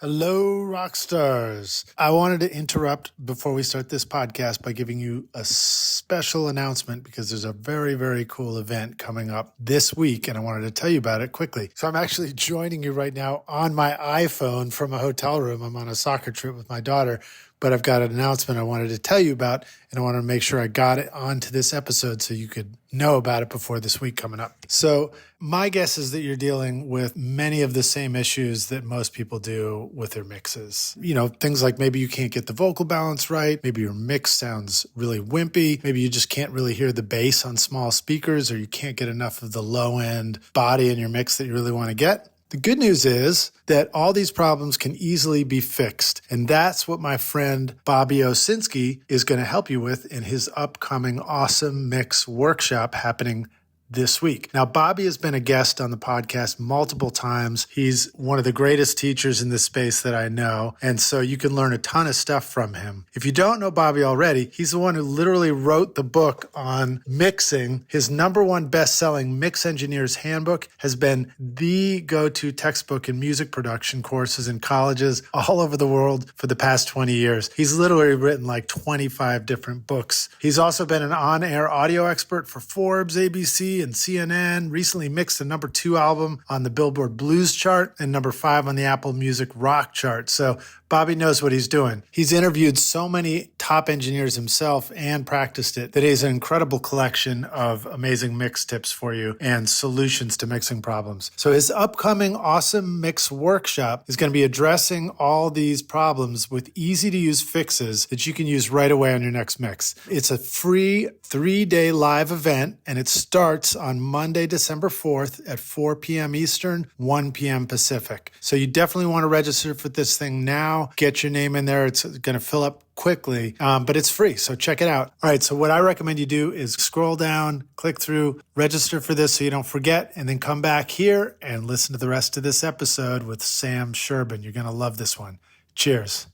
Hello, rock stars. I wanted to interrupt before we start this podcast by giving you a special announcement because there's a very, very cool event coming up this week, and I wanted to tell you about it quickly. So I'm actually joining you right now on my iPhone from a hotel room. I'm on a soccer trip with my daughter, but I've got an announcement I wanted to tell you about, and I wanted to make sure I got it onto this episode so you could know about it before this week coming up. So my guess is that you're dealing with many of the same issues that most people do with their mixes. You know, things like maybe you can't get the vocal balance right, maybe your mix sounds really wimpy, maybe you just can't really hear the bass on small speakers, or you can't get enough of the low-end body in your mix that you really want to get. The good news is that all these problems can easily be fixed, and that's what my friend Bobby Osinski is going to help you with in his upcoming Awesome Mix workshop happening this week. Now, Bobby has been a guest on the podcast multiple times. He's one of the greatest teachers in this space that I know, and so you can learn a ton of stuff from him. If you don't know Bobby already, he's the one who literally wrote the book on mixing. His number one best-selling Mix Engineer's Handbook has been the go-to textbook in music production courses in colleges all over the world for the past 20 years. He's literally written like 25 different books. He's also been an on-air audio expert for Forbes, ABC, and CNN, recently mixed the number 2 album on the Billboard Blues chart and number 5 on the Apple Music Rock chart. So Bobby knows what he's doing. He's interviewed so many top engineers himself and practiced it that he has an incredible collection of amazing mix tips for you and solutions to mixing problems. So his upcoming Awesome Mix workshop is going to be addressing all these problems with easy-to-use fixes that you can use right away on your next mix. It's a free 3-day live event, and it starts on Monday, December 4th at 4 p.m. Eastern, 1 p.m. Pacific. So you definitely want to register for this thing now. Get your name in there. It's going to fill up quickly, but it's free, so check it out. All right, so what I recommend you do is scroll down, click through, register for this so you don't forget, and then come back here and listen to the rest of this episode with Sam Sherbin. You're going to love this one. Cheers.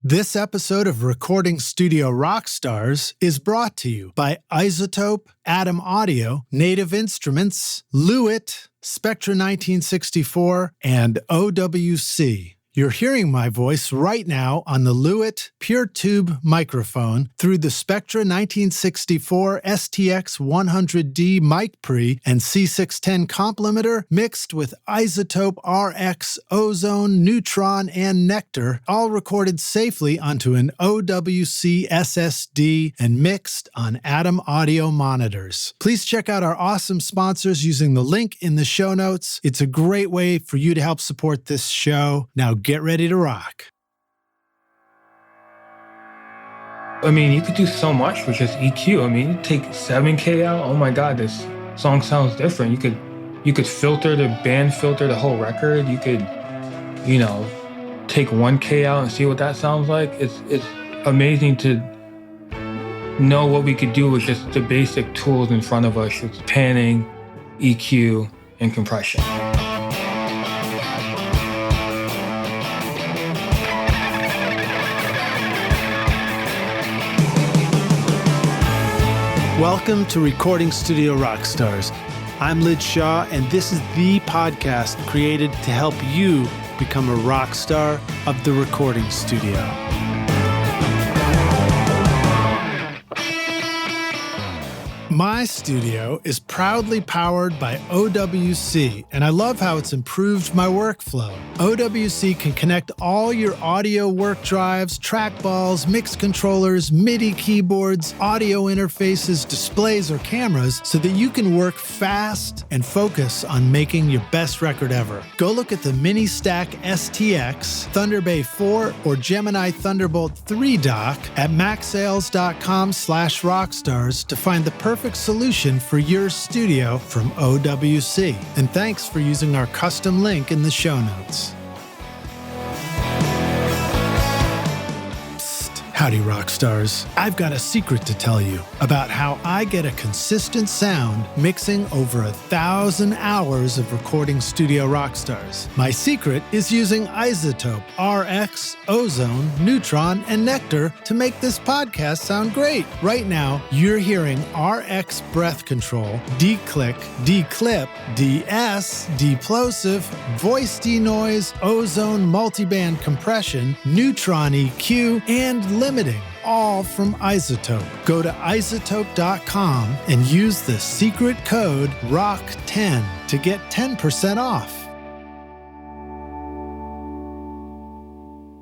This episode of Recording Studio Rockstars is brought to you by Isotope, Atom Audio, Native Instruments, Lewitt, Spectra 1964, and OWC. You're hearing my voice right now on the Lewitt Pure Tube microphone through the Spectra 1964 STX 100D mic pre and C610 complementer mixed with Isotope RX, Ozone, Neutron, and Nectar, all recorded safely onto an OWC SSD and mixed on Atom Audio monitors. Please check out our awesome sponsors using the link in the show notes. It's a great way for you to help support this show. Now get ready to rock. I mean, you could do so much with just EQ. I mean, you take 7K out. Oh my God, this song sounds different. You could filter the band, filter the whole record. You could, take 1K out and see what that sounds like. It's amazing to know what we could do with just the basic tools in front of us. It's panning, EQ, and compression. Welcome to Recording Studio Rockstars. I'm Lid Shaw, and this is the podcast created to help you become a rock star of the recording studio. My studio is proudly powered by OWC, and I love how it's improved my workflow. OWC can connect all your audio work drives, trackballs, mix controllers, MIDI keyboards, audio interfaces, displays, or cameras so that you can work fast and focus on making your best record ever. Go look at the Mini Stack STX, Thunder Bay 4, or Gemini Thunderbolt 3 dock at maxsales.com/rockstars to find the perfect solution for your studio from OWC. And thanks for using our custom link in the show notes. Howdy, rock stars. I've got a secret to tell you about how I get a consistent sound mixing over 1,000 hours of recording studio rock stars. My secret is using Isotope, RX, Ozone, Neutron, and Nectar to make this podcast sound great. Right now, you're hearing RX breath control, declick, declip, DS, deplosive, voice denoise, Ozone multiband compression, Neutron EQ, and limiting, all from Isotope. Go to isotope.com and use the secret code ROCK10 to get 10% off.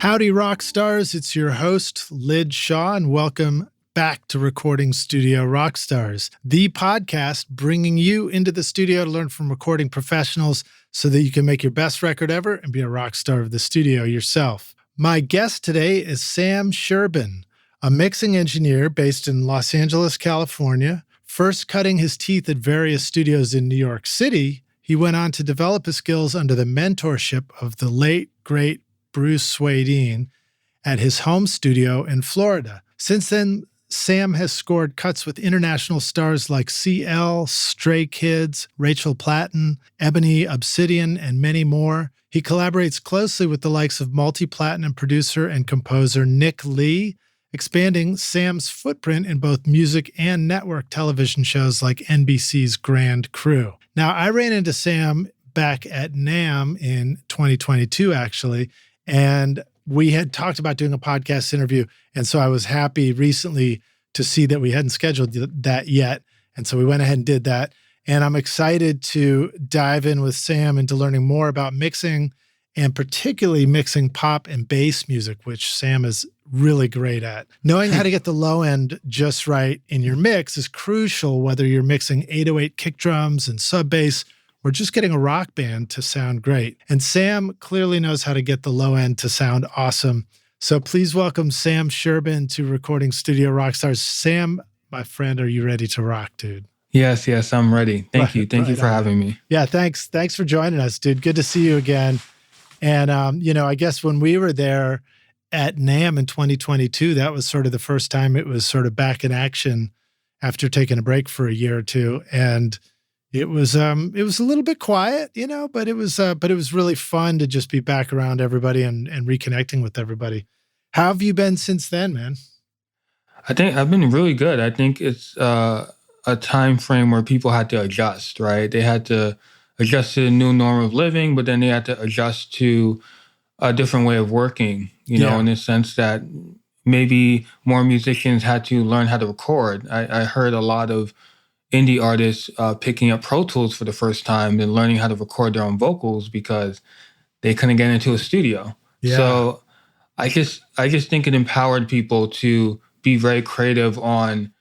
Howdy, rock stars. It's your host, Lyd Shaw, and welcome back to Recording Studio Rockstars, the podcast bringing you into the studio to learn from recording professionals so that you can make your best record ever and be a rock star of the studio yourself. My guest today is Sam Sherbin, a mixing engineer based in Los Angeles, California. First cutting his teeth at various studios in New York City, he went on to develop his skills under the mentorship of the late, great Bruce Swedien at his home studio in Florida. Since then, Sam has scored cuts with international stars like CL, Stray Kids, Rachel Platten, Ebony Obsidian, and many more. He collaborates closely with the likes of multi-platinum producer and composer Nick Lee, expanding Sam's footprint in both music and network television shows like NBC's Grand Crew. Now, I ran into Sam back at NAMM in 2022, actually, and we had talked about doing a podcast interview, and so I was happy recently to see that we hadn't scheduled that yet, and so we went ahead and did that. And I'm excited to dive in with Sam into learning more about mixing, and particularly mixing pop and bass music, which Sam is really great at. Knowing how to get the low end just right in your mix is crucial, whether you're mixing 808 kick drums and sub bass, or just getting a rock band to sound great. And Sam clearly knows how to get the low end to sound awesome. So please welcome Sam Sherbin to Recording Studio Rockstars. Sam, my friend, are you ready to rock, dude? Yes, I'm ready. Thank you for having me. Yeah, thanks for joining us, dude. Good to see you again. And, I guess when we were there at NAMM in 2022, that was sort of the first time it was sort of back in action after taking a break for a year or two. And it was a little bit quiet, but it was really fun to just be back around everybody and reconnecting with everybody. How have you been since then, man? I think I've been really good. I think it's a time frame where people had to adjust, right? They had to adjust to the new norm of living, but then they had to adjust to a different way of working, in the sense that maybe more musicians had to learn how to record. I heard a lot of indie artists picking up Pro Tools for the first time and learning how to record their own vocals because they couldn't get into a studio. Yeah. So I just think it empowered people to be very creative on,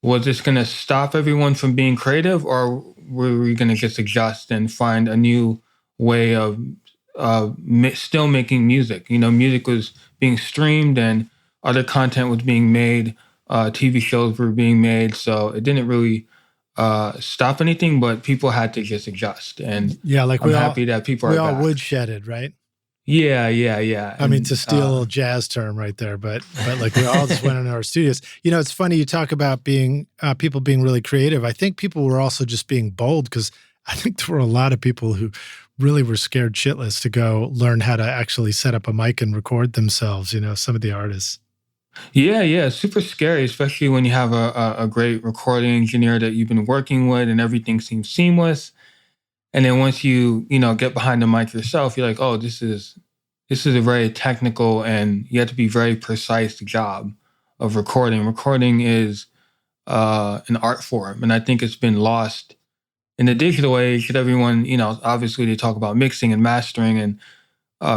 was this going to stop everyone from being creative, or were we going to just adjust and find a new way of still making music? Music was being streamed and other content was being made. TV shows were being made. So it didn't really stop anything, but people had to just adjust. And yeah, like I'm happy that people are we all back. woodshedded, right? Yeah. I mean, to steal a little jazz term right there, but like we all just went into our studios. It's funny you talk about being people being really creative. I think people were also just being bold, because I think there were a lot of people who really were scared shitless to go learn how to actually set up a mic and record themselves. Some of the artists. Yeah, super scary, especially when you have a great recording engineer that you've been working with and everything seems seamless. And then once you get behind the mic yourself, you're like, oh, this is a very technical and you have to be very precise job of recording. Recording is an art form, and I think it's been lost in the digital age. That everyone, obviously they talk about mixing and mastering and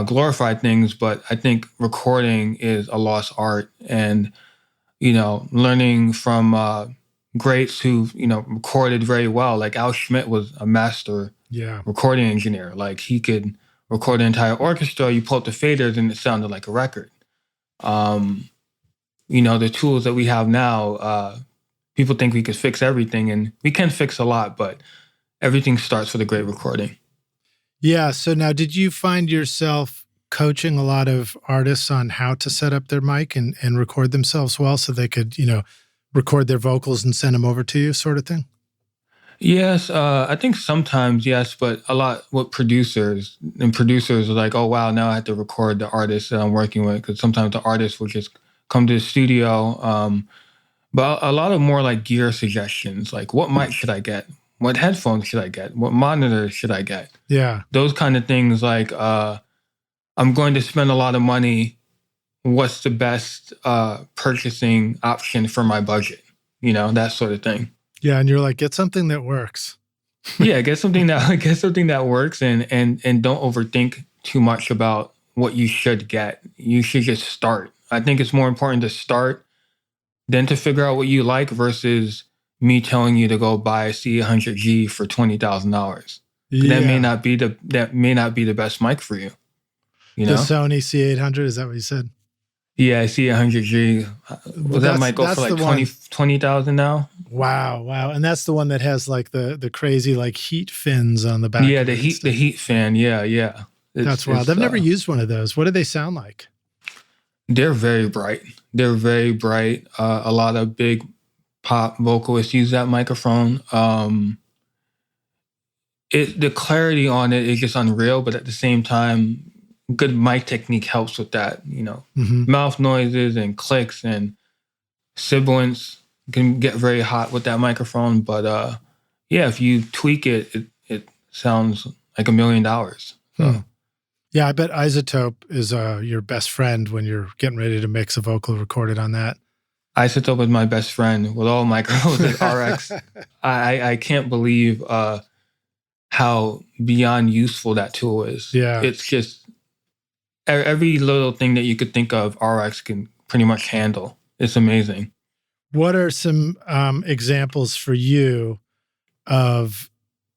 glorify things, but I think recording is a lost art. And learning from greats who recorded very well, like Al Schmidt was a master recording engineer. Like, he could record an entire orchestra, you pull up the faders and it sounded like a record. The tools that we have now, people think we could fix everything, and we can fix a lot, but everything starts with a great recording. Yeah. So now, did you find yourself coaching a lot of artists on how to set up their mic and record themselves well so they could, record their vocals and send them over to you, sort of thing? Yes, I think sometimes yes, but a lot with producers are like, oh wow, now I have to record the artist that I'm working with, because sometimes the artist will just come to the studio. But a lot of more like gear suggestions, like what mic should I get? What headphones should I get? What monitor should I get? Yeah. Those kind of things, like I'm going to spend a lot of money. What's the best purchasing option for my budget? That sort of thing. Yeah, and you're like, get something that works. Yeah, get something that works, and don't overthink too much about what you should get. You should just start. I think it's more important to start than to figure out what you like, versus me telling you to go buy a C100G for $20,000. Yeah. That may not be the best mic for you. The Sony C800, is that what you said? Yeah, C100G. Well, that might go for like 20,000 now. Wow. And that's the one that has like the crazy like heat fins on the back. Yeah, the heat fan. Yeah. That's wild. I've never used one of those. What do they sound like? They're very bright. A lot of big pop vocalists use that microphone. The clarity on it is just unreal, but at the same time, good mic technique helps with that. Mouth noises and clicks and sibilance can get very hot with that microphone. But if you tweak it, it sounds like $1 million. So. Yeah, I bet Isotope is your best friend when you're getting ready to mix a vocal recorded on that. Isotope is my best friend with all microphones at RX. I can't believe how beyond useful that tool is. Yeah. It's just every little thing that you could think of, RX can pretty much handle. It's amazing. What are some examples for you of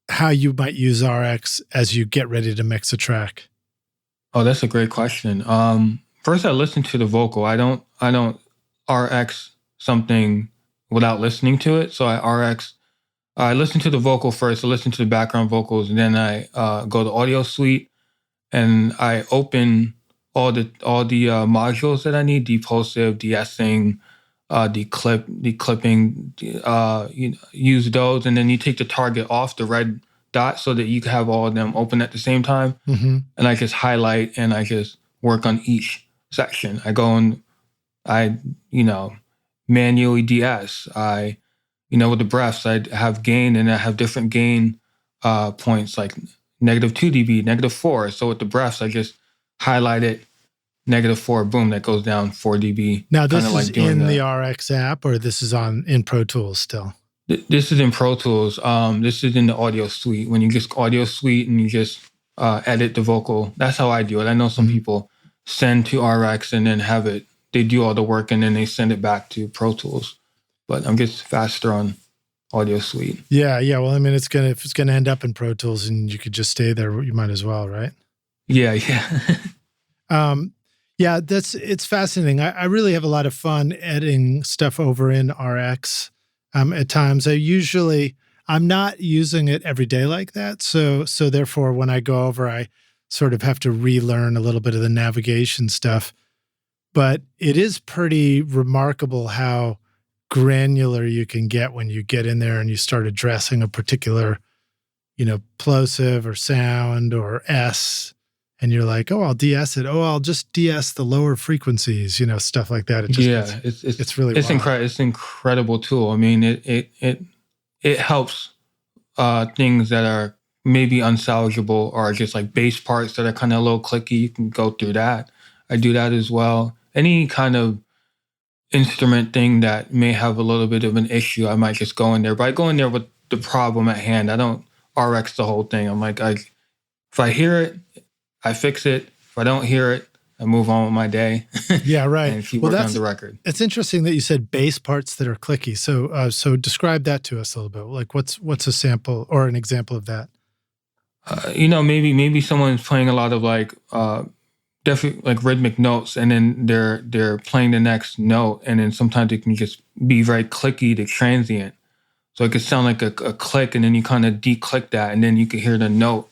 how you might use RX as you get ready to mix a track? Oh, that's a great question. First, I listen to the vocal. I don't RX something without listening to it. So I listen to the vocal first. I listen to the background vocals, and then I go to Audio Suite, and I open all the modules that I need: depulsive, de-essing, declipping. Use those, and then you take the target off the red dot so that you can have all of them open at the same time. Mm-hmm. And I just highlight and I just work on each section. I go and I manually de-ess. With the breaths, I have gain, and I have different gain points, like -2 dB, -4. So with the breaths, I just highlight it, -4, boom, that goes down 4 dB. Now this is in the RX app, or this is in Pro Tools still? This is in Pro Tools. This is in the Audio Suite. When you just Audio Suite and you just edit the vocal, that's how I do it. I know some people send to RX and then they do all the work and then they send it back to Pro Tools. But I'm just faster on Audio Suite. Yeah. Well, I mean, if it's gonna end up in Pro Tools and you could just stay there, you might as well, right? Yeah. Yeah, it's fascinating. I really have a lot of fun editing stuff over in RX. At times, I'm not using it every day like that. So therefore, when I go over, I sort of have to relearn a little bit of the navigation stuff. But it is pretty remarkable how granular you can get when you get in there and you start addressing a particular, plosive or sound or S. And you're like, oh, I'll de-ess it. Oh, I'll just de-ess the lower frequencies, stuff like that. It's really it's incredible. It's an incredible tool. I mean, it helps things that are maybe unsalvageable or just like bass parts that are kind of a little clicky. You can go through that. I do that as well. Any kind of instrument thing that may have a little bit of an issue, I might just go in there. But I go in there with the problem at hand. I don't RX the whole thing. I'm like, if I hear it, I fix it. If I don't hear it, I move on with my day. Yeah, right. And keep working on the record. It's interesting that you said bass parts that are clicky. So describe that to us a little bit. Like what's a sample or an example of that? Maybe someone's playing a lot of definitely like rhythmic notes, and then they're playing the next note, and then sometimes it can just be very clicky to transient. So it could sound like a click, and then you kind of declick that, and then you can hear the note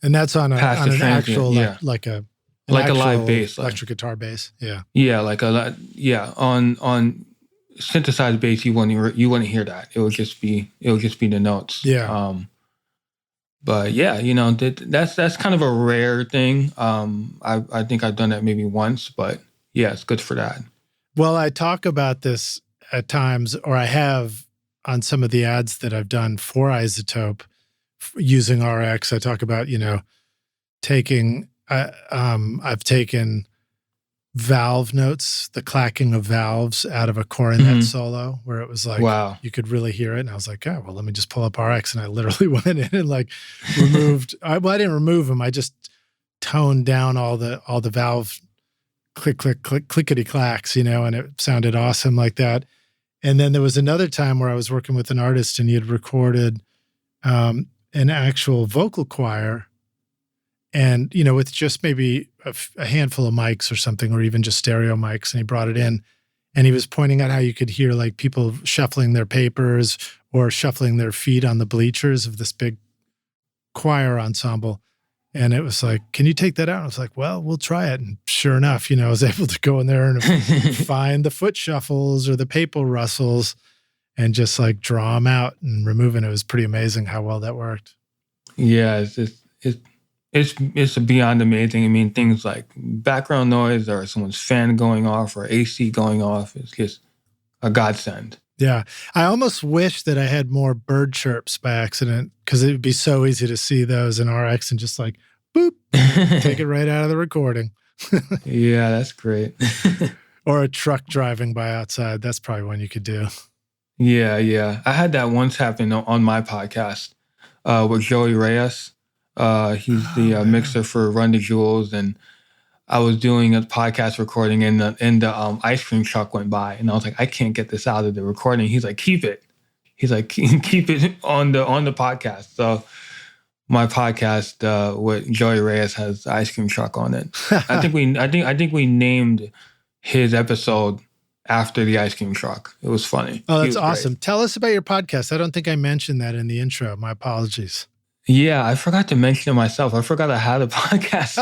And that's on past the an transient. actual Yeah, like a like a live bass, electric guitar bass. Yeah. Yeah, on synthesized bass, you wouldn't hear that. It would just be the notes. Yeah. But yeah, that's kind of a rare thing. I think I've done that maybe once, but yeah, it's good for that. Well, I talk about this at times, or I have on some of the ads that I've done for Isotope using RX. I talk about, I've taken valve notes, the clacking of valves out of a cornet solo where it was like, wow, you could really hear it. And I was like, oh, well, let me just pull up RX. And I literally went in and like removed, I didn't remove them. I just toned down all the valve click, click, click, clickety clacks, and it sounded awesome like that. And then there was another time where I was working with an artist and he had recorded an actual vocal choir and, with just maybe a handful of mics or something, or even just stereo mics. And he brought it in and he was pointing out how you could hear like people shuffling their papers or shuffling their feet on the bleachers of this big choir ensemble. And it was like, can you take that out? And I was like, well, we'll try it. And sure enough, I was able to go in there and find the foot shuffles or the paper rustles and just like draw them out and remove it. It was pretty amazing how well that worked. Yeah, it's beyond amazing. I mean, things like background noise or someone's fan going off or AC going off, it's just a godsend. Yeah. I almost wish that I had more bird chirps by accident because it would be so easy to see those in RX and just like, boop, take it right out of the recording. Yeah, that's great. Or a truck driving by outside. That's probably one you could do. Yeah. I had that once happen on my podcast with Joey Reyes. He's the mixer for Run the Jewels, and I was doing a podcast recording, and the ice cream truck went by, and I was like, I can't get this out of the recording. He's like, keep it. He's like, keep it on the podcast. So my podcast with Joey Reyes has the ice cream truck on it. I think we named his episode after the ice cream truck. It was funny. Oh, that's awesome. Great. Tell us about your podcast. I don't think I mentioned that in the intro. My apologies. Yeah, I forgot to mention it myself. I forgot I had a podcast.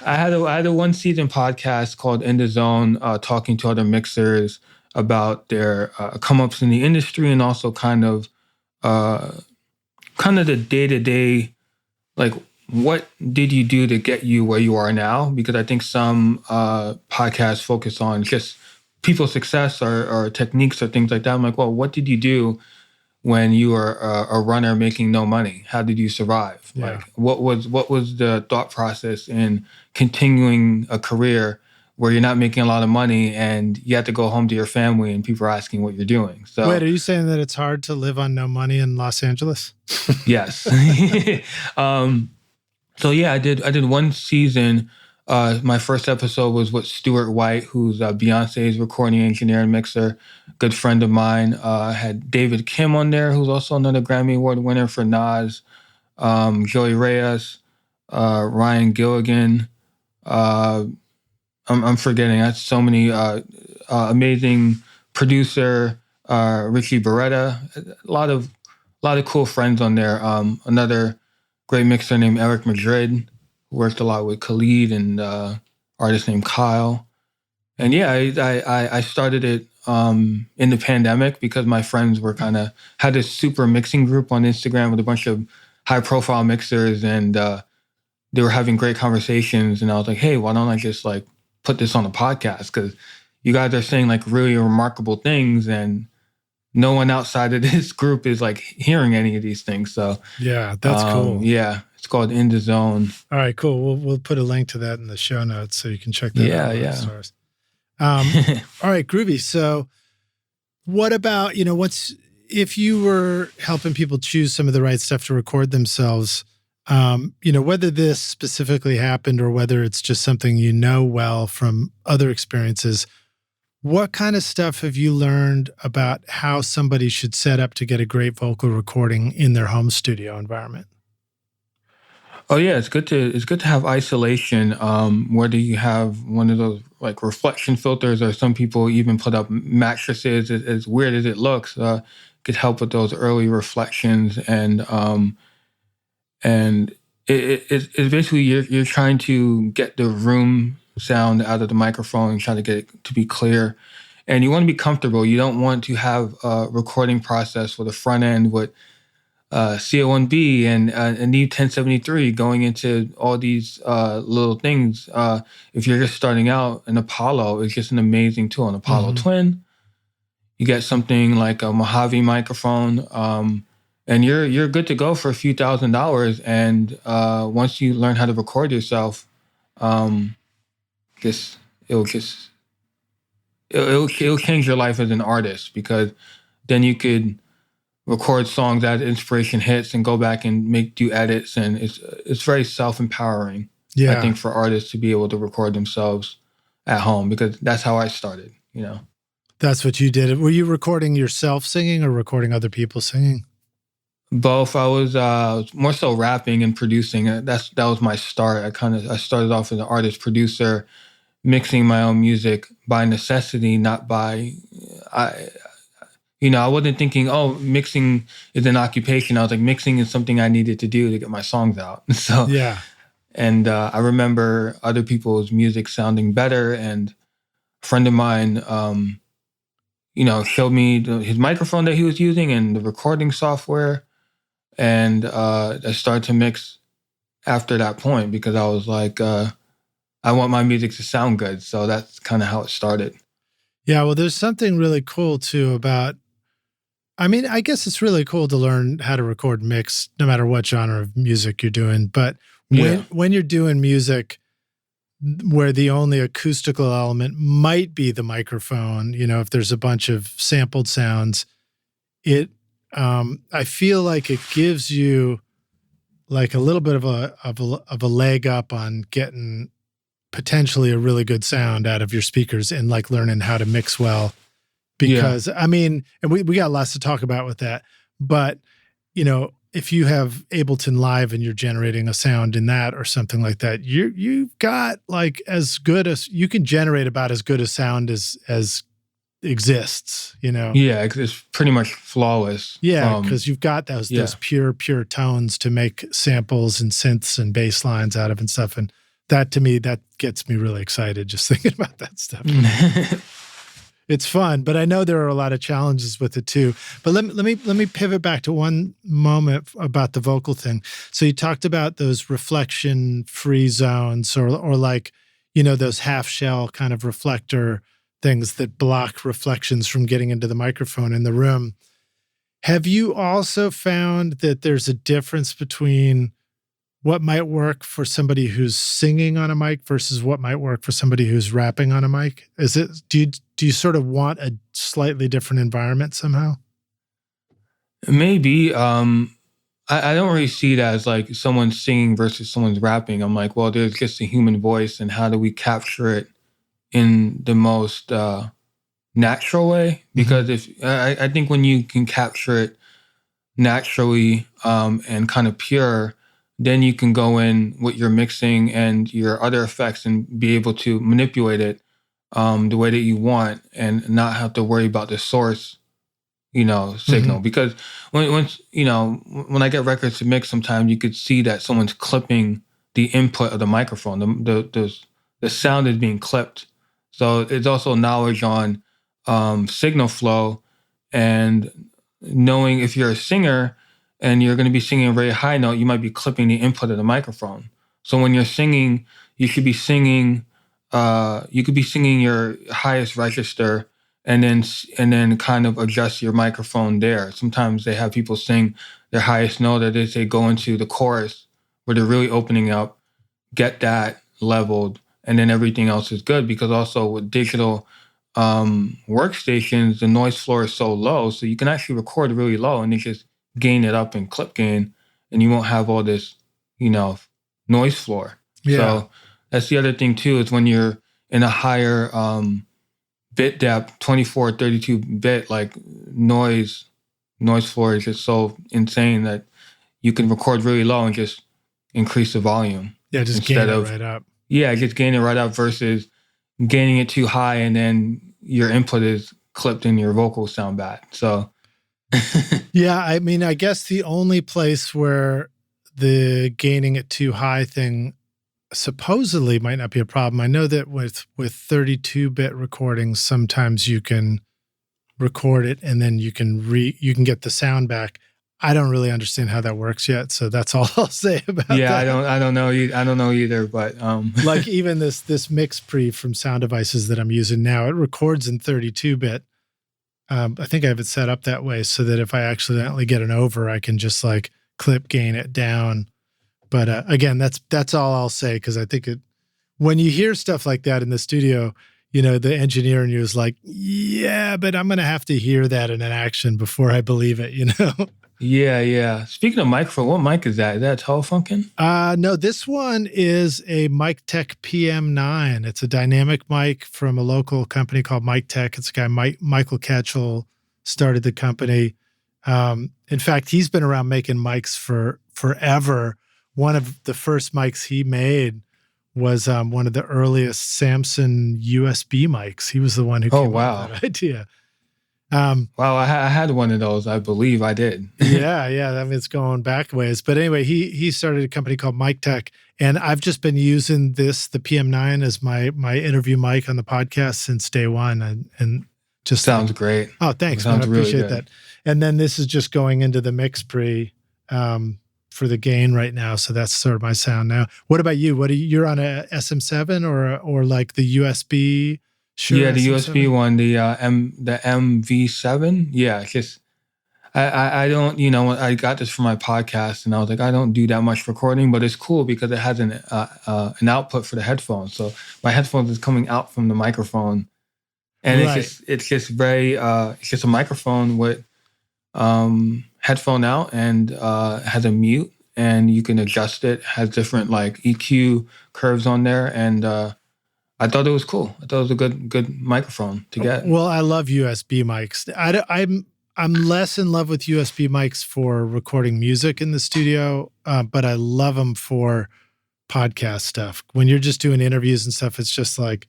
I had a one season podcast called In the Zone, talking to other mixers about their come ups in the industry and also kind of the day-to-day, like what did you do to get you where you are now? Because I think some podcasts focus on just people's success or techniques or things like that. I'm like, well, what did you do when you were a runner making no money? How did you survive? Yeah. Like, what was the thought process in continuing a career where you're not making a lot of money and you have to go home to your family and people are asking what you're doing? So, wait, are you saying that it's hard to live on no money in Los Angeles? Yes. So yeah, I did one season. My first episode was with Stuart White, who's Beyonce's recording engineer and mixer, good friend of mine. I had David Kim on there, who's also another Grammy Award winner for Nas, Joey Reyes, Ryan Gilligan. I'm forgetting. That's so many amazing producer, Richie Beretta. A lot of cool friends on there. Another great mixer named Eric Madrid, worked a lot with Khalid and artist named Kyle. And yeah, I started it in the pandemic because my friends were had this super mixing group on Instagram with a bunch of high profile mixers, and they were having great conversations. And I was like, hey, why don't I just like put this on a podcast? Because you guys are saying like really remarkable things, and no one outside of this group is like hearing any of these things. So yeah, that's cool. Yeah. It's called In the Zone. All right, cool. We'll put a link to that in the show notes so you can check that out. Yeah. All right, groovy. So what about, if you were helping people choose some of the right stuff to record themselves, whether this specifically happened or whether it's just something well from other experiences, what kind of stuff have you learned about how somebody should set up to get a great vocal recording in their home studio environment? Oh yeah, it's good to have isolation. Whether you have one of those like reflection filters, or some people even put up mattresses. As weird as it looks, could help with those early reflections. And it's basically you're trying to get the room sound out of the microphone and try to get it to be clear. And you want to be comfortable. You don't want to have a recording process with a front end with CO1B and a NAMM 1073 going into all these little things. If you're just starting out, an Apollo is just an amazing tool. An Apollo Twin, you get something like a Mojave microphone, and you're good to go for a few $1,000s. And once you learn how to record yourself, it'll change your life as an artist, because then you could record songs as inspiration hits and go back and do edits, and it's very self-empowering. Yeah. I think, for artists to be able to record themselves at home, because that's how I started, That's what you did. Were you recording yourself singing or recording other people singing? Both. I was more so rapping and producing. That was my start. I started off as an artist producer, mixing my own music by necessity, not by I wasn't thinking, oh, mixing is an occupation. I was like, mixing is something I needed to do to get my songs out. So yeah. And I remember other people's music sounding better, and a friend of mine, showed me his microphone that he was using and the recording software, and I started to mix after that point, because I was like, I want my music to sound good. So that's kind of how it started. Yeah, well, there's something really cool too about, I guess it's really cool to learn how to record mix, no matter what genre of music you're doing. But when you're doing music where the only acoustical element might be the microphone, if there's a bunch of sampled sounds, I feel like it gives you like a little bit of a leg up on getting potentially a really good sound out of your speakers, and like learning how to mix well. Because and we got lots to talk about with that, but if you have Ableton Live and you're generating a sound in that or something like that, you've got like you can generate about as good a sound as exists, Yeah, it's pretty much flawless. Yeah, because you've got those pure tones to make samples and synths and bass lines out of and stuff. And that, to me, that gets me really excited just thinking about that stuff. It's fun, but I know there are a lot of challenges with it too. But let me pivot back to one moment about the vocal thing. So you talked about those reflection-free zones, or like, those half shell kind of reflector things that block reflections from getting into the microphone in the room. Have you also found that there's a difference between what might work for somebody who's singing on a mic versus what might work for somebody who's rapping on a mic? Do you sort of want a slightly different environment somehow? Maybe. I don't really see it as like someone's singing versus someone's rapping. I'm like, well, there's just a human voice, and how do we capture it in the most natural way? Because I think when you can capture it naturally and kind of pure, then you can go in with your mixing and your other effects and be able to manipulate it the way that you want, and not have to worry about the source, signal. Because when I get records to mix, sometimes you could see that someone's clipping the input of the microphone. The sound is being clipped. So it's also knowledge on signal flow, and knowing if you're a singer and you're going to be singing a very high note, you might be clipping the input of the microphone. So when you're singing, you should be singing, you could be singing your highest register, and then kind of adjust your microphone there. Sometimes they have people sing their highest note, or they go into the chorus where they're really opening up, get that leveled, and then everything else is good. Because also with digital workstations, the noise floor is so low, so you can actually record really low and then just gain it up in clip gain, and you won't have all this, noise floor. Yeah. So that's the other thing too, is when you're in a higher bit depth, 24, 32 bit, like noise floor is just so insane that you can record really low and just increase the volume. Yeah, just gain it right up. Yeah, just gain it right up versus gaining it too high and then your input is clipped and your vocals sound bad. So yeah, I guess the only place where the gaining it too high thing supposedly might not be a problem. I know that with 32-bit recordings, sometimes you can record it and then you can get the sound back. I don't really understand how that works yet, so that's all I'll say about that. Yeah, I don't know either, but like even this mix pre from Sound Devices that I'm using now, it records in 32-bit. I think I have it set up that way so that if I accidentally get an over, I can just like clip gain it down. But again, that's all I'll say, because I think when you hear stuff like that in the studio, you know, the engineer in you is like, yeah, but I'm going to have to hear that in an action before I believe it, you know? Yeah. Speaking of microphone, what mic is that? Is that Telefunken? No, this one is a Mic Tech PM9. It's a dynamic mic from a local company called Mic Tech. It's a guy, Michael Ketchel, started the company. In fact, he's been around making mics for forever. One of the first mics he made was one of the earliest Samson USB mics. He was the one who came up with that idea. Wow, I had one of those. I believe I did. yeah. I mean, it's going back ways. But anyway, he started a company called Mic Tech, and I've just been using the PM9 as my interview mic on the podcast since day one, and just sounds great. Oh, thanks, man. I appreciate that. And then this is just going into the mix pre for the gain right now, so that's sort of my sound now. What about you? You're on a SM7 or like the USB? Sure, yeah, the SM7? USB one, the MV7. Yeah, it's just I don't, you know, I got this for my podcast, and I was like, I don't do that much recording, but it's cool because it has an output for the headphones. So my headphones is coming out from the microphone, and it's just very it's just a microphone with headphone out, and has a mute, and you can adjust it. Has different like EQ curves on there, and I thought it was cool. I thought it was a good microphone to get. Well, I love USB mics. I'm less in love with USB mics for recording music in the studio, but I love them for podcast stuff. When you're just doing interviews and stuff, it's just like,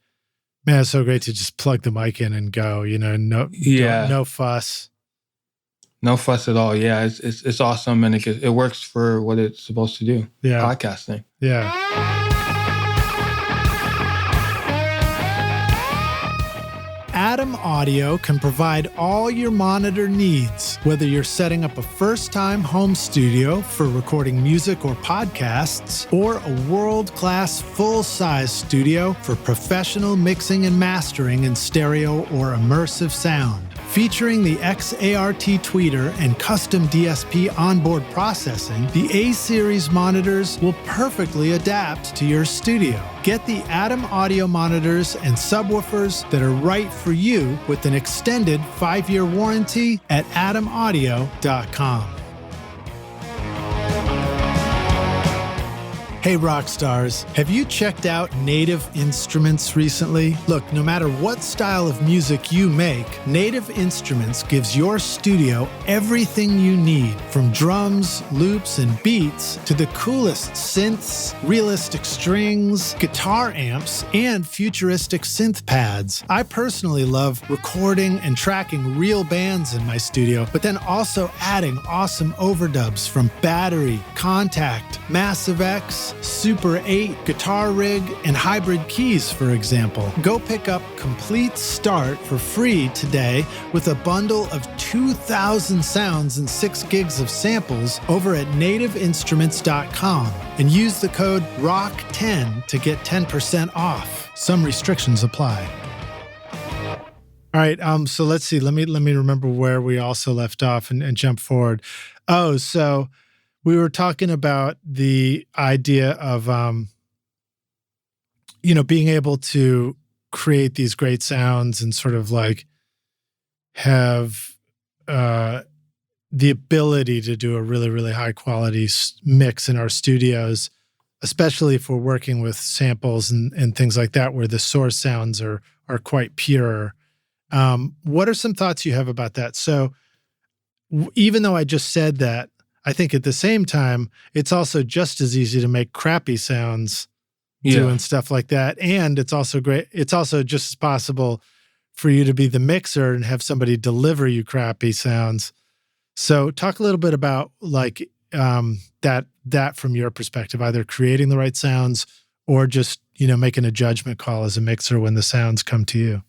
man, it's so great to just plug the mic in and go. You know, no fuss. No fuss at all. Yeah, it's awesome, and it works for what it's supposed to do. Yeah, podcasting. Yeah. Atom Audio can provide all your monitor needs, whether you're setting up a first-time home studio for recording music or podcasts, or a world-class full-size studio for professional mixing and mastering in stereo or immersive sound. Featuring the XART tweeter and custom DSP onboard processing, the A-series monitors will perfectly adapt to your studio. Get the Atom Audio monitors and subwoofers that are right for you with an extended 5-year warranty at atomaudio.com. Hey rock stars, have you checked out Native Instruments recently? Look, no matter what style of music you make, Native Instruments gives your studio everything you need, from drums, loops, and beats to the coolest synths, realistic strings, guitar amps, and futuristic synth pads. I personally love recording and tracking real bands in my studio, but then also adding awesome overdubs from Battery, Contact, Massive X, Super 8, Guitar Rig, and Hybrid Keys, for example. Go pick up Complete Start for free today with a bundle of 2,000 sounds and 6 gigs of samples over at nativeinstruments.com and use the code ROCK10 to get 10% off. Some restrictions apply. All right, so let's see. Let me remember where we also left off and jump forward. Oh, so we were talking about the idea of, being able to create these great sounds and sort of like have the ability to do a really, really high quality mix in our studios, especially if we're working with samples and things like that, where the source sounds are quite pure. What are some thoughts you have about that? So even though I just said that, I think at the same time, it's also just as easy to make crappy sounds doing stuff like that. And it's also great. It's also just as possible for you to be the mixer and have somebody deliver you crappy sounds. So talk a little bit about like that from your perspective, either creating the right sounds or just, making a judgment call as a mixer when the sounds come to you?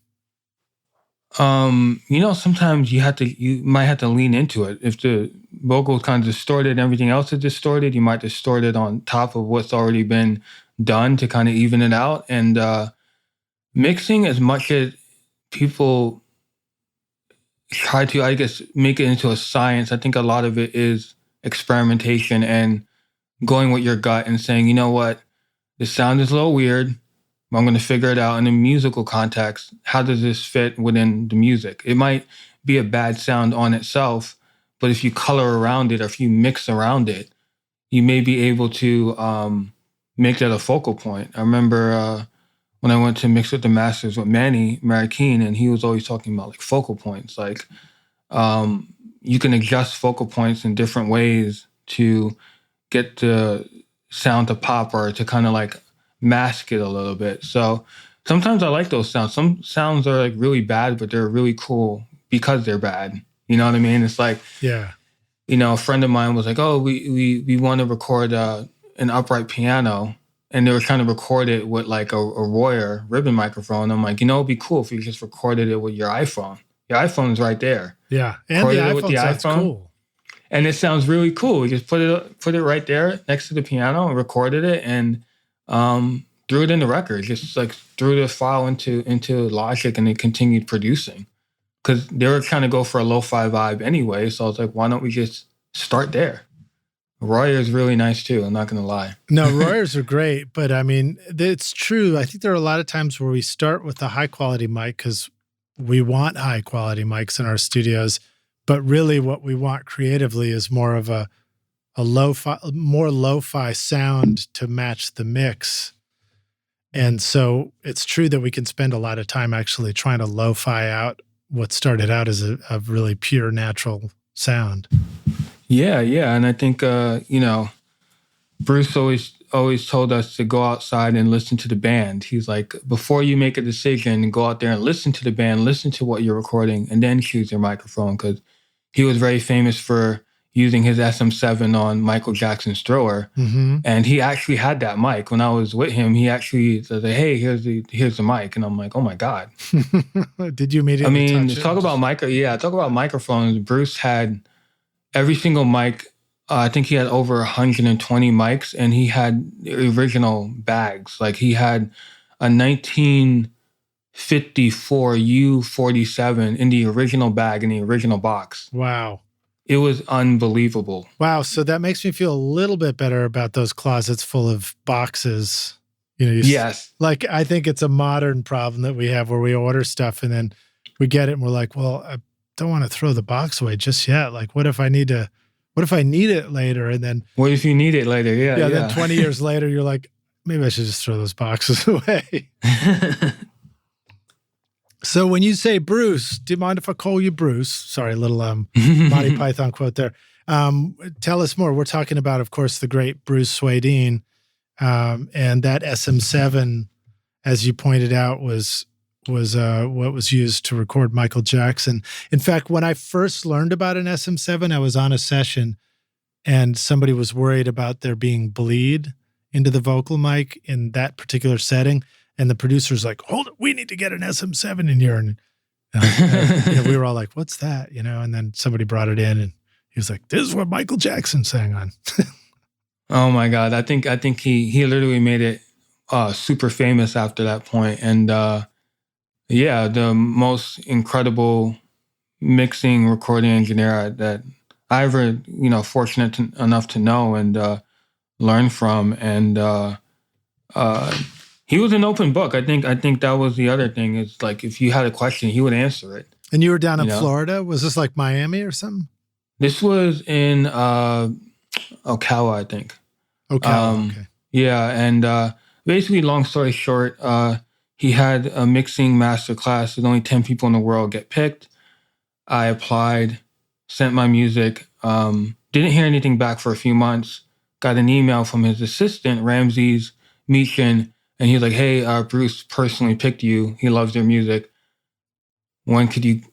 Sometimes you might have to lean into it. If the vocal is kind of distorted, everything else is distorted, you might distort it on top of what's already been done to kind of even it out. And mixing, as much as people try to, I guess, make it into a science, I think a lot of it is experimentation and going with your gut and saying, you know what, this sound is a little weird. I'm going to figure it out in a musical context. How does this fit within the music? It might be a bad sound on itself, but if you color around it or if you mix around it, you may be able to make that a focal point. I remember when I went to mix with the masters with Manny Marroquin, and he was always talking about like focal points. Like you can adjust focal points in different ways to get the sound to pop or to kind of like mask it a little bit. So sometimes I like those sounds. Some sounds are like really bad, but they're really cool because they're bad. You know what I mean? It's like, yeah. A friend of mine was like, oh, we want to record an upright piano. And they were trying to record it with like a Royer ribbon microphone. I'm like, it'd be cool if you just recorded it with your iPhone. Your iPhone's right there. Yeah. And the iPhone sounds cool. And it sounds really cool. You just put it right there next to the piano and recorded it and threw it in the record. Just like threw the file into Logic and it continued producing. Because they were trying to go for a lo-fi vibe anyway. So I was like, why don't we just start there? Royer is really nice too. I'm not going to lie. No, Royers are great. But I mean, it's true. I think there are a lot of times where we start with a high quality mic because we want high quality mics in our studios. But really what we want creatively is more of a more lo-fi sound to match the mix. And so it's true that we can spend a lot of time actually trying to lo-fi out what started out as a really pure natural sound. Yeah. And I think, Bruce always told us to go outside and listen to the band. He's like, before you make a decision, go out there and listen to the band, listen to what you're recording, and then choose your microphone. Because he was very famous for using his SM7 on Michael Jackson's Thriller. Mm-hmm. And he actually had that mic. When I was with him, he actually said, hey, here's the mic. And I'm like, oh my God. Did you immediately touch talk about microphones. Bruce had every single mic. I think he had over 120 mics, and he had original bags. Like he had a 1954 U47 in the original bag, in the original box. Wow. It was unbelievable. Wow. So that makes me feel a little bit better about those closets full of boxes. Yes. Like, I think it's a modern problem that we have where we order stuff and then we get it and we're like, well, I don't want to throw the box away just yet. Like, what if I need it later? And then what if you need it later? Yeah. Then 20 years later, you're like, maybe I should just throw those boxes away. So when you say Bruce, do you mind if I call you Bruce? Sorry, a little Monty Python quote there. Tell us more. We're talking about, of course, the great Bruce Swedien, and that SM7, as you pointed out, was what was used to record Michael Jackson. In fact, when I first learned about an SM7, I was on a session, and somebody was worried about there being bleed into the vocal mic in that particular setting. And the producer's like, hold it, we need to get an SM7 in here. And we were all like, what's that? And then somebody brought it in and he was like, this is what Michael Jackson sang on. Oh my God. I think he literally made it super famous after that point. And the most incredible mixing recording engineer that I ever, fortunate enough to know and learn from. And he was an open book. I think that was the other thing. Is like if you had a question, he would answer it. And you were down in Florida? Was this like Miami or something? This was in Ocala, I think. Ocala, okay. Yeah, and basically, long story short, he had a mixing master class. There's only 10 people in the world get picked. I applied, sent my music, didn't hear anything back for a few months. Got an email from his assistant, Ramses Meechan, and he was like, hey, Bruce personally picked you. He loves your music. When could you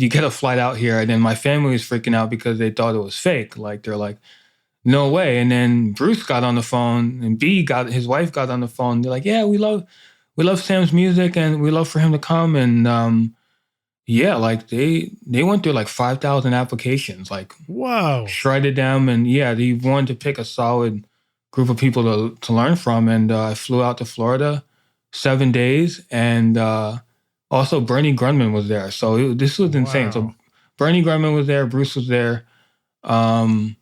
get a flight out here? And then my family was freaking out because they thought it was fake. Like, they're like, no way. And then Bruce got on the phone, and his wife got on the phone. They're like, yeah, we love Sam's music, and we love for him to come. And yeah, like they went through like 5,000 applications, like Wow. shredded them, and yeah, they wanted to pick a solid group of people to learn from. And I flew out to Florida, 7 days, and also Bernie Grundman was there. So this was insane. So Bernie Grundman was there, Bruce was there, and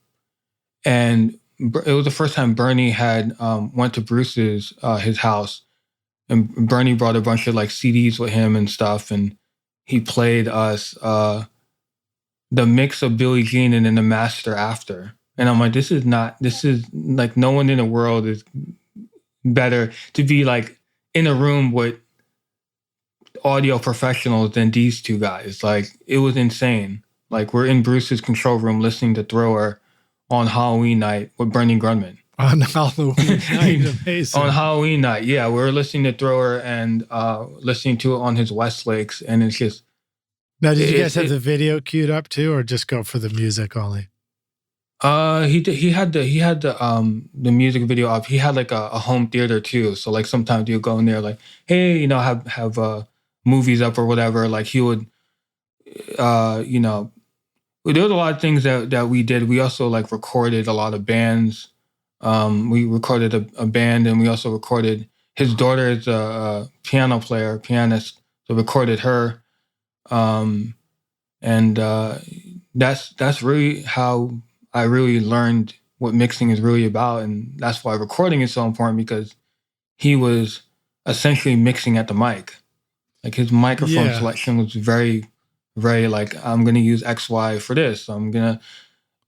it was the first time Bernie had went to Bruce's his house, and Bernie brought a bunch of like CDs with him and stuff, and he played us the mix of Billie Jean and then the master after. And I'm like, this is like, no one in the world is better to be like in a room with audio professionals than these two guys. Like, it was insane. Like, we're in Bruce's control room listening to Thriller on Halloween night with Bernie Grundman. On Halloween night, amazing. On Halloween night, yeah, we were listening to Thriller and listening to it on his Westlakes, and it's just. Now, did you guys have the video queued up too, or just go for the music only? He had the music video up. He had like a home theater too. So like sometimes you'll go in there like, hey, have movies up or whatever. Like he would, there was a lot of things that we did. We also like recorded a lot of bands. We recorded a band, and we also recorded, his daughter is a pianist, so recorded her. That's really how I really learned what mixing is really about. And that's why recording is so important, because he was essentially mixing at the mic. Like his microphone selection was very, very like, I'm going to use XY for this. I'm going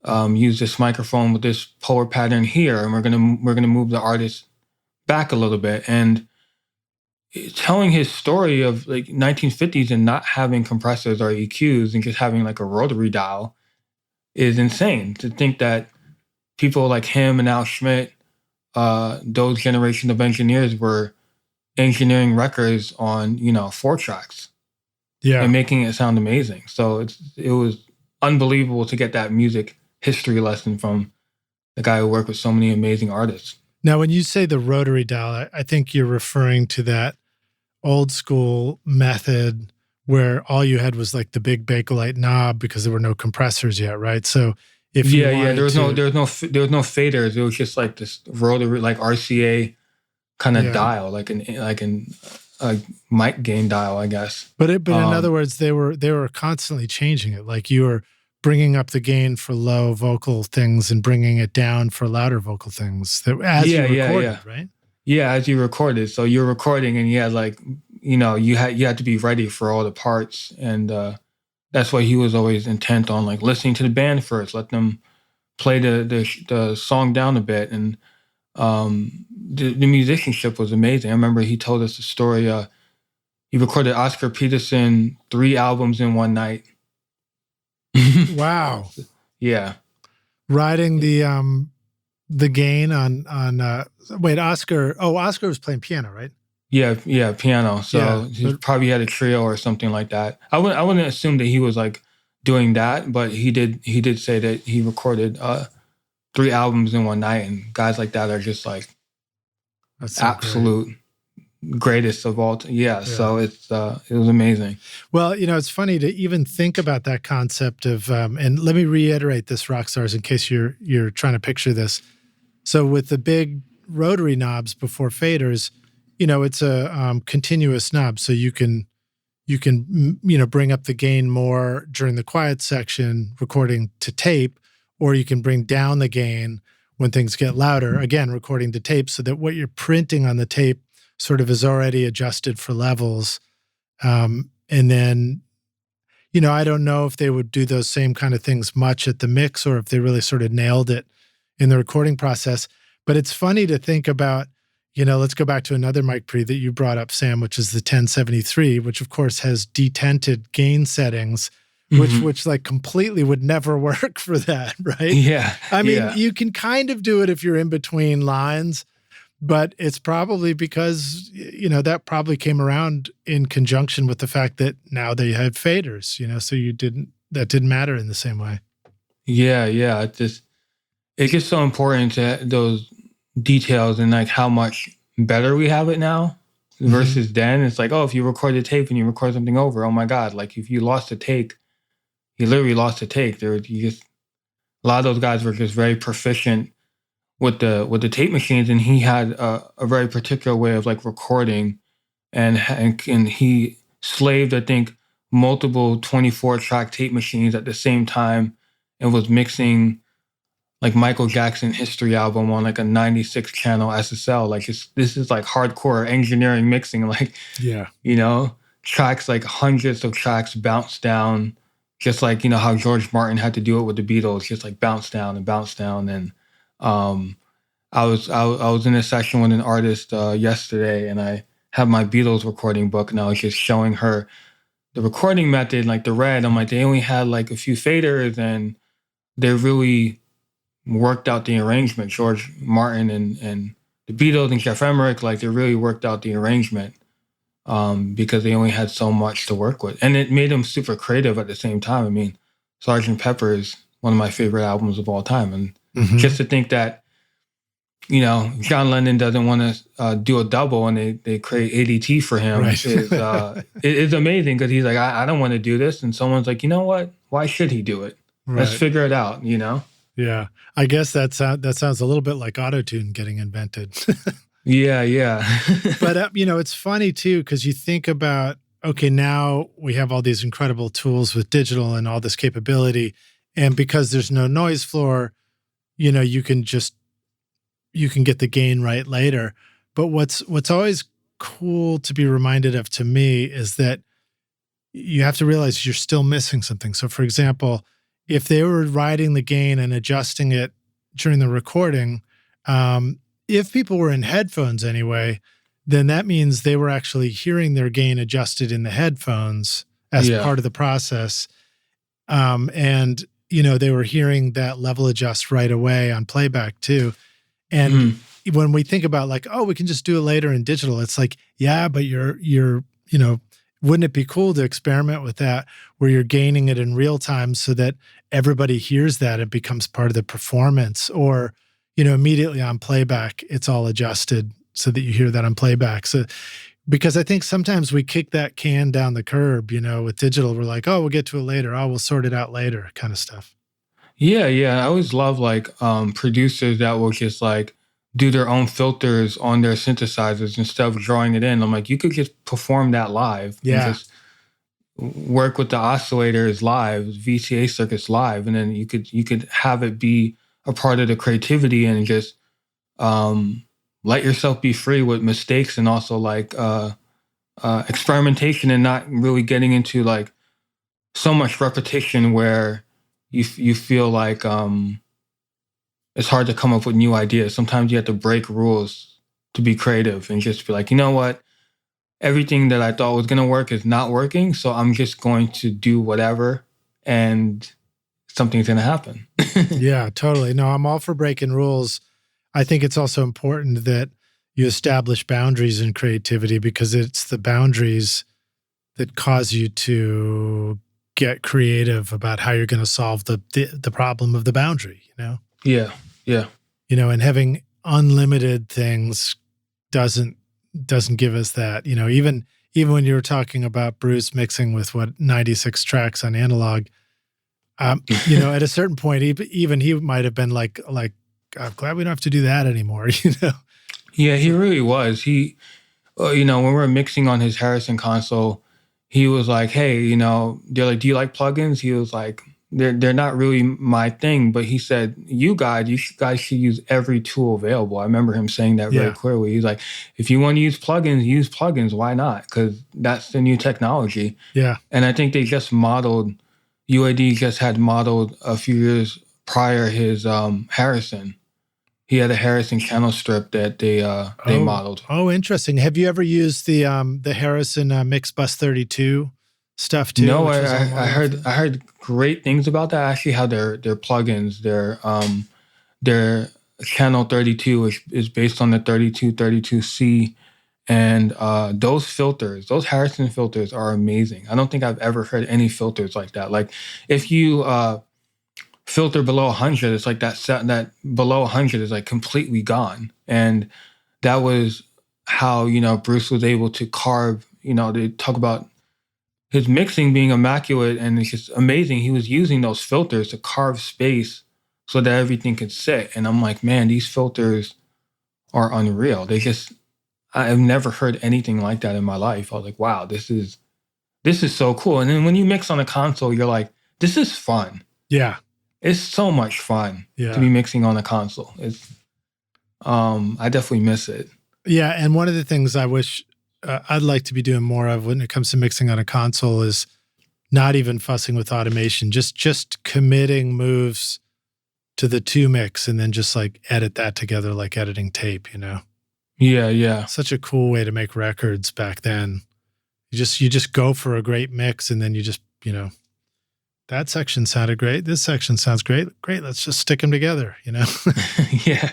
to use this microphone with this polar pattern here. And we're going to move the artist back a little bit. And telling his story of like 1950s and not having compressors or EQs and just having like a rotary dial is insane. To think that people like him and Al Schmidt, those generation of engineers, were engineering records on 4 tracks, and making it sound amazing. So it was unbelievable to get that music history lesson from the guy who worked with so many amazing artists. Now, when you say the rotary dial, I think you're referring to that old school method where all you had was like the big Bakelite knob because there were no compressors yet, right? So if you there was no faders. It was just like this rotary, like RCA kind of dial, like a mic gain dial, I guess. But in other words, they were constantly changing it. Like you were bringing up the gain for low vocal things and bringing it down for louder vocal things as you recorded, right? Yeah, as you recorded. So you're recording, and you had to be ready for all the parts, and that's why he was always intent on like listening to the band first, let them play the song down a bit, and the musicianship was amazing. I remember he told us the story. He recorded Oscar Peterson 3 albums in one night. Wow. Yeah. Riding the gain on Oscar was playing piano, right? Yeah, piano. So he probably had a trio or something like that. I wouldn't assume that he was like doing that, but he did say that he recorded 3 albums in one night, and guys like that are just like absolute greatest of all time. Yeah, so it was amazing. Well, it's funny to even think about that concept of and let me reiterate this, rock stars, in case you're trying to picture this. So with the big rotary knobs before faders, it's a continuous knob, so you can bring up the gain more during the quiet section recording to tape, or you can bring down the gain when things get louder, again recording to tape, so that what you're printing on the tape sort of is already adjusted for levels. And then, I don't know if they would do those same kind of things much at the mix, or if they really sort of nailed it in the recording process. But it's funny to think about, let's go back to another mic pre that you brought up, Sam, which is the 1073, which of course has detented gain settings, which like completely would never work for that, right? Yeah. I mean, you can kind of do it if you're in between lines, but it's probably because, that probably came around in conjunction with the fact that now they had faders, so that didn't matter in the same way. Yeah. it's just so important to those details and like how much better we have it now versus then. It's like, oh, if you record a tape and you record something over, oh my God, like if you lost a take, you literally lost a take. A lot of those guys were just very proficient with the tape machines, and he had a very particular way of like recording, and he slaved, I think, multiple 24-track tape machines at the same time, and was mixing like Michael Jackson History album on like a 96 channel SSL. Like this is like hardcore engineering mixing. Like, tracks, like hundreds of tracks bounce down, just like, how George Martin had to do it with the Beatles, just like bounce down and bounce down. And I was in a session with an artist yesterday, and I had my Beatles recording book, and I was just showing her the recording method, like the red. I'm like, they only had like a few faders, and they really worked out the arrangement. George Martin and the Beatles and Jeff Emmerich, like they really worked out the arrangement because they only had so much to work with. And it made them super creative at the same time. I mean, Sgt. Pepper is one of my favorite albums of all time. And just to think that, John Lennon doesn't want to do a double, and they create ADT for him. Right. is amazing, because he's like, I don't want to do this. And someone's like, you know what? Why should he do it? Right. Let's figure it out, Yeah. I guess that sounds a little bit like autotune getting invented. Yeah. But, it's funny too, because you think about, okay, now we have all these incredible tools with digital and all this capability. And because there's no noise floor, you can get the gain right later. But what's always cool to be reminded of to me is that you have to realize you're still missing something. So for example, if they were riding the gain and adjusting it during the recording, if people were in headphones anyway, then that means they were actually hearing their gain adjusted in the headphones as part of the process. And, they were hearing that level adjust right away on playback too. And when we think about like, oh, we can just do it later in digital, it's like, yeah, but you're wouldn't it be cool to experiment with that where you're gaining it in real time so that everybody hears that it becomes part of the performance, or, immediately on playback, it's all adjusted so that you hear that on playback. So, because I think sometimes we kick that can down the curb, with digital, we're like, oh, we'll get to it later. Oh, we'll sort it out later kind of stuff. Yeah. I always love like producers that will just like do their own filters on their synthesizers instead of drawing it in. I'm like, you could just perform that live. Yeah. And just work with the oscillators live, VCA circuits live, and then you could have it be a part of the creativity, and just let yourself be free with mistakes, and also like experimentation, and not really getting into like so much repetition where you feel like it's hard to come up with new ideas. Sometimes you have to break rules to be creative and just be like, you know what? Everything that I thought was going to work is not working. So I'm just going to do whatever, and something's going to happen. Yeah, totally. No, I'm all for breaking rules. I think it's also important that you establish boundaries in creativity, because it's the boundaries that cause you to get creative about how you're going to solve the problem of the boundary, Yeah. And having unlimited things doesn't give us that. Even when you were talking about Bruce mixing with 96 tracks on analog, at a certain point, even he might have been like, I'm glad we don't have to do that anymore. Yeah, he really was. He, when we were mixing on his Harrison console, he was like, hey, they're like, do you like plugins? He was like, they're not really my thing, but he said, you guys should use every tool available. I remember him saying that very clearly. He's like, if you want to use plugins, why not? Because that's the new technology. Yeah. And I think they just modeled, UAD just had modeled a few years prior his Harrison. He had a Harrison channel strip that they modeled. Oh, interesting. Have you ever used the Harrison Mix Bus 32 stuff too? No, I heard great things about that. I actually have their plugins. Their channel 32 is based on the 3232C, and those Harrison filters are amazing. I don't think I've ever heard any filters like that. Like if you filter below 100, it's like that below 100 is like completely gone. And that was how, Bruce was able to carve, they talk about his mixing being immaculate, and it's just amazing. He was using those filters to carve space so that everything could sit. And I'm like, man, these filters are unreal. I've never heard anything like that in my life. I was like, wow, this is so cool. And then when you mix on a console, you're like, this is fun. Yeah. It's so much fun to be mixing on a console. I definitely miss it. Yeah, and one of the things I wish I'd like to be doing more of when it comes to mixing on a console is not even fussing with automation, just committing moves to the 2-mix and then just like edit that together like editing tape, Yeah. Such a cool way to make records back then. You just go for a great mix, and then you just, that section sounded great. This section sounds great. Great, let's just stick them together, Yeah.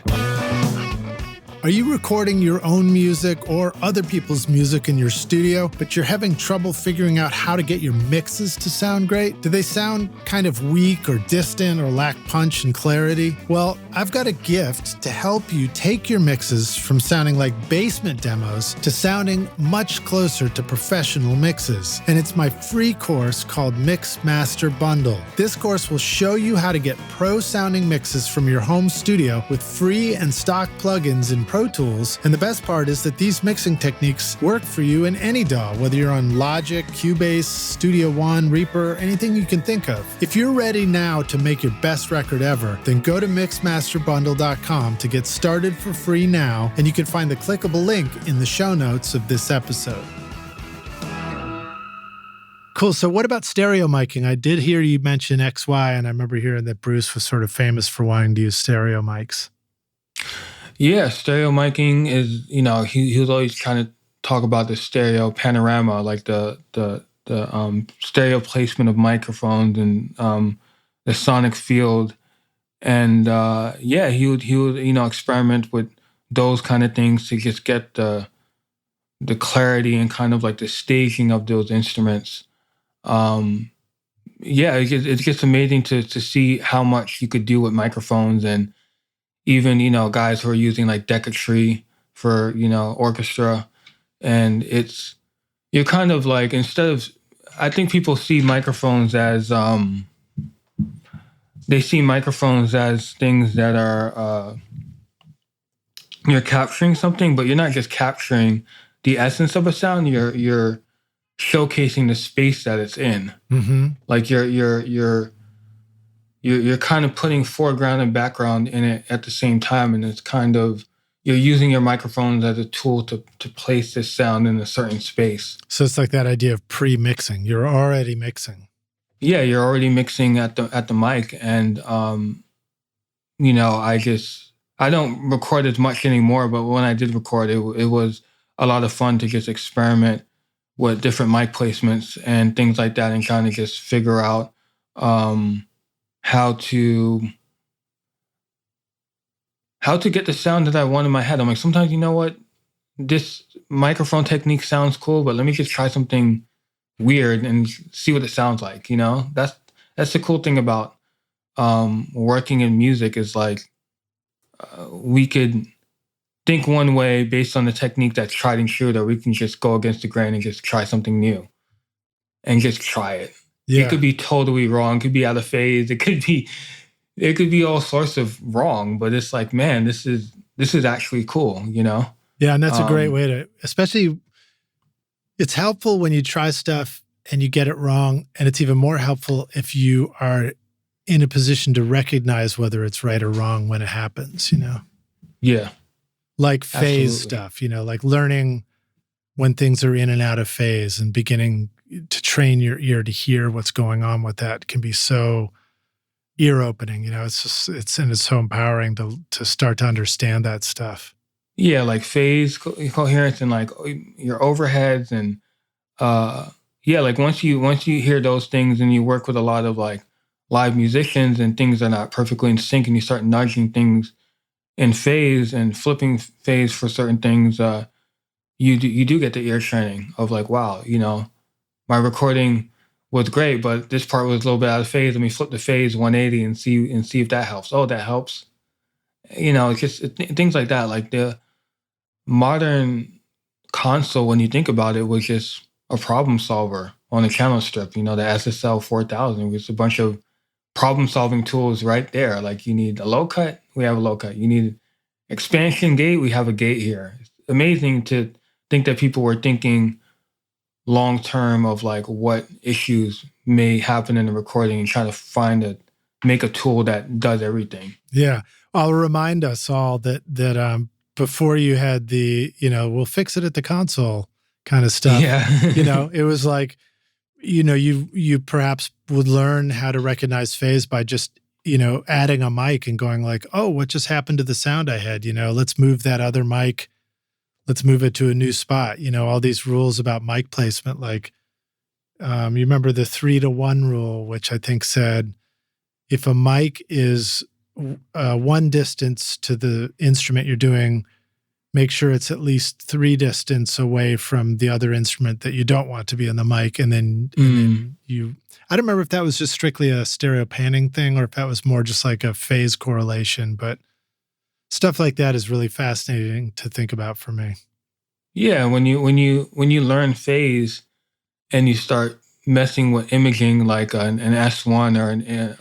Are you recording your own music or other people's music in your studio, but you're having trouble figuring out how to get your mixes to sound great? Do they sound kind of weak or distant or lack punch and clarity? Well, I've got a gift to help you take your mixes from sounding like basement demos to sounding much closer to professional mixes. And it's my free course called Mix Master Bundle. This course will show you how to get pro-sounding mixes from your home studio with free and stock plugins in Pro Tools, and the best part is that these mixing techniques work for you in any DAW, whether you're on Logic, Cubase, Studio One, Reaper, anything you can think of. If you're ready now to make your best record ever, then go to mixmasterbundle.com to get started for free now, and you can find the clickable link in the show notes of this episode. Cool. So what about stereo miking? I did hear you mention XY, and I remember hearing that Bruce was sort of famous for wanting to use stereo mics. Yeah, stereo miking is, he was always trying to talk about the stereo panorama, like the stereo placement of microphones and the sonic field. And he would experiment with those kind of things to just get the clarity and kind of like the staging of those instruments. It's just amazing to see how much you could do with microphones, and even, guys who are using like Decatry for, orchestra. And you're kind of like, I think people see microphones as, they see microphones as things that are, you're capturing something, but you're not just capturing the essence of a sound, you're showcasing the space that it's in. Mm-hmm. Like you're kind of putting foreground and background in it at the same time, and it's kind of, you're using your microphones as a tool to place this sound in a certain space. So it's like that idea of pre-mixing. You're already mixing. Yeah, you're already mixing at the mic, and I don't record as much anymore, but when I did record, it was a lot of fun to just experiment with different mic placements and things like that, and kind of just figure out how to get the sound that I want in my head. I'm like, sometimes, you know what, this microphone technique sounds cool, but let me just try something weird and see what it sounds like. That's the cool thing about working in music, is like we could think one way based on the technique that's tried and true, that we can just go against the grain and just try something new and just try it. Yeah. It could be totally wrong. It could be out of phase. It could be all sorts of wrong, but it's like, man, this is actually cool, Yeah, and that's a great way to, especially, it's helpful when you try stuff and you get it wrong, and it's even more helpful if you are in a position to recognize whether it's right or wrong when it happens, Yeah. Like phase stuff, like learning when things are in and out of phase and beginning to train your ear to hear what's going on with that can be so ear opening. It's so empowering to start to understand that stuff. Yeah, like phase coherence and like your overheads, and like once you hear those things and you work with a lot of like live musicians and things are not perfectly in sync, and you start nudging things in phase and flipping phase for certain things, you do get the ear training of like, wow, my recording was great, but this part was a little bit out of phase. Let me flip the phase 180 and see if that helps. Oh, that helps. It's just things like that. Like the modern console, when you think about it, was just a problem solver on a channel strip. The SSL4000 was a bunch of problem solving tools right there. Like you need a low cut, we have a low cut. You need expansion gate, we have a gate here. It's amazing to think that people were thinking long term of like what issues may happen in the recording and try to make a tool that does everything. Yeah. I'll remind us all that before you had the, we'll fix it at the console kind of stuff. Yeah. It was like, you perhaps would learn how to recognize phase by just, adding a mic and going like, oh, what just happened to the sound I had? Let's move that other mic. Let's move it to a new spot. All these rules about mic placement. Like, you remember the 3-to-1 rule, which I think said, if a mic is one distance to the instrument you're doing, make sure it's at least 3 distance away from the other instrument that you don't want to be in the mic. And then I don't remember if that was just strictly a stereo panning thing or if that was more just like a phase correlation, but stuff like that is really fascinating to think about for me. Yeah. When you learn phase and you start messing with imaging like an S1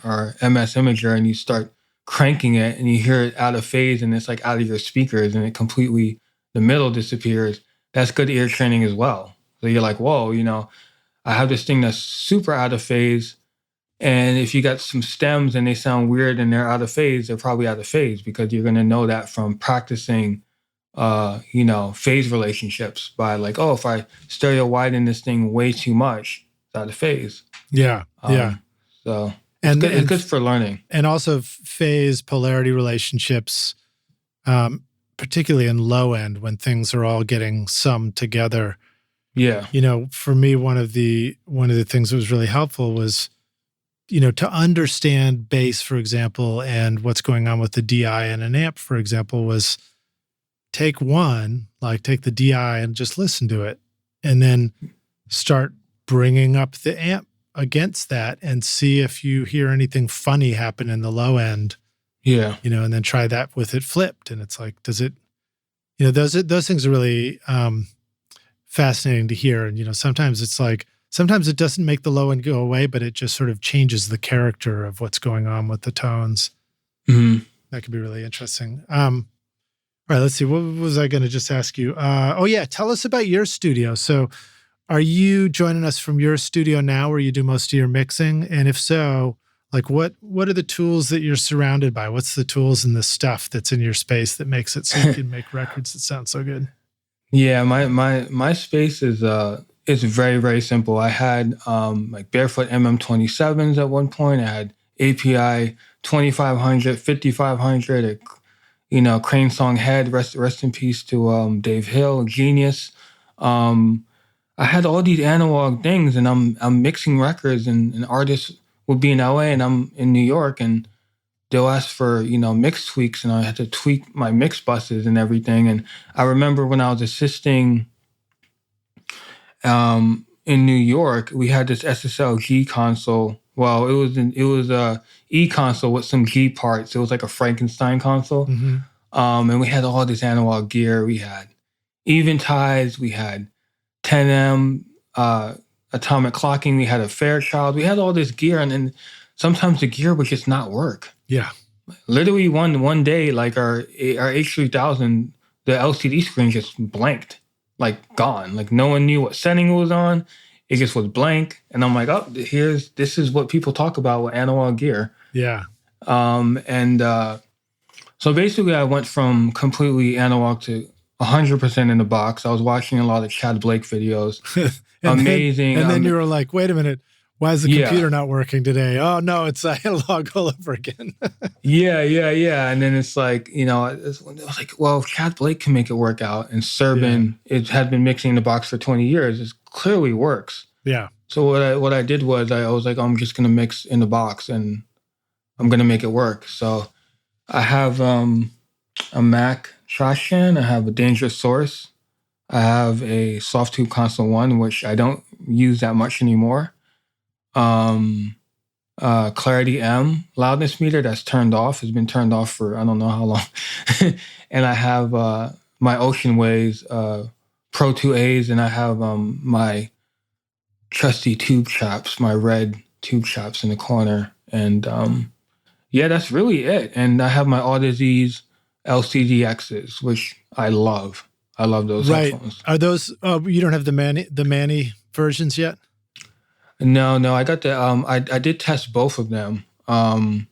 or MS Imager, and you start cranking it and you hear it out of phase and it's like out of your speakers and the middle disappears, that's good ear training as well. So you're like, whoa, I have this thing that's super out of phase. And if you got some stems and they sound weird and they're out of phase, they're probably out of phase, because you're going to know that from practicing, phase relationships by like, oh, if I stereo widen this thing way too much, it's out of phase. Yeah. Yeah. So it's good for learning. And also phase polarity relationships, particularly in low end when things are all getting summed together. Yeah. For me, one of the things that was really helpful was, to understand bass, for example, and what's going on with the DI and an amp, for example, was take the DI and just listen to it, and then start bringing up the amp against that and see if you hear anything funny happen in the low end. Yeah. And then try that with it flipped. And it's like, does it, those things are really fascinating to hear. And, sometimes it doesn't make the low end go away, but it just sort of changes the character of what's going on with the tones. Mm-hmm. That could be really interesting. All right, let's see. What was I going to just ask you? Tell us about your studio. So are you joining us from your studio now where you do most of your mixing? And if so, like what are the tools that you're surrounded by? What's the tools and the stuff that's in your space that makes it so you can make records that sound so good? Yeah, my space is very, very simple. I had like barefoot MM27s at one point. I had API 2500, 5500, Crane Song Head, rest in peace to Dave Hill, genius. I had all these analog things, and I'm mixing records, and artists would be in LA and I'm in New York, and they'll ask for, mix tweaks, and I had to tweak my mix buses and everything. And I remember when I was assisting in New York, we had this SSL G console. Well, it was a E console with some G parts. It was like a Frankenstein console. Mm-hmm. And we had all this analog gear. We had Eventides, we had 10M, atomic clocking, we had a Fairchild, we had all this gear, and then sometimes the gear would just not work. Yeah. Literally one day, like our H3000, the LCD screen just blanked, like gone. Like no one knew what setting it was on. It just was blank. And I'm like, oh, this is what people talk about with analog gear. Yeah. So basically I went from completely analog to 100% in the box. I was watching a lot of Chad Blake videos. Amazing. And then you were like, wait a minute, why is the computer not working today? Oh no, it's analog all over again. Yeah. And then it's like, I was like, well, if Chad Blake can make it work out, and Sherbin, it had been mixing in the box for 20 years, it clearly works. Yeah. So what I did was I was like, I'm just going to mix in the box and I'm going to make it work. So I have a Mac trash can. I have a Dangerous Source. I have a Soft Tube Console 1, which I don't use that much anymore. Clarity M loudness meter that's turned off. Has been turned off for I don't know how long. And I have my Ocean Waves Pro 2As, and I have my trusty tube chops, my red tube chops in the corner. And yeah, that's really it. And I have my Audaz's LCDXs, which I love. I love those headphones. Are those? You don't have the Manny versions yet? No. I got the. I did test both of them. I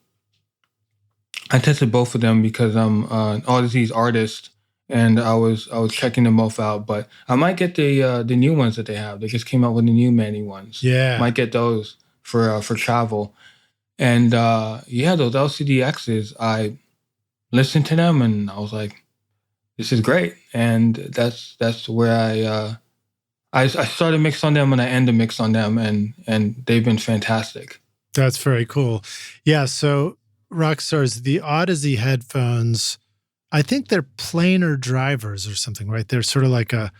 tested both of them because I'm an Audaz's artist, and I was checking them both out. But I might get the new ones that they have. They just came out with the new Manny ones. Yeah, might get those for travel. And yeah, those LCDXs, I listened to them and I was like, this is great. And that's where I started mix on them and I end the mix on them, and they've been fantastic. That's very cool. Yeah, so Rockstars, the Audaz headphones, I think they're planar drivers or something, right? They're sort of like a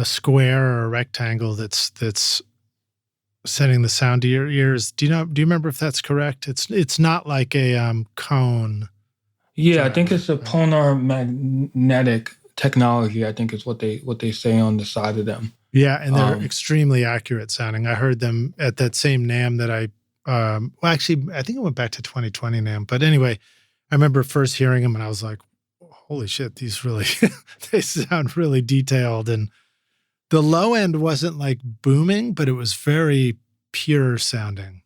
square or a rectangle that's sending the sound to your ears. Do you remember if that's correct? It's not like a cone. Yeah, I think it's a planar magnetic technology, I think is what they say on the side of them. Yeah, and they're extremely accurate sounding. I heard them at that same NAMM that well, actually, I think it went back to 2020 NAMM. But anyway, I remember first hearing them and I was like, holy shit, these really, they sound really detailed. And the low end wasn't like booming, but it was very pure sounding.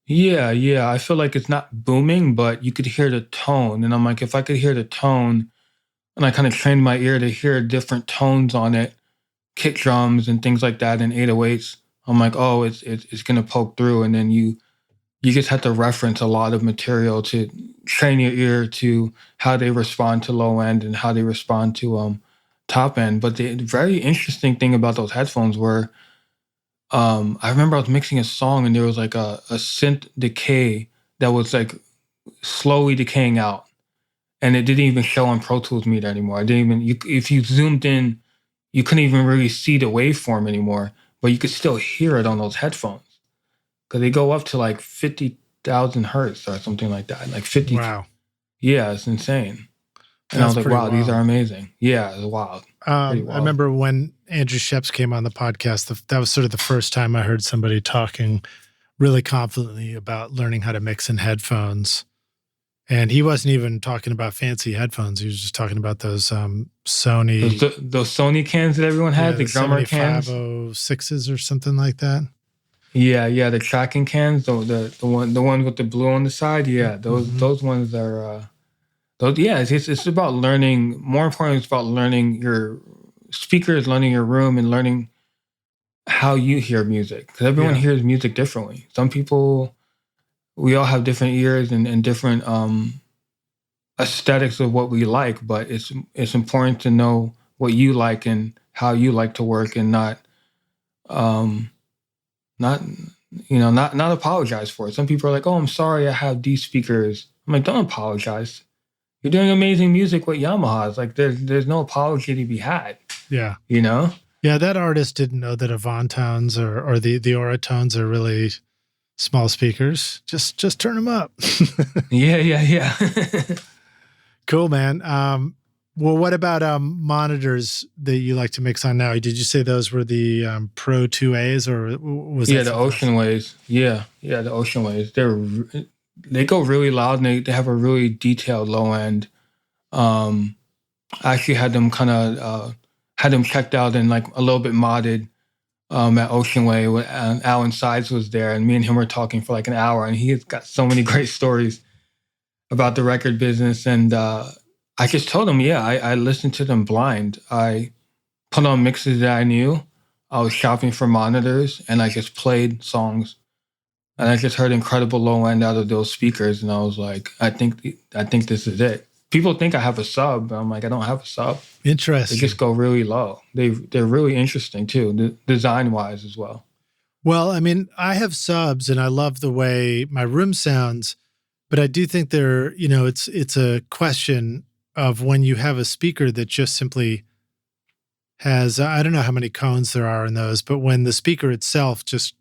Yeah. I feel like it's not booming, but you could hear the tone. And I'm like, if I could hear the tone, and I kind of trained my ear to hear different tones on it, kick drums and things like that, and 808s, I'm like, oh, it's going to poke through. And then you just have to reference a lot of material to train your ear to how they respond to low end and how they respond to top end. But the very interesting thing about those headphones were, I remember I was mixing a song and there was like a synth decay that was like slowly decaying out, and it didn't even show on Pro Tools Meter anymore. If you zoomed in, you couldn't even really see the waveform anymore, but you could still hear it on those headphones because they go up to like 50,000 hertz or something like that. Like 50. Wow. Yeah, it's insane. And I was like, wow, these are amazing. Yeah, it's wild. I remember when Andrew Sheps came on the podcast, that was sort of the first time I heard somebody talking really confidently about learning how to mix in headphones. And he wasn't even talking about fancy headphones. He was just talking about those Sony... Those Sony cans that everyone had, the drummer cans. 7506s or something like that. Yeah, the tracking cans, the one with the blue on the side. Yeah, those ones are... it's about learning. More importantly, it's about learning your speakers, learning your room, and learning how you hear music. Because everyone hears music differently. Some people, we all have different ears and different aesthetics of what we like. But it's important to know what you like and how you like to work, and not apologize for it. Some people are like, "Oh, I'm sorry, I have these speakers." I'm like, "Don't apologize. You're doing amazing music with Yamahas. Like there's no apology to be had." Yeah. You know? Yeah, that artist didn't know that Avantones or the Oratones are really small speakers. Just turn them up. Yeah. Cool, man. Well, what about monitors that you like to mix on now? Did you say those were the Pro 2As, or was that the Ocean Waves? Yeah, the Ocean Waves. They go really loud, and they have a really detailed low end. I actually had them checked out and like a little bit modded at Ocean Way when Alan Sides was there, and me and him were talking for like an hour, and he's got so many great stories about the record business. And I just told him, I listened to them blind. I put on mixes that I knew. I was shopping for monitors, and I just played songs. And I just heard incredible low end out of those speakers, and I was like, I think this is it. People think I have a sub, but I'm like, I don't have a sub. Interesting. They just go really low. They're really interesting too, design wise as well. Well, I mean, I have subs, and I love the way my room sounds, but I do think it's a question of when you have a speaker that just simply has, I don't know how many cones there are in those, but when the speaker itself just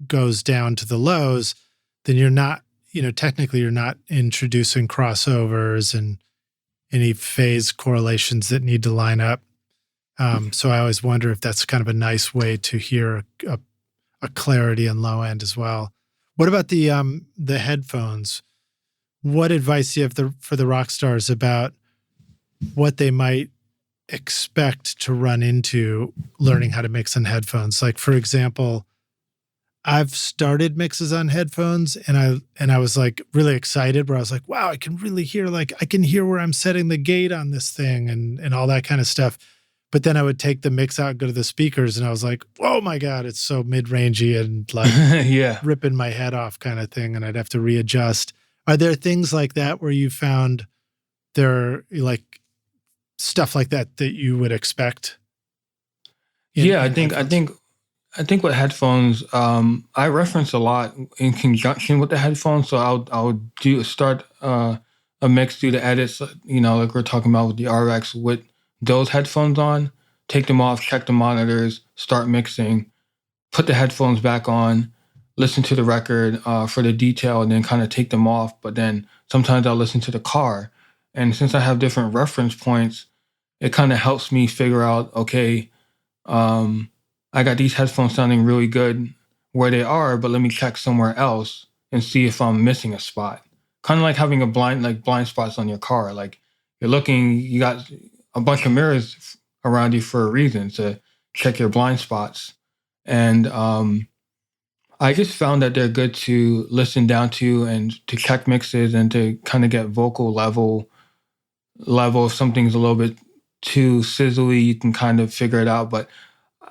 goes down to the lows, then you're not, technically you're not introducing crossovers and any phase correlations that need to line up. So I always wonder if that's kind of a nice way to hear a clarity and low end as well. What about the headphones? What advice do you have for the rock stars about what they might expect to run into learning how to mix on headphones? Like, for example, I've started mixes on headphones and I was like really excited where I was like, wow, I can really hear, like I can hear where I'm setting the gate on this thing and all that kind of stuff. But then I would take the mix out and go to the speakers and I was like, oh my God, it's so mid-rangey and like ripping my head off kind of thing. And I'd have to readjust. Are there things like that where you found there like stuff like that you would expect? I think with headphones, I reference a lot in conjunction with the headphones. So I'll start a mix, do the edits, like we're talking about with the RX with those headphones on, take them off, check the monitors, start mixing, put the headphones back on, listen to the record for the detail, and then kind of take them off. But then sometimes I'll listen to the car. And since I have different reference points, it kind of helps me figure out, okay, I got these headphones sounding really good where they are, but let me check somewhere else and see if I'm missing a spot. Kind of like having blind spots on your car. Like you're looking, you got a bunch of mirrors around you for a reason to check your blind spots. And I just found that they're good to listen down to and to check mixes and to kind of get vocal level. If something's a little bit too sizzly, you can kind of figure it out. But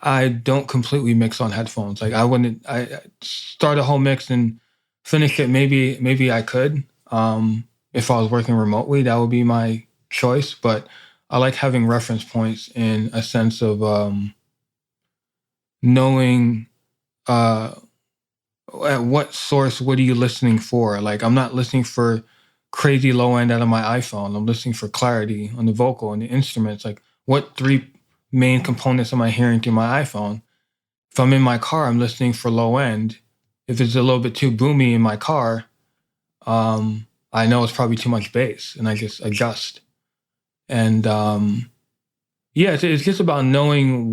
I don't completely mix on headphones. Like I start a whole mix and finish it. Maybe I could. If I was working remotely, that would be my choice. But I like having reference points in a sense of knowing at what source, what are you listening for? Like I'm not listening for crazy low end out of my iPhone. I'm listening for clarity on the vocal and the instruments. Like what three main components am I hearing through my iPhone? If I'm in my car, I'm listening for low end. If it's a little bit too boomy in my car, I know it's probably too much bass and I just adjust. And it's just about knowing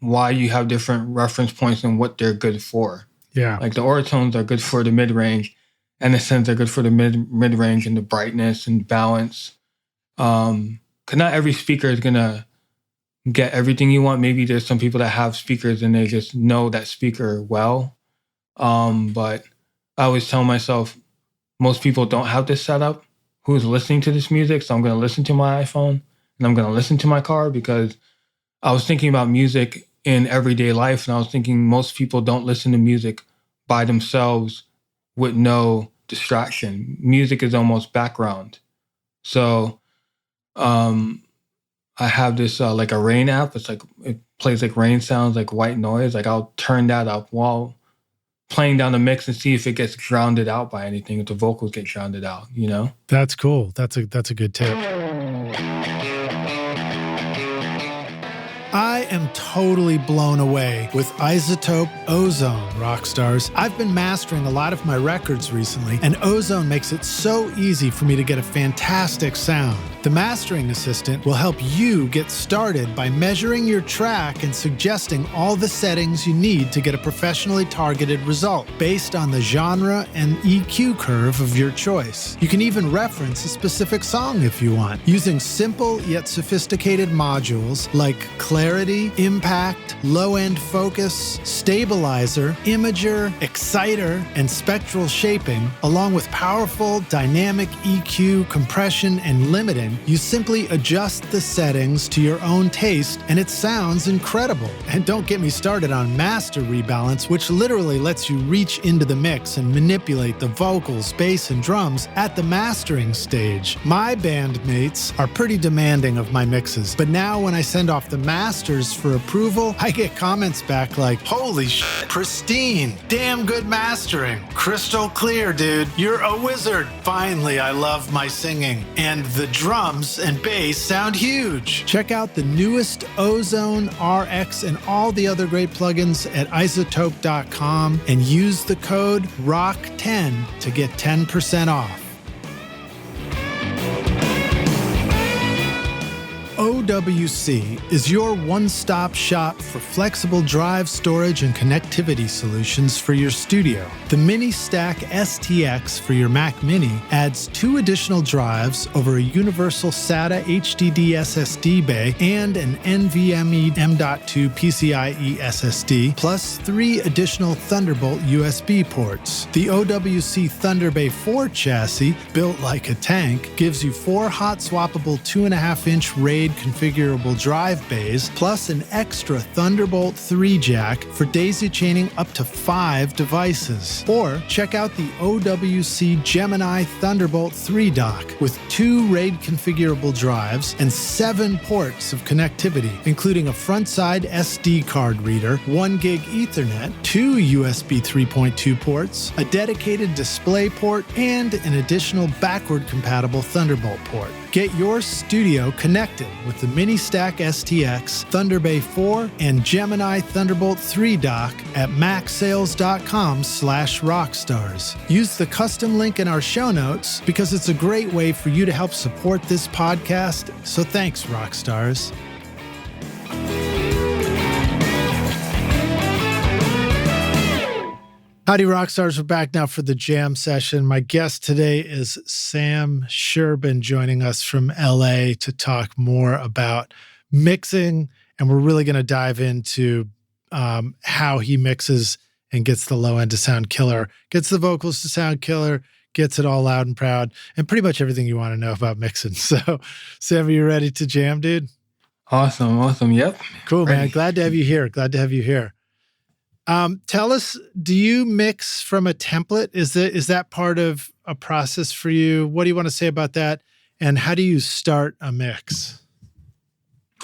why you have different reference points and what they're good for. Yeah. Like the oratones are good for the mid-range, and the synths are good for the mid-range and the brightness and balance. 'Cause not every speaker is gonna get everything you want. Maybe there's some people that have speakers and they just know that speaker well. But I always tell myself, most people don't have this setup. Who's listening to this music? So I'm going to listen to my iPhone and I'm going to listen to my car, because I was thinking about music in everyday life. And I was thinking most people don't listen to music by themselves with no distraction. Music is almost background. So, I have this like a rain app. It's like it plays like rain sounds, like white noise. Like I'll turn that up while playing down the mix and see if it gets drowned out by anything, if the vocals get drowned out, That's cool. That's a good tip. I am totally blown away with Isotope Ozone, rock stars. I've been mastering a lot of my records recently, and Ozone makes it so easy for me to get a fantastic sound. The mastering assistant will help you get started by measuring your track and suggesting all the settings you need to get a professionally targeted result based on the genre and EQ curve of your choice. You can even reference a specific song if you want, using simple yet sophisticated modules like clarity, impact, low-end focus, stabilizer, imager, exciter, and spectral shaping, along with powerful dynamic EQ, compression, and limiting. You simply adjust the settings to your own taste and it sounds incredible. And don't get me started on Master Rebalance, which literally lets you reach into the mix and manipulate the vocals, bass, and drums at the mastering stage. My bandmates are pretty demanding of my mixes, but now when I send off the masters masters for approval, I get comments back like, holy shit, pristine, damn good mastering, crystal clear, dude, you're a wizard. Finally, I love my singing. And the drums and bass sound huge. Check out the newest Ozone, RX, and all the other great plugins at iZotope.com and use the code ROCK10 to get 10% off. OWC is your one-stop shop for flexible drive storage and connectivity solutions for your studio. The Mini Stack STX for your Mac Mini adds 2 additional drives over a universal SATA HDD SSD bay and an NVMe M.2 PCIe SSD, plus 3 additional Thunderbolt USB ports. The OWC Thunder Bay 4 chassis, built like a tank, gives you 4 hot-swappable 2.5-inch RAID configurable drive bays, plus an extra Thunderbolt 3 jack for daisy chaining up to 5 devices. Or check out the OWC Gemini Thunderbolt 3 dock with 2 RAID configurable drives and 7 ports of connectivity, including a front-side SD card reader, 1 gig Ethernet, 2 USB 3.2 ports, a dedicated display port, and an additional backward-compatible Thunderbolt port. Get your studio connected with the Mini Stack STX, Thunder Bay 4, and Gemini Thunderbolt 3 dock at macsales.com/rockstars. Use the custom link in our show notes because it's a great way for you to help support this podcast. So thanks, Rockstars. Howdy, Rockstars. We're back now for the jam session. My guest today is Sam Sherbin, joining us from LA to talk more about mixing. And we're really going to dive into how he mixes and gets the low end to sound killer, gets the vocals to sound killer, gets it all loud and proud, and pretty much everything you want to know about mixing. So, Sam, are you ready to jam, dude? Awesome. Yep. Cool, Ready. man. Glad to have you here. Tell us, do you mix from a template? Is that part of a process for you? What do you want to say about that? And how do you start a mix?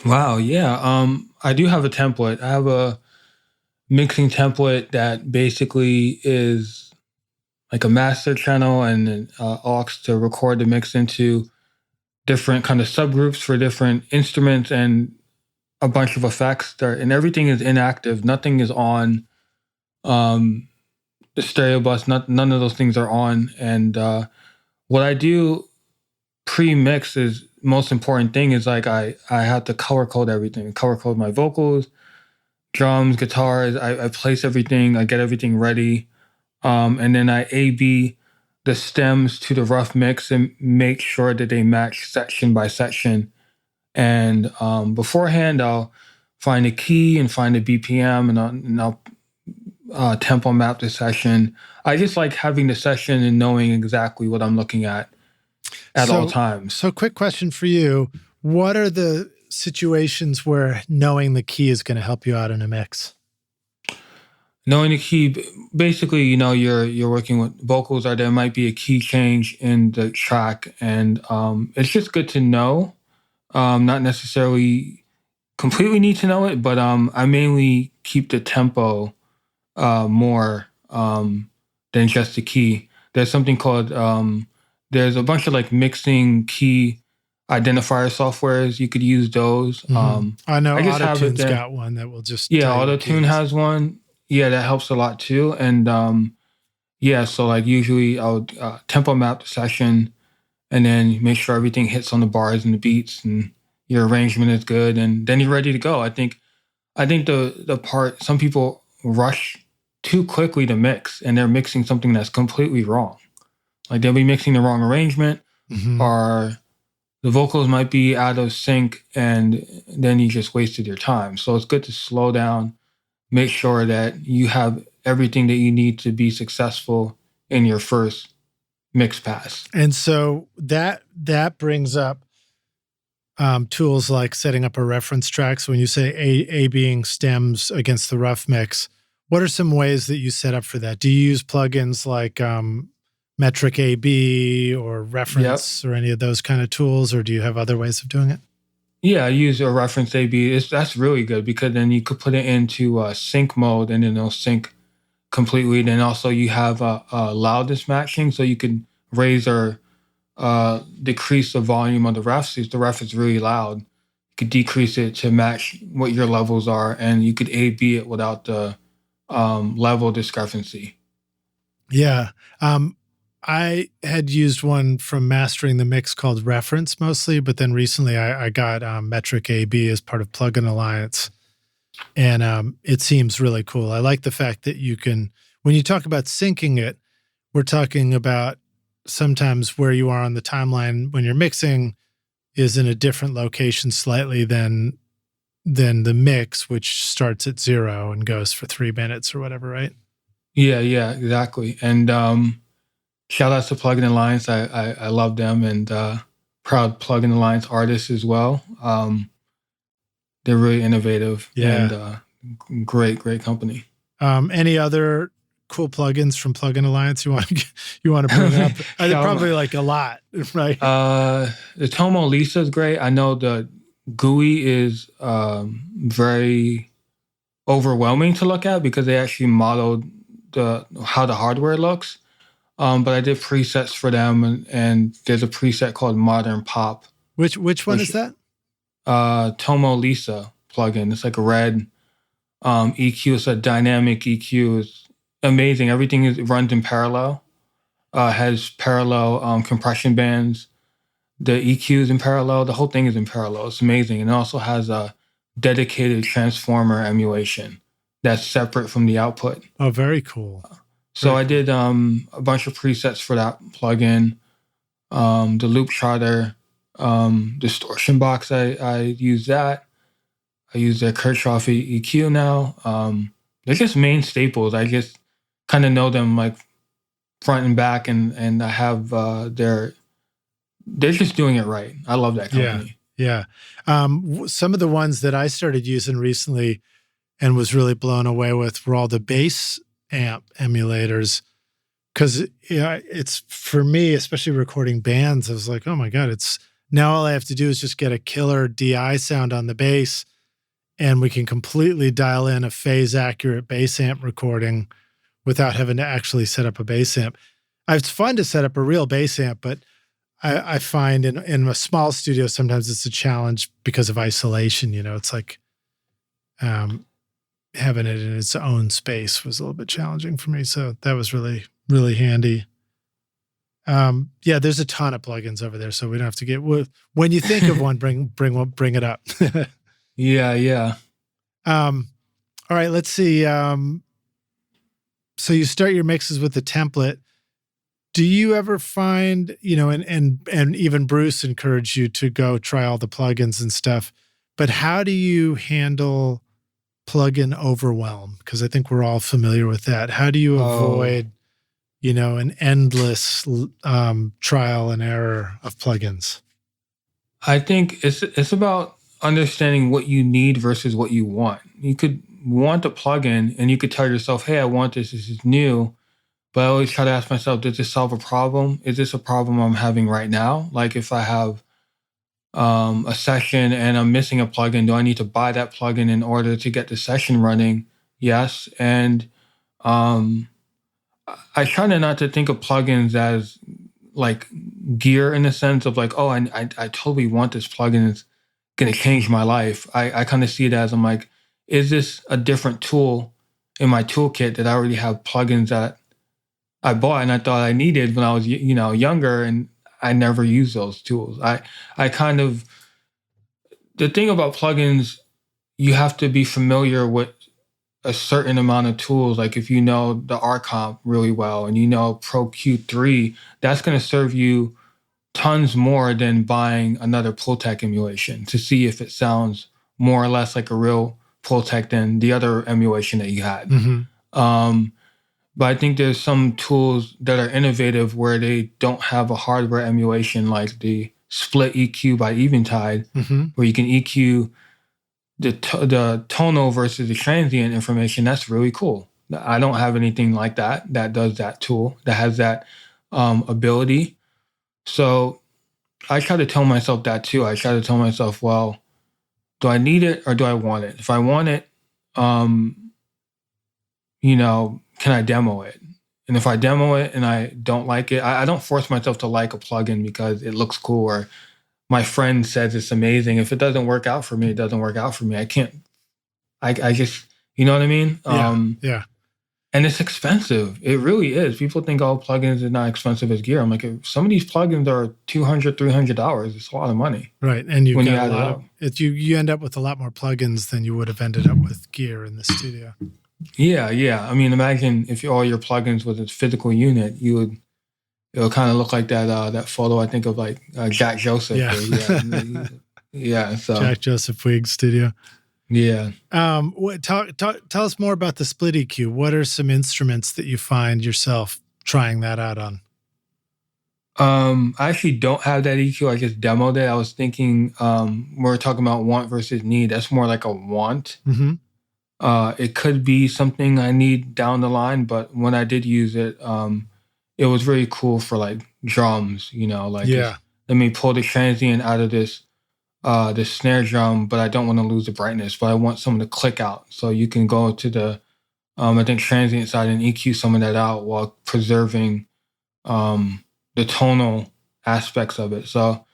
Wow. Yeah. I do have a template. I have a mixing template that basically is like a master channel and an aux to record the mix into different kind of subgroups for different instruments and a bunch of effects there. And everything is inactive. Nothing is on. The stereo bus, none of those things are on. And what I do pre-mix is most important thing is like I have to color code everything, color code my vocals, drums, guitars. I place everything, I get everything ready, and then I A/B the stems to the rough mix and make sure that they match section by section. And beforehand, I'll find a key and find a BPM, and I'll tempo map the session. I just like having the session and knowing exactly what I'm looking at all times. So quick question for you. What are the situations where knowing the key is going to help you out in a mix? Knowing the key, basically, you're working with vocals, or there might be a key change in the track. And it's just good to know. Not necessarily completely need to know it, but I mainly keep the tempo more than just the key. There's something called, there's a bunch of like mixing key identifier softwares. You could use those. I know Autotune's got one that will just... Yeah, Autotune has one. Yeah, that helps a lot too. And so like usually I'll tempo map the session and then make sure everything hits on the bars and the beats and your arrangement is good, and then you're ready to go. I think the part, some people rush too quickly to mix and they're mixing something that's completely wrong. Like they'll be mixing the wrong arrangement, or the vocals might be out of sync, and then you just wasted your time. So it's good to slow down, make sure that you have everything that you need to be successful in your first mix pass. And so that brings up tools like setting up a reference track. So when you say A being stems against the rough mix, what are some ways that you set up for that? Do you use plugins like Metric AB or Reference or any of those kind of tools, or do you have other ways of doing it? Yeah, I use a reference A/B. That's really good because then you could put it into sync mode and then it'll sync completely. Then also you have loudness matching, so you can raise or decrease the volume of the ref. So if the ref is really loud, you could decrease it to match what your levels are, and you could A/B it without the level discrepancy. Yeah. I had used one from mastering the mix called Reference mostly, but then recently I got Metric AB as part of Plugin Alliance, and it seems really cool. I like the fact that you can, when you talk about syncing it, we're talking about sometimes where you are on the timeline when you're mixing is in a different location slightly than the mix, which starts at 0 and goes for 3 minutes or whatever, right? Yeah, exactly. And shout outs to Plugin Alliance. I love them and proud Plugin Alliance artists as well. They're really innovative and great company. Any other cool plugins from Plugin Alliance you want to bring up? Probably like a lot, right? The Tomo Lisa is great. I know the GUI is very overwhelming to look at because they actually modeled how the hardware looks. But I did presets for them, and there's a preset called Modern Pop. Which one is that? Tomo Lisa plugin. It's like a red EQ. It's a dynamic EQ. It's amazing. Everything runs in parallel. Has parallel compression bands. The EQ is in parallel. The whole thing is in parallel. It's amazing. And it also has a dedicated transformer emulation that's separate from the output. Oh, very cool. So I did a bunch of presets for that plugin. The loop charter, distortion box, I use that. I use the Kirchhoff EQ now. They're just main staples. I just kind of know them like front and back, and I have they're just doing it right. I love that company. Yeah. Some of the ones that I started using recently and was really blown away with were all the bass amp emulators. Because it's for me, especially recording bands, I was like, oh my God, it's now all I have to do is just get a killer DI sound on the bass, and we can completely dial in a phase accurate bass amp recording without having to actually set up a bass amp. It's fun to set up a real bass amp, but I find in a small studio, sometimes it's a challenge because of isolation. It's like having it in its own space was a little bit challenging for me. So that was really, really handy. There's a ton of plugins over there, so we don't have to get, when you think of one, bring it up. Yeah. All right, let's see. So you start your mixes with the template. Do you ever find, and even Bruce encouraged you to go try all the plugins and stuff, but how do you handle plugin overwhelm? Because I think we're all familiar with that. How do you avoid, an endless trial and error of plugins? I think it's about understanding what you need versus what you want. You could want a plugin and you could tell yourself, hey, I want this. This is new. But I always try to ask myself, does this solve a problem? Is this a problem I'm having right now? Like if I have a session and I'm missing a plugin, do I need to buy that plugin in order to get the session running? Yes. And I try not to think of plugins as like gear in the sense of like, oh, I totally want this plugin. It's going to change my life. I kind of see it as I'm like, is this a different tool in my toolkit that I already have plugins that I bought and I thought I needed when I was, younger, and I never used those tools. I kind of, the thing about plugins, you have to be familiar with a certain amount of tools. Like if you know the RComp really well and you know Pro Q3, that's going to serve you tons more than buying another Pultec emulation to see if it sounds more or less like a real Pultec than the other emulation that you had. Mm-hmm. But I think there's some tools that are innovative where they don't have a hardware emulation, like the split EQ by Eventide, where you can EQ the tonal versus the transient information. That's really cool. I don't have anything like that does that tool, that has that ability. So I try to tell myself that too. I try to tell myself, well, do I need it or do I want it? If I want it, you know, can I demo it? And if I demo it and I don't like it, I don't force myself to like a plugin because it looks cool or my friend says it's amazing. If it doesn't work out for me, it doesn't work out for me. I can't, I just, you know what I mean? Yeah. And it's expensive. It really is. People think, oh, plugins are not expensive as gear. I'm like, some of these plugins are $200, $300. It's a lot of money. Right. And you've when got you a add lot it of, up. you end up with a lot more plugins than you would have ended up with gear in the studio. Yeah. I mean, imagine if all your plugins was a physical unit, it would kind of look like that photo I think of like Jack Joseph. Yeah. Yeah. So Jack Joseph Puig studio. Yeah. Tell us more about the split EQ. What are some instruments that you find yourself trying that out on? I actually don't have that EQ. I just demoed it. I was thinking we're talking about want versus need. That's more like a want. Mm-hmm. It could be something I need down the line, but when I did use it, it was really cool for like drums, you know, like let me pull the transient out of this snare drum, but I don't want to lose the brightness, but I want someone to click out. So you can go to the I think transient side and EQ some of that out while preserving the tonal aspects of it. So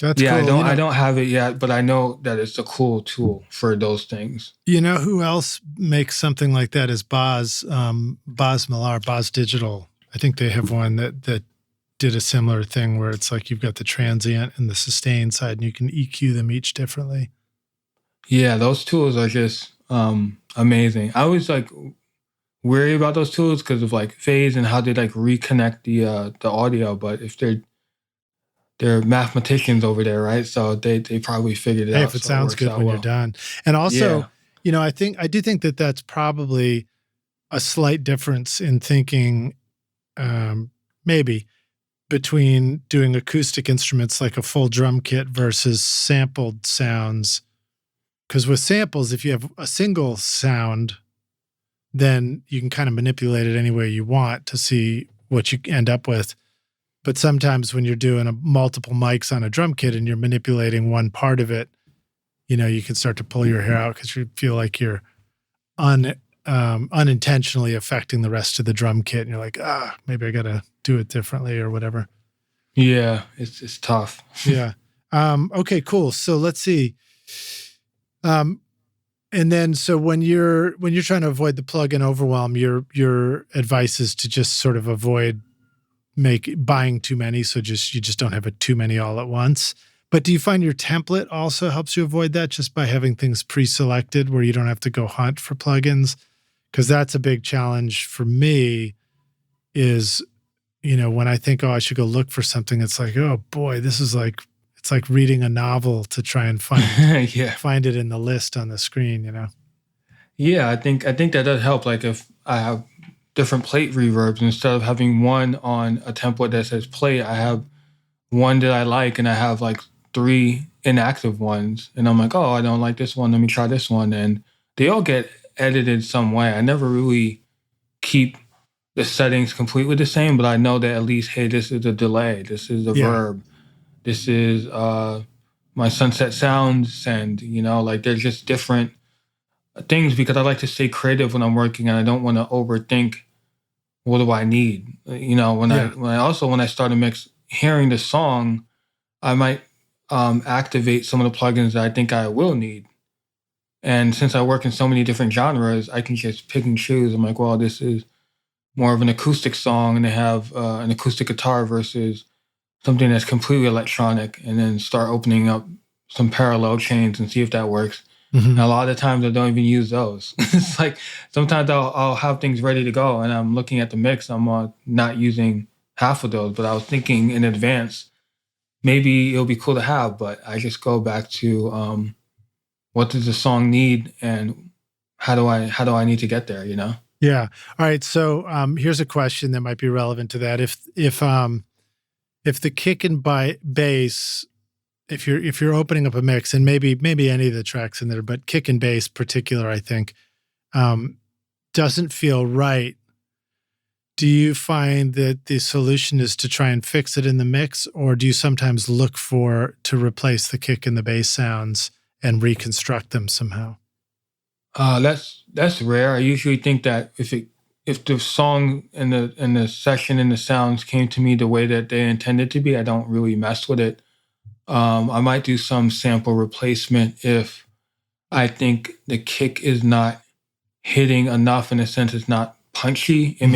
that's yeah, cool. I don't have it yet, but I know that it's a cool tool for those things. You know who else makes something like that is Boz Millar, Boz Digital. I think they have one that did a similar thing where it's like you've got the transient and the sustain side and you can EQ them each differently. Yeah, those tools are just amazing. I always like worry about those tools because of like phase and how they like reconnect the audio, but if they're mathematicians over there, right? So they probably figured it out. If it sounds good when you're done. And also, you know, I do think that that's probably a slight difference in thinking, maybe between doing acoustic instruments like a full drum kit versus sampled sounds. Because with samples, if you have a single sound, then you can kind of manipulate it any way you want to see what you end up with. But sometimes when you're doing multiple mics on a drum kit and you're manipulating one part of it, you know, you can start to pull your hair out because you feel like you're unintentionally affecting the rest of the drum kit. And you're like, maybe I got to do it differently or whatever. Yeah, it's tough. Yeah. Okay, cool. So let's see. And then, so when you're trying to avoid the plugin overwhelm, your advice is to just sort of avoid buying too many. So you just don't have too many all at once. But do you find your template also helps you avoid that just by having things pre-selected where you don't have to go hunt for plugins? Because that's a big challenge for me is, you know, when I think, I should go look for something, it's like, oh boy, this is like, it's like reading a novel to try and find find it in the list on the screen, you know? Yeah, I think that does help. Like if I have different plate reverbs, instead of having one on a template that says plate, I have one that I like and I have like 3 inactive ones. And I'm like, oh, I don't like this one. Let me try this one. And they all get edited some way. I never really keep the settings completely the same, but I know that at least, hey, this is a delay. This is a verb. This is my sunset sounds. And, you know, like they're just different things because I like to stay creative when I'm working and I don't want to overthink what do I need. You know, when I start a mix, hearing the song, I might activate some of the plugins that I think I will need. And since I work in so many different genres, I can just pick and choose. I'm like, well, this is more of an acoustic song and they have an acoustic guitar versus something that's completely electronic, and then start opening up some parallel chains and see if that works. Mm-hmm. And a lot of the times I don't even use those. It's like sometimes I'll have things ready to go and I'm looking at the mix, I'm not using half of those, but I was thinking in advance, maybe it'll be cool to have, but I just go back to what does the song need and how do I need to get there, you know? Yeah. All right. So here's a question that might be relevant to that. If the kick and bass, if you're opening up a mix, and maybe any of the tracks in there, but kick and bass particular, I think, doesn't feel right. Do you find that the solution is to try and fix it in the mix, or do you sometimes look to replace the kick and the bass sounds and reconstruct them somehow? That's rare. I usually think that if the song and the session and the sounds came to me the way that they intended to be, I don't really mess with it. I might do some sample replacement if I think the kick is not hitting enough, in a sense it's not punchy. It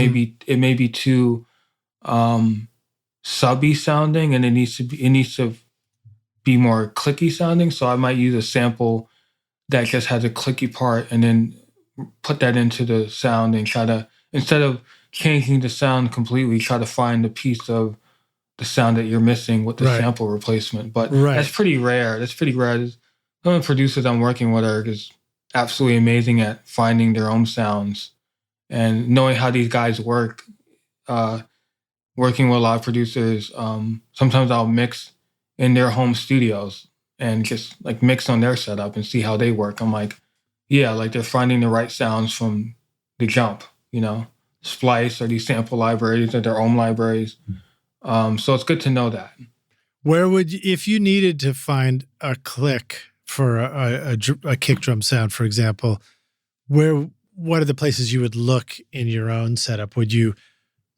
may be too subby sounding, and it needs to be more clicky sounding. So I might use a sample that just has a clicky part and then put that into the sound and try to, instead of changing the sound completely, try to find the piece of the sound that you're missing with the sample replacement. But that's pretty rare. Some of the producers I'm working with are just absolutely amazing at finding their own sounds and knowing how these guys work. Working with a lot of producers, sometimes I'll mix in their home studios and just like mix on their setup and see how they work. I'm like, yeah, like they're finding the right sounds from the jump, Splice or these sample libraries or their own libraries. So it's good to know that. Where if you needed to find a click for a kick drum sound, for example, what are the places you would look in your own setup? Would you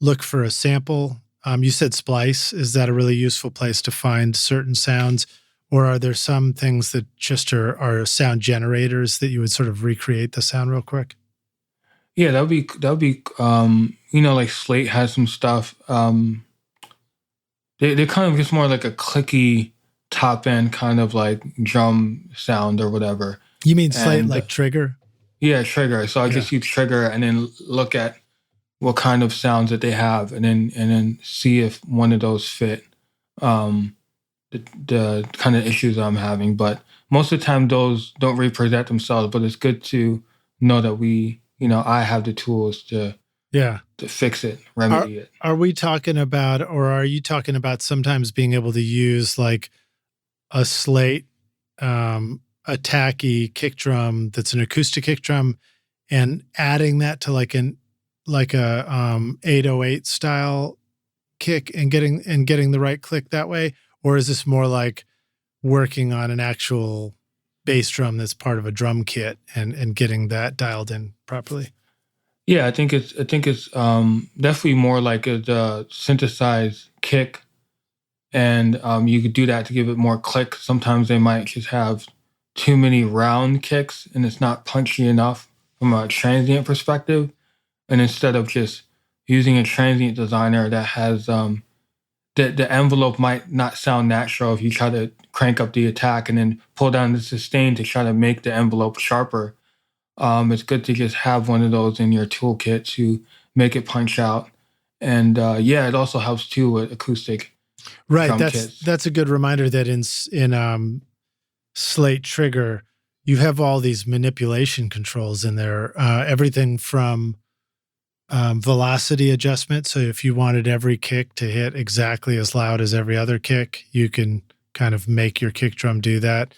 look for a sample? You said Splice. Is that a really useful place to find certain sounds? Or are there some things that just are sound generators that you would sort of recreate the sound real quick? Yeah, that would be like Slate has some stuff. They're kind of just more like a clicky top end kind of like drum sound or whatever. You mean Slate like Trigger? Yeah, Trigger. So I just use Trigger and then look at what kind of sounds that they have and then see if one of those fit the kind of issues I'm having. But most of the time those don't really present themselves, but it's good to know that I have the tools to fix it, remedy it. Are we talking about, or are you talking about sometimes being able to use like a Slate, a tacky kick drum that's an acoustic kick drum and adding that to like a 808 style kick and getting the right click that way? Or is this more like working on an actual bass drum that's part of a drum kit and getting that dialed in properly? Yeah, I think it's definitely more like a synthesized kick, and you could do that to give it more click. Sometimes they might just have too many round kicks, and it's not punchy enough from a transient perspective. And instead of just using a transient designer that has the envelope might not sound natural if you try to crank up the attack and then pull down the sustain to try to make the envelope sharper. It's good to just have one of those in your toolkit to make it punch out. And it also helps too with acoustic drum kits. That's a good reminder that in Slate Trigger, you have all these manipulation controls in there. Everything from velocity adjustment. So if you wanted every kick to hit exactly as loud as every other kick, you can kind of make your kick drum do that.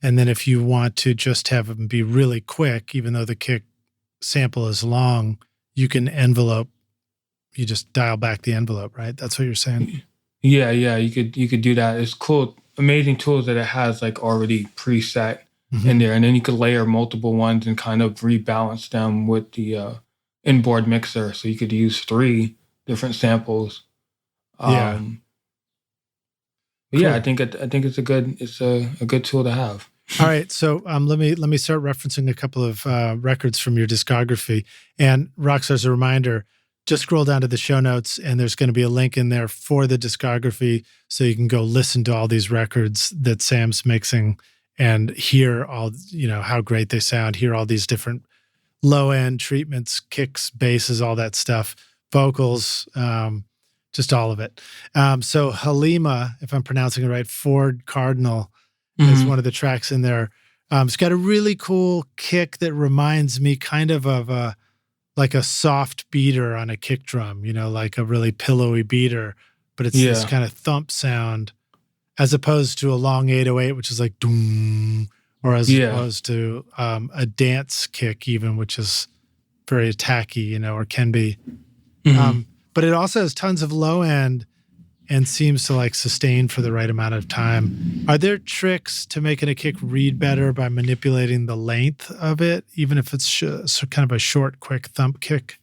And then if you want to just have them be really quick, even though the kick sample is long, you can you just dial back the envelope, right? That's what you're saying? Yeah, you could do that. It's cool, amazing tools that it has like already preset in there. And then you could layer multiple ones and kind of rebalance them with the inboard mixer. So you could use 3 different samples. Cool. Yeah, I think it's a good tool to have. All right, so let me start referencing a couple of records from your discography. And Rockstar, as a reminder, just scroll down to the show notes, and there's going to be a link in there for the discography, so you can go listen to all these records that Sam's mixing and hear all how great they sound. Hear all these different low end treatments, kicks, basses, all that stuff, vocals. Just all of it. So Halima, if I'm pronouncing it right, Ford Cardinal is one of the tracks in there. It's got a really cool kick that reminds me kind of like a soft beater on a kick drum, like a really pillowy beater, but it's this kind of thump sound as opposed to a long 808, which is like doom, or as opposed to a dance kick even, which is very attacky, or can be. but it also has tons of low end and seems to like sustain for the right amount of time. Are there tricks to making a kick read better by manipulating the length of it, even if it's so kind of a short, quick thump kick?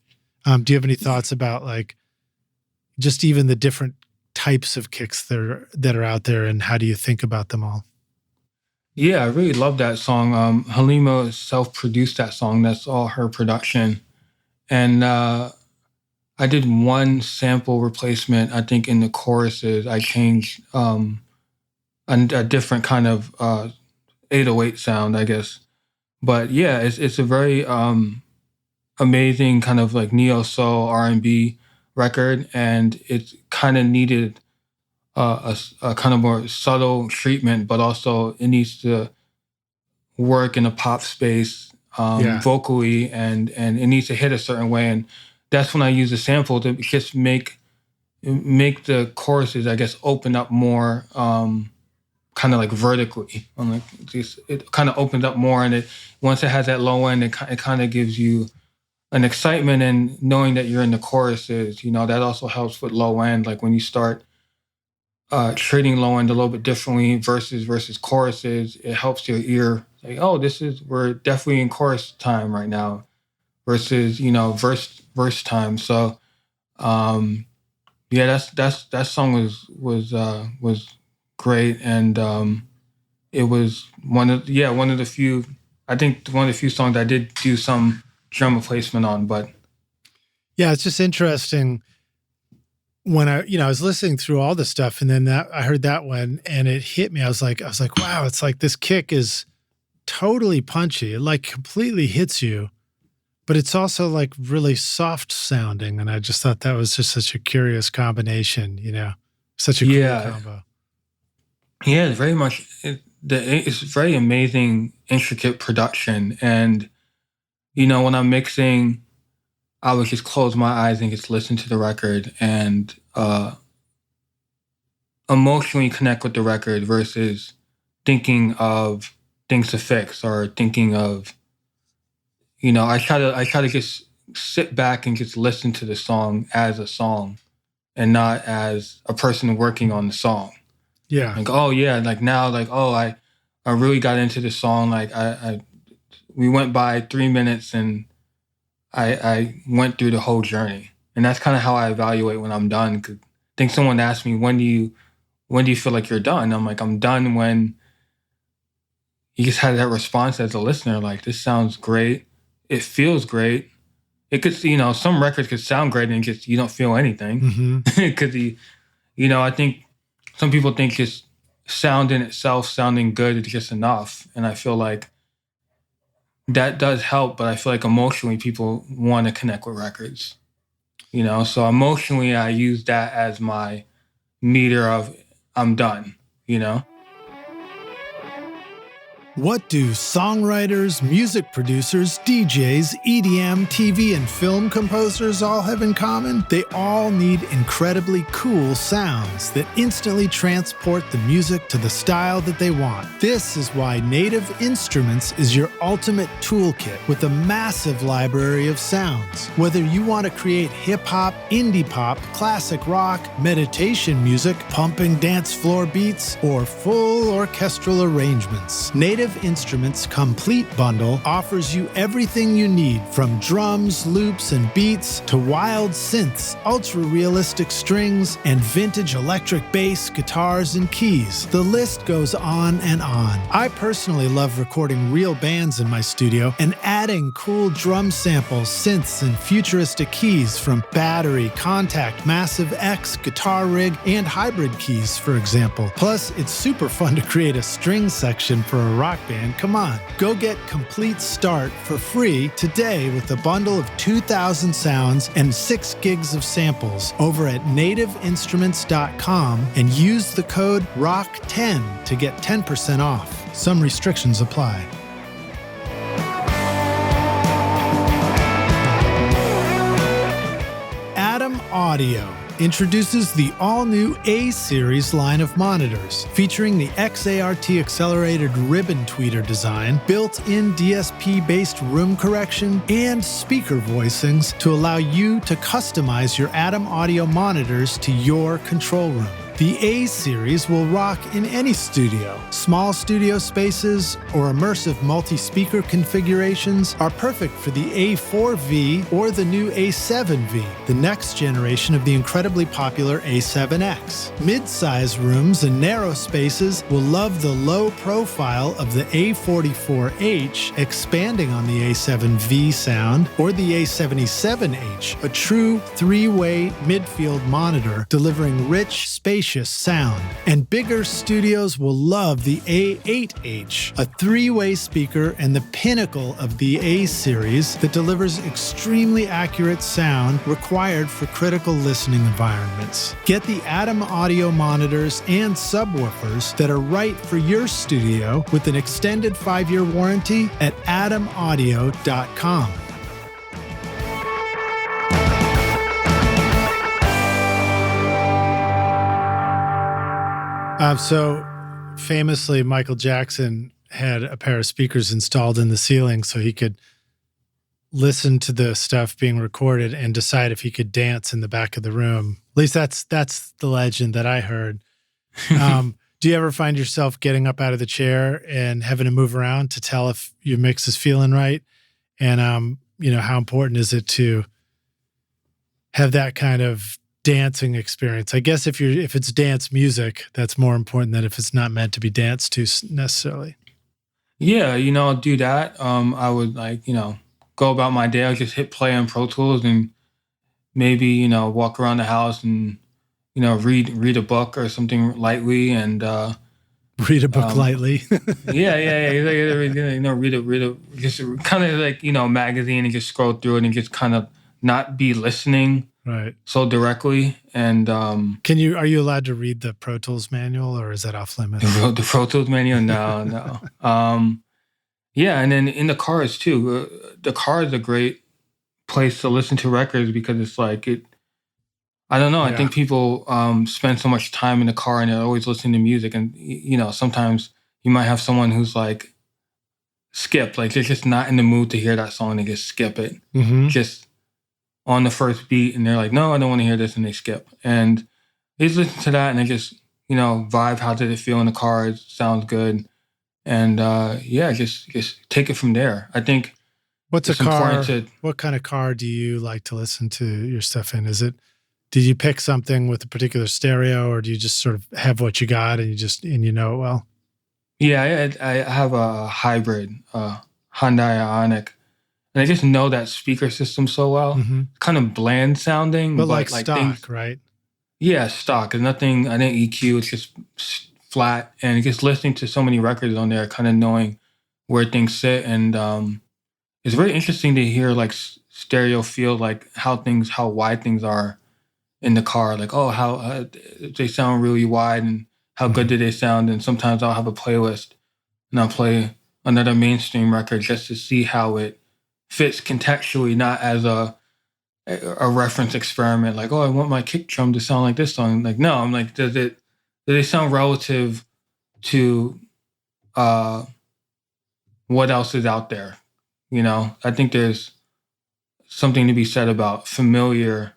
Do you have any thoughts about like just even the different types of kicks that are out there, and how do you think about them all? Yeah, I really love that song. Halima self-produced that song. That's all her production. And I did one sample replacement, I think, in the choruses. I changed a different kind of 808 sound, I guess. But yeah, it's a very amazing kind of like neo-soul R&B record, and it kind of needed a kind of more subtle treatment, but also it needs to work in a pop space vocally, and it needs to hit a certain way. And that's when I use the sample to just make the choruses, I guess, open up more, kind of like vertically. It kind of opens up more, and once it has that low end, it kind of gives you an excitement, and knowing that you're in the choruses, that also helps with low end. Like when you start treating low end a little bit differently versus choruses, it helps your ear say, oh, we're definitely in chorus time right now versus, verse time. So, yeah, that song was great. And, it was one of the few songs I did do some drum replacement on, but. Yeah, it's just interesting. When I was listening through all the stuff, and then I heard that one and it hit me. I was like, wow, it's like this kick is totally punchy. It like completely hits you, but it's also like really soft sounding. And I just thought that was just such a curious combination, such a cool combo. Yeah, it's very much, it's very amazing, intricate production. And, when I'm mixing, I would just close my eyes and just listen to the record and emotionally connect with the record versus thinking of things to fix or thinking of, I try to just sit back and just listen to the song as a song and not as a person working on the song. Yeah. Like, oh yeah, like now, like, oh, I really got into the song. Like we went by 3 minutes and I went through the whole journey. And that's kind of how I evaluate when I'm done. 'Cause I think someone asked me, when do you feel like you're done? I'm like, I'm done when you just had that response as a listener, like, this sounds great. It feels great. It could, some records could sound great and just, you don't feel anything. Mm-hmm. It could be, I think some people think just sound in itself, sounding good is just enough. And I feel like that does help, but I feel like emotionally people want to connect with records, So emotionally, I use that as my meter of I'm done, What do songwriters, music producers, DJs, EDM, TV, and film composers all have in common? They all need incredibly cool sounds that instantly transport the music to the style that they want. This is why Native Instruments is your ultimate toolkit with a massive library of sounds. Whether you want to create hip-hop, indie pop, classic rock, meditation music, pumping dance floor beats, or full orchestral arrangements, Native Instruments Complete Bundle offers you everything you need, from drums, loops, and beats to wild synths, ultra-realistic strings, and vintage electric bass, guitars, and keys. The list goes on and on. I personally love recording real bands in my studio and adding cool drum samples, synths, and futuristic keys from Battery, Contact, Massive X, Guitar Rig, and Hybrid keys, for example. Plus, it's super fun to create a string section for a rock band. Come on, go get Complete Start for free today with a bundle of 2,000 sounds and 6 gigs of samples over at nativeinstruments.com and use the code ROCK10 to get 10% off. Some restrictions apply. Audio. introduces the all-new A-Series line of monitors, featuring the XART accelerated ribbon tweeter design, built-in DSP-based room correction, and speaker voicings to allow you to customize your Atom audio monitors to your control room. The A-Series will rock in any studio. Small studio spaces or immersive multi-speaker configurations are perfect for the A4V or the new A7V, the next generation of the incredibly popular A7X. Mid-size rooms and narrow spaces will love the low profile of the A44H, expanding on the A7V sound, or the A77H, a true three-way midfield monitor delivering rich, spacious sound. And bigger studios will love the A8H, a three-way speaker and the pinnacle of the A-Series that delivers extremely accurate sound required for critical listening environments. Get the Atom audio monitors and subwoofers that are right for your studio with an extended 5-year warranty at atomaudio.com. So famously, Michael Jackson had a pair of speakers installed in the ceiling so he could listen to the stuff being recorded and decide if he could dance in the back of the room. At least that's the legend that I heard. Do you ever find yourself getting up out of the chair and having to move around to tell if your mix is feeling right? And how important is it to have that kind of dancing experience? I guess if it's dance music, that's more important than if it's not meant to be danced to necessarily. Yeah, I'll do that. I would go about my day. I just hit play on Pro Tools and maybe, walk around the house and, read a book or something lightly and read a book lightly. yeah. Read a just kind of like, magazine and just scroll through it and just kind of not be listening right so directly. And are you allowed to read the Pro Tools manual, or is that off limits? The Pro Tools manual? No. Yeah, and then in the cars too. The car is a great place to listen to records because it's like it. I don't know. Yeah. I think people spend so much time in the car and they're always listening to music, and sometimes you might have someone who's like skip, like they're just not in the mood to hear that song, and they just skip it. Mm-hmm. Just on the first beat, and they're like, no, I don't want to hear this, and they skip. And they just listen to that, and they just, vibe. How did it feel in the car? It sounds good. And just take it from there. I think what's a car? What kind of car do you like to listen to your stuff in? Did you pick something with a particular stereo, or do you just sort of have what you got and you know it well? Yeah, I have a hybrid, Hyundai Ioniq. And I just know that speaker system so well. Mm-hmm. Kind of bland sounding. But like stock, things, right? Yeah, stock. There's nothing, I didn't EQ. It's just flat. And just listening to so many records on there, kind of knowing where things sit. And it's very interesting to hear like stereo feel, like how wide things are in the car. Like, how they sound really wide and how good do they sound. And sometimes I'll have a playlist and I'll play another mainstream record just to see how it fits contextually, not as a reference experiment. Like, I want my kick drum to sound like this song. Like, no, I'm like, do they sound relative to what else is out there? I think there's something to be said about familiar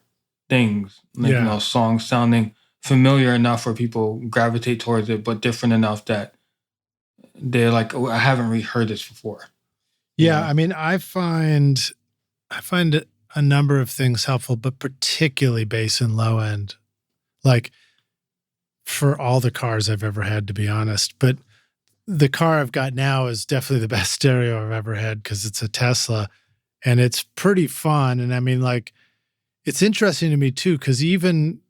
things. Like, songs sounding familiar enough where people gravitate towards it, but different enough that they're like, I haven't really heard this before. Yeah, I mean, I find a number of things helpful, but particularly bass and low end, like for all the cars I've ever had, to be honest. But the car I've got now is definitely the best stereo I've ever had because it's a Tesla, and it's pretty fun. And I mean, like, it's interesting to me too, because even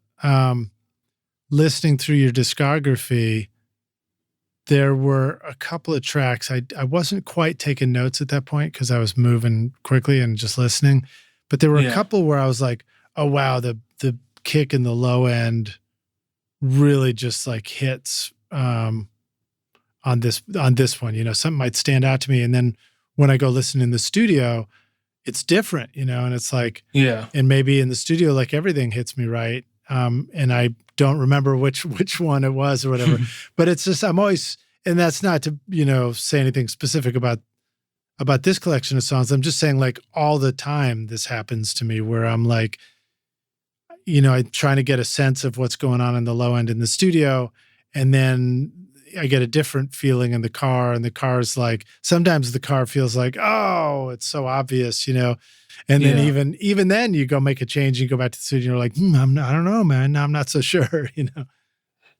listening through your discography, there were a couple of tracks. I wasn't quite taking notes at that point because I was moving quickly and just listening. But there were a couple where I was like, oh, wow, the kick in the low end really just like hits on this one. Something might stand out to me. And then when I go listen in the studio, it's different, and it's like, and maybe in the studio, like everything hits me right. and I don't remember which one it was or whatever. But it's just I'm always, and that's not to say anything specific about this collection of songs. I'm just saying, like, all the time this happens to me where I'm like, I'm trying to get a sense of what's going on in the low end in the studio, and then I get a different feeling in the car, and the car's like, sometimes the car feels like, oh, it's so obvious, and then even then you go make a change, you go back to the studio, and you're like, I don't know, man, I'm not so sure,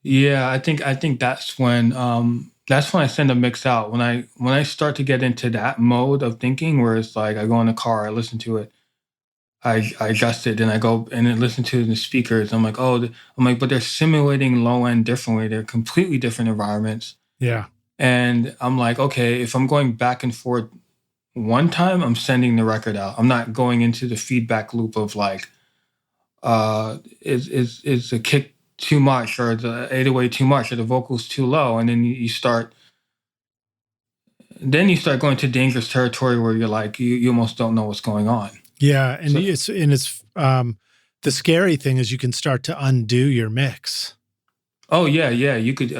Yeah, I think that's when I send a mix out. When I start to get into that mode of thinking where it's like I go in the car, I listen to it, I adjust it, then I go and then listen to the speakers. I'm like, but they're simulating low end differently. They're completely different environments. Yeah. And I'm like, okay, if I'm going back and forth one time, I'm sending the record out. I'm not going into the feedback loop of like, is the kick too much, or the 808 too much, or the vocals too low, and then you start going to dangerous territory where you're like, you almost don't know what's going on. Yeah, and it's the scary thing is you can start to undo your mix. Oh yeah, you could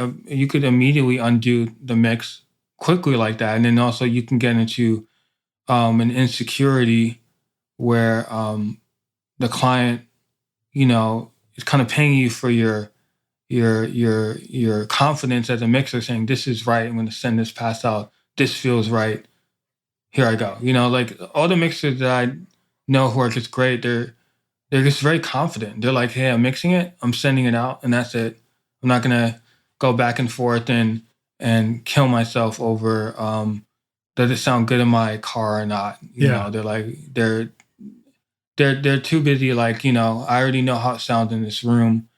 immediately undo the mix quickly like that, and then also you can get into an insecurity where the client, is kind of paying you for your confidence as a mixer, saying this is right. I'm going to send this pass out. This feels right. Here I go. Like all the mixers that I know who are just great, they're just very confident. They're like, hey, I'm mixing it, I'm sending it out, and that's it. I'm not gonna go back and forth and kill myself over does it sound good in my car or not. They're like they're too busy, like, I already know how it sounds in this room.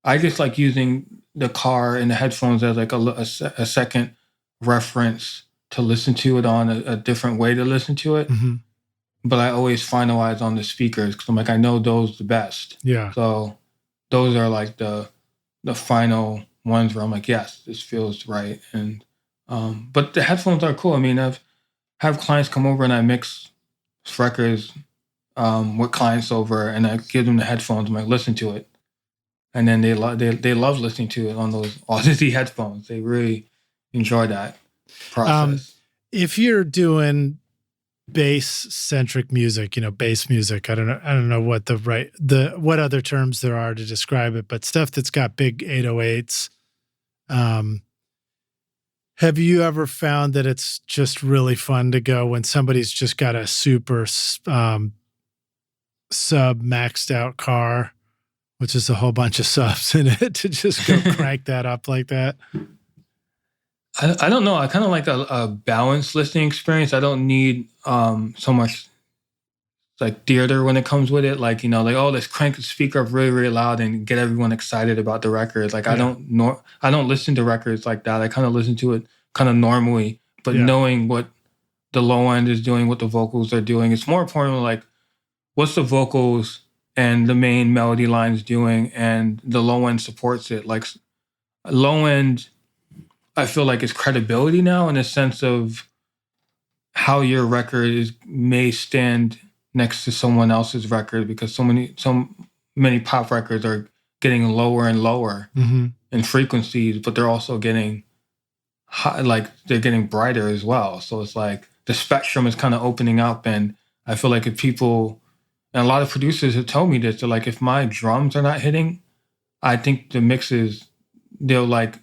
I just like using the car and the headphones as like a second reference to listen to it on, a different way to listen to it. Mm-hmm. But I always finalize on the speakers because I'm like, I know those the best. Yeah. So those are like the final ones where I'm like, yes, this feels right. And but the headphones are cool. I mean, I've have clients come over and I mix records with clients over, and I give them the headphones. I'm like, listen to it, and then they love listening to it on those Odyssey headphones. They really enjoy that process. If you're doing bass-centric music, bass music, I don't know what what other terms there are to describe it, but stuff that's got big 808s. Have you ever found that it's just really fun to go when somebody's just got a super sub maxed out car, which is a whole bunch of subs in it, to just go crank that up like that? I don't know. I kind of like a balanced listening experience. I don't need so much like theater when it comes with it. Like, like, oh, let's crank the speaker up really, really loud and get everyone excited about the record. Like, yeah. I don't listen to records like that. I kind of listen to it kind of normally, but knowing what the low end is doing, what the vocals are doing. It's more important, like, what's the vocals and the main melody lines doing, and the low end supports it. Like, low end, I feel like it's credibility now in the sense of how your record may stand next to someone else's record, because so many pop records are getting lower and lower in frequencies, but they're also getting high, like they're getting brighter as well. So it's like the spectrum is kind of opening up, and I feel like if people, and a lot of producers have told me this, they're like, if my drums are not hitting, I think the mixes, they'll like,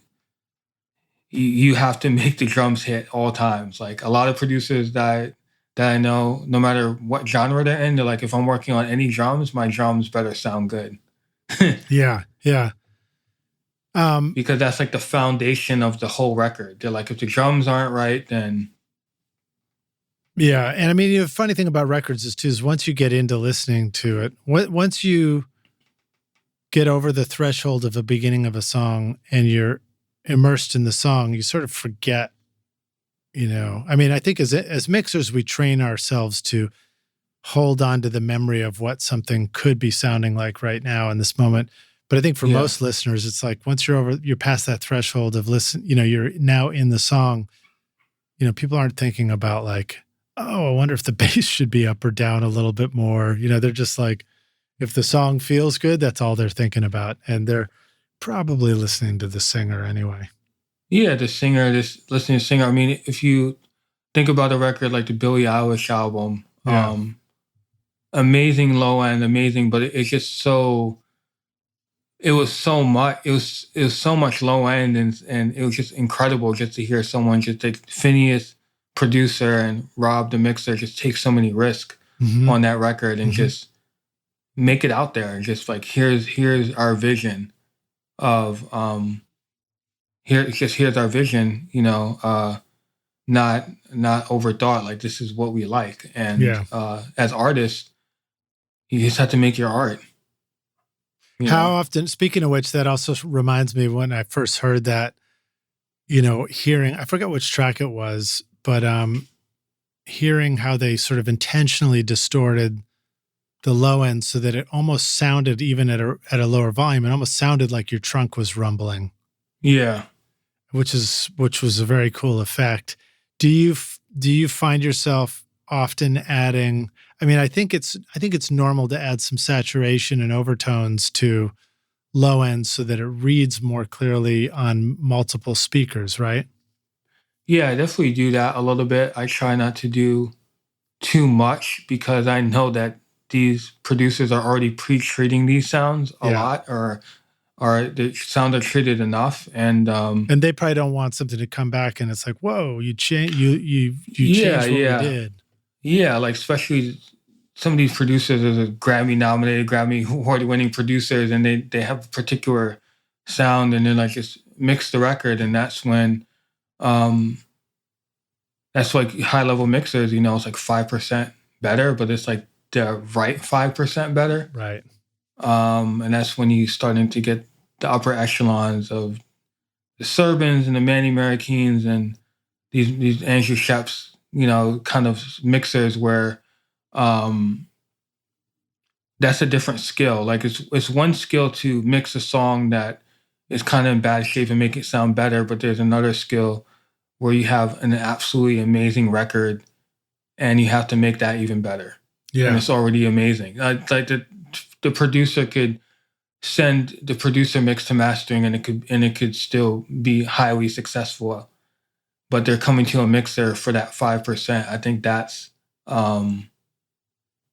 you have to make the drums hit all times. Like a lot of producers that I know, no matter what genre they're in, they're like, if I'm working on any drums, my drums better sound good. Yeah. Because that's like the foundation of the whole record. They're like, if the drums aren't right, then. Yeah. And I mean, the funny thing about records is once you get into listening to it, once you get over the threshold of the beginning of a song and you're immersed in the song, you sort of forget, I mean, I think as mixers, we train ourselves to hold on to the memory of what something could be sounding like right now in this moment. But I think for most listeners, it's like, once you're past that threshold of listen, you're now in the song, people aren't thinking about like, oh, I wonder if the bass should be up or down a little bit more. They're just like, If the song feels good, that's all they're thinking about. And they're probably listening to the singer anyway. Yeah, the singer, just listening to singer. I mean, if you think about a record like the Billie Eilish album, Yeah. amazing low end, amazing, but it's just so it was so much it was so much low end, and it was just incredible just to hear someone just take Phineas, producer, and Rob the mixer, just take so many risks Mhm. on that record and just make it out there, and just like here's our vision of here's our vision, not overthought, like this is what we like. And Yeah. as artists, you just have to make your art. How often, speaking of which, that also reminds me when I first heard that, hearing, I forget which track it was, but hearing how they sort of intentionally distorted the low end so that it almost sounded, even at a lower volume, it almost sounded like your trunk was rumbling. Yeah. Which was a very cool effect. Do you find yourself often adding, I mean, I think it's normal to add some saturation and overtones to low end so that it reads more clearly on multiple speakers, right? Yeah, I definitely do that a little bit. I try not to do too much because I know that these producers are already pre-treating these sounds a Yeah. lot, or the sounds are treated enough. And they probably don't want something to come back and it's like, whoa, you changed yeah, changed what we yeah. did. Yeah, like especially some of these producers are the Grammy nominated, Grammy award winning producers, and they have a particular sound, and then like just mix the record, and um that's like high level mixers, it's like 5% better, but it's like the right 5% better. Right. And that's when you starting to get the upper echelons of the Sherbins and the Manny Marroquins and these Andrew Sheps, kind of mixers where that's a different skill. Like it's one skill to mix a song that is kind of in bad shape and make it sound better, but there's another skill where you have an absolutely amazing record and you have to make that even better. Yeah. And it's already amazing. Like the producer could send the producer mix to mastering, and it could still be highly successful. But they're coming to a mixer for that 5%. I think that's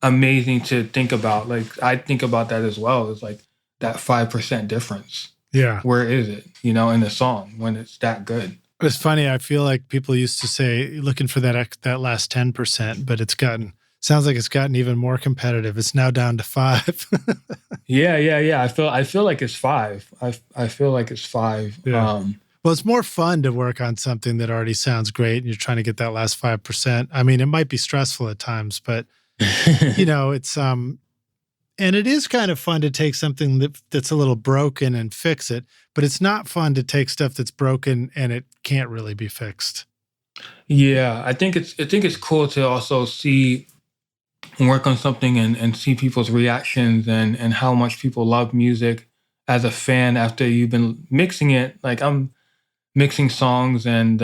amazing to think about. Like I think about that as well. It's like that 5% difference. Yeah. Where is it, in the song when it's that good? It's funny. I feel like people used to say looking for that last 10%, but sounds like it's gotten even more competitive. It's now down to 5. Yeah. I feel like it's 5. I feel like it's 5. Yeah. Well, it's more fun to work on something that already sounds great and you're trying to get that last 5%. I mean, it might be stressful at times, but it's and it is kind of fun to take something that's a little broken and fix it, but it's not fun to take stuff that's broken and it can't really be fixed. Yeah, I think it's cool to also see and work on something and see people's reactions and how much people love music as a fan after you've been mixing it. Like I'm mixing songs and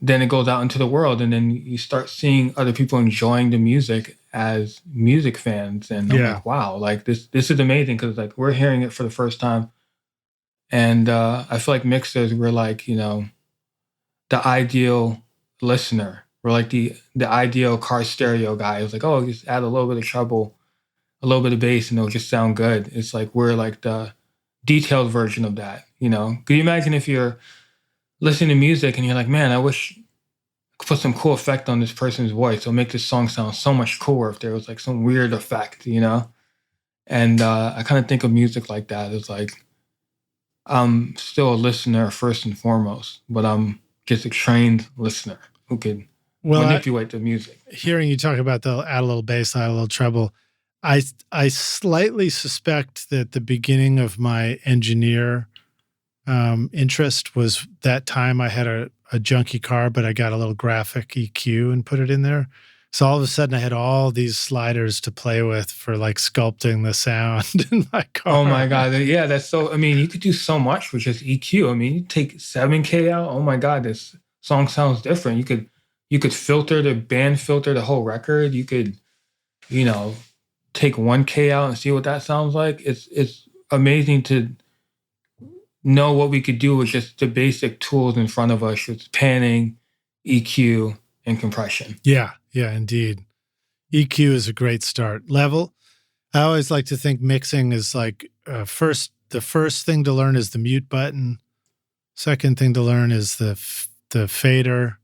then it goes out into the world, and then you start seeing other people enjoying the music as music fans, and I'm like, wow, like this is amazing, because like we're hearing it for the first time, and I feel like mixers, we're like, the ideal listener. We're like the ideal car stereo guy. It's like, oh, just add a little bit of treble, a little bit of bass, and it'll just sound good. It's like we're like the detailed version of that. Can you imagine if you're listening to music and you're like, man, I wish I could put some cool effect on this person's voice. It'll make this song sound so much cooler if there was like some weird effect, And I kind of think of music like that. It's like I'm still a listener first and foremost, but I'm just a trained listener who can manipulate the music. Hearing you talk about the add a little bass, add a little treble, I slightly suspect that the beginning of my engineer interest was that time I had a junky car, but I got a little graphic EQ and put it in there. So all of a sudden I had all these sliders to play with for like sculpting the sound in my car. Oh my God. Yeah, that's so, I mean, you could do so much with just EQ. I mean, you take 7K out. Oh my God, this song sounds different. You could filter the band filter the whole record. You could, take 1K out and see what that sounds like. It's amazing to know what we could do with just the basic tools in front of us, with panning, EQ, and compression. Yeah, indeed. EQ is a great start. Level, I always like to think mixing is like the first thing to learn is the mute button. Second thing to learn is the fader.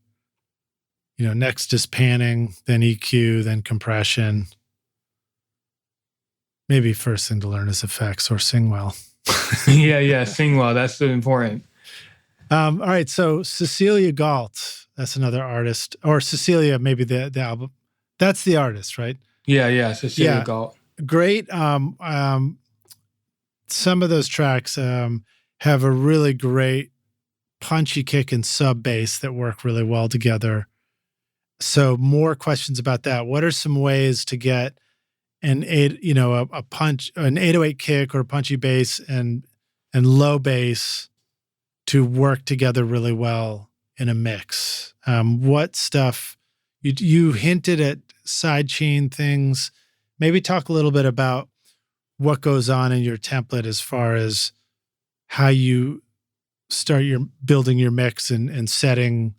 Next is panning, then EQ, then compression. Maybe first thing to learn is effects or sing well. yeah, sing well. That's important. All right, so Cecilia Galt, that's another artist, or Cecilia, maybe the album. That's the artist, right? Yeah, Cecilia Galt. Great. Some of those tracks have a really great punchy kick and sub bass that work really well together. So more questions about that. What are some ways to get an 808 kick or a punchy bass and low bass to work together really well in a mix? What stuff you hinted at sidechain things. Maybe talk a little bit about what goes on in your template as far as how you start building your mix and setting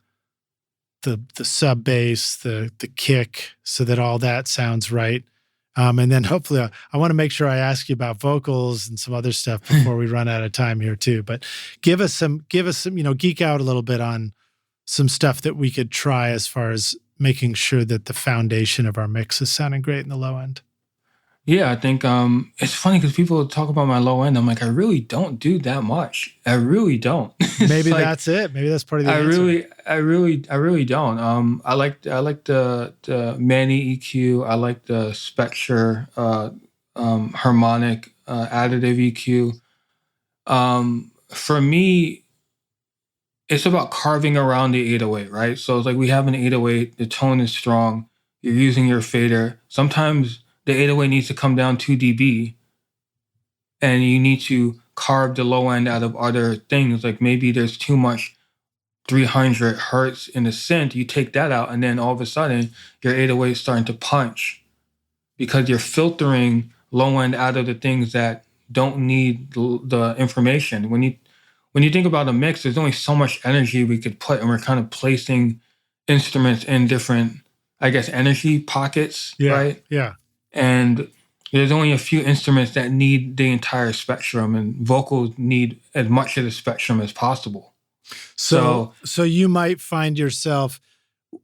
the sub bass, the kick, so that all that sounds right. And then hopefully I want to make sure I ask you about vocals and some other stuff before we run out of time here too. But give us some, geek out a little bit on some stuff that we could try as far as making sure that the foundation of our mix is sounding great in the low end. Yeah, I think it's funny because people talk about my low end. I'm like, I really don't do that much. I really don't. Maybe like, that's it. Maybe that's part of the answer. I really don't. I like the Manny EQ. I like the Spectre harmonic additive EQ. For me, it's about carving around the 808, right? So it's like we have an 808. The tone is strong. You're using your fader. Sometimes the 808 needs to come down 2 dB, and you need to carve the low end out of other things. Like maybe there's too much 300 hertz in the synth. You take that out, and then all of a sudden your 808 is starting to punch because you're filtering low end out of the things that don't need the information. When you think about a mix, there's only so much energy we could put, and we're kind of placing instruments in different, I guess, energy pockets, right? Yeah. And there's only a few instruments that need the entire spectrum, and vocals need as much of the spectrum as possible. So you might find yourself,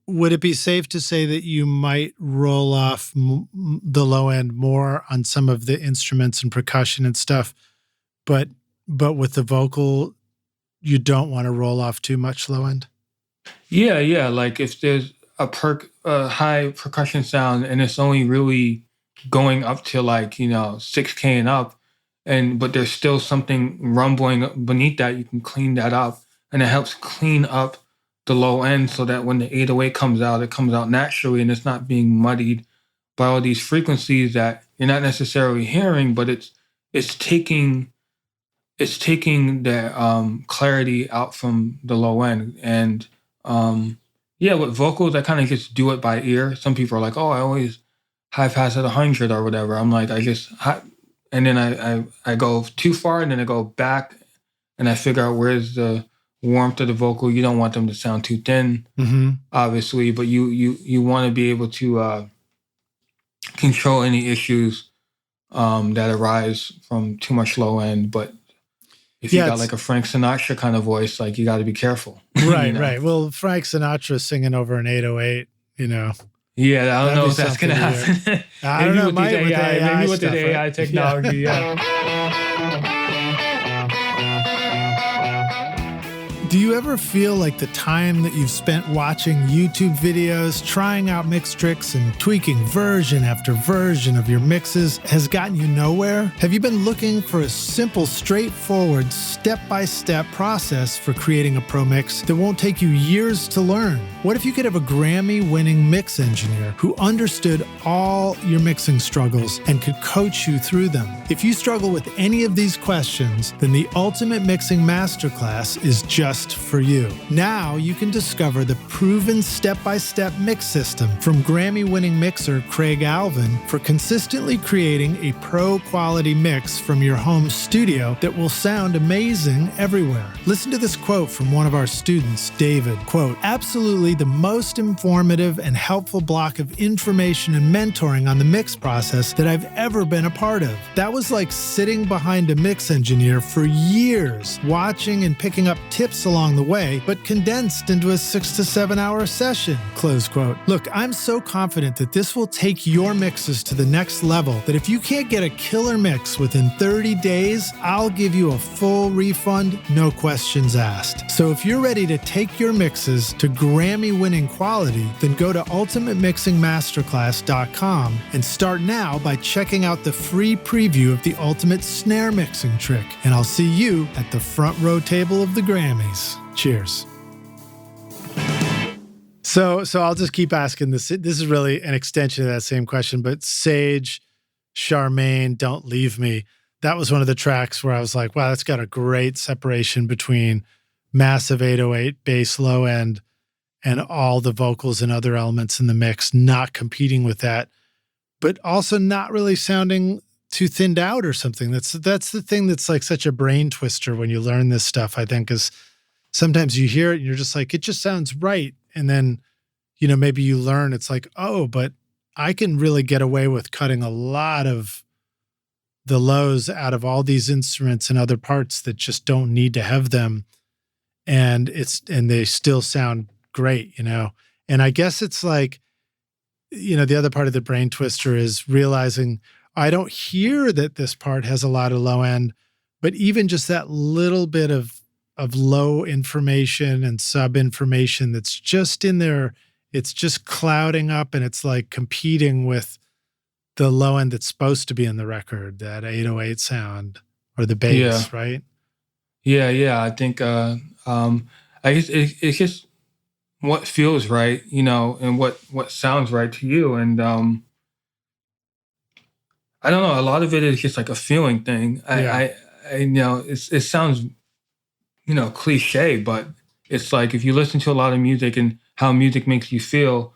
would it be safe to say that you might roll off the low end more on some of the instruments and percussion and stuff, but with the vocal, you don't want to roll off too much low end? Yeah. Like if there's a high percussion sound and it's only really going up to 6K and up, but there's still something rumbling beneath that, you can clean that up, and it helps clean up the low end so that when the 808 comes out, it comes out naturally and it's not being muddied by all these frequencies that you're not necessarily hearing, but it's taking the clarity out from the low end. And with vocals, I kind of just do it by ear. Some people are like, oh, I always high pass at 100 or whatever. I'm like, and then I go too far, and then I go back and I figure out where's the warmth of the vocal. You don't want them to sound too thin, obviously, but you want to be able to control any issues that arise from too much low end. But if you got like a Frank Sinatra kind of voice, like you got to be careful. Right, right. Well, Frank Sinatra singing over an 808, Yeah, I don't know if that's going to happen. I don't know. Maybe with the AI technology, Do you ever feel like the time that you've spent watching YouTube videos, trying out mix tricks, and tweaking version after version of your mixes has gotten you nowhere? Have you been looking for a simple, straightforward, step-by-step process for creating a pro mix that won't take you years to learn? What if you could have a Grammy-winning mix engineer who understood all your mixing struggles and could coach you through them? If you struggle with any of these questions, then the Ultimate Mixing Masterclass is just just for you. Now you can discover the proven step-by-step mix system from Grammy-winning mixer Craig Alvin for consistently creating a pro-quality mix from your home studio that will sound amazing everywhere. Listen to this quote from one of our students, David, quote, "Absolutely the most informative and helpful block of information and mentoring on the mix process that I've ever been a part of. That was like sitting behind a mix engineer for years, watching and picking up tips along the way, but condensed into a 6 to 7 hour session," close quote. Look, I'm so confident that this will take your mixes to the next level that if you can't get a killer mix within 30 days, I'll give you a full refund, no questions asked. So if you're ready to take your mixes to Grammy-winning quality, then go to ultimatemixingmasterclass.com and start now by checking out the free preview of the ultimate snare mixing trick. And I'll see you at the front row table of the Grammys. Cheers. So I'll just keep asking this. This is really an extension of that same question, but Sage, Charmaine, Don't Leave Me. That was one of the tracks where I was like, wow, that's got a great separation between massive 808 bass low end and all the vocals and other elements in the mix, not competing with that, but also not really sounding too thinned out or something. That's the thing that's like such a brain twister when you learn this stuff, I think, is sometimes you hear it and you're just like, it just sounds right. And then, maybe you learn it's like, oh, but I can really get away with cutting a lot of the lows out of all these instruments and other parts that just don't need to have them. And they still sound great, And I guess it's like, the other part of the brain twister is realizing I don't hear that this part has a lot of low end, but even just that little bit of low information and sub information that's just in there, it's just clouding up and it's like competing with the low end that's supposed to be in the record, that 808 sound or the bass, right? Yeah. I think, I guess it's just what feels right, and what sounds right to you. And, I don't know. A lot of it is just like a feeling thing. I it sounds, cliche, but it's like if you listen to a lot of music and how music makes you feel,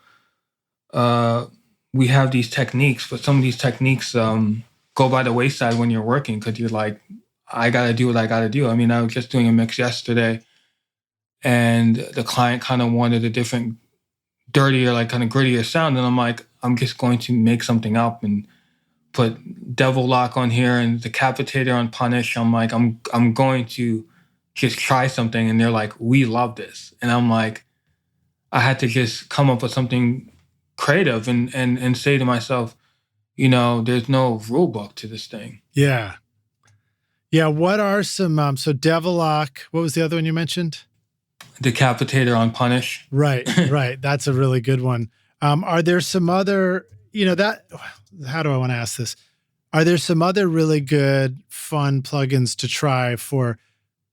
we have these techniques, but some of these techniques go by the wayside when you're working because you're like, I got to do what I got to do. I mean, I was just doing a mix yesterday and the client kind of wanted a different, dirtier, like kind of grittier sound. And I'm like, I'm just going to make something up and put Devil Lock on here and Decapitator on Punish. I'm like, I'm going to just try something. And they're like, we love this. And I'm like, I had to just come up with something creative and say to myself, there's no rule book to this thing. Yeah. Yeah. What are some, so Devil Lock, what was the other one you mentioned? Decapitator on Punish. Right. That's a really good one. Are there some other, how do I want to ask this? Are there some other really good, fun plugins to try for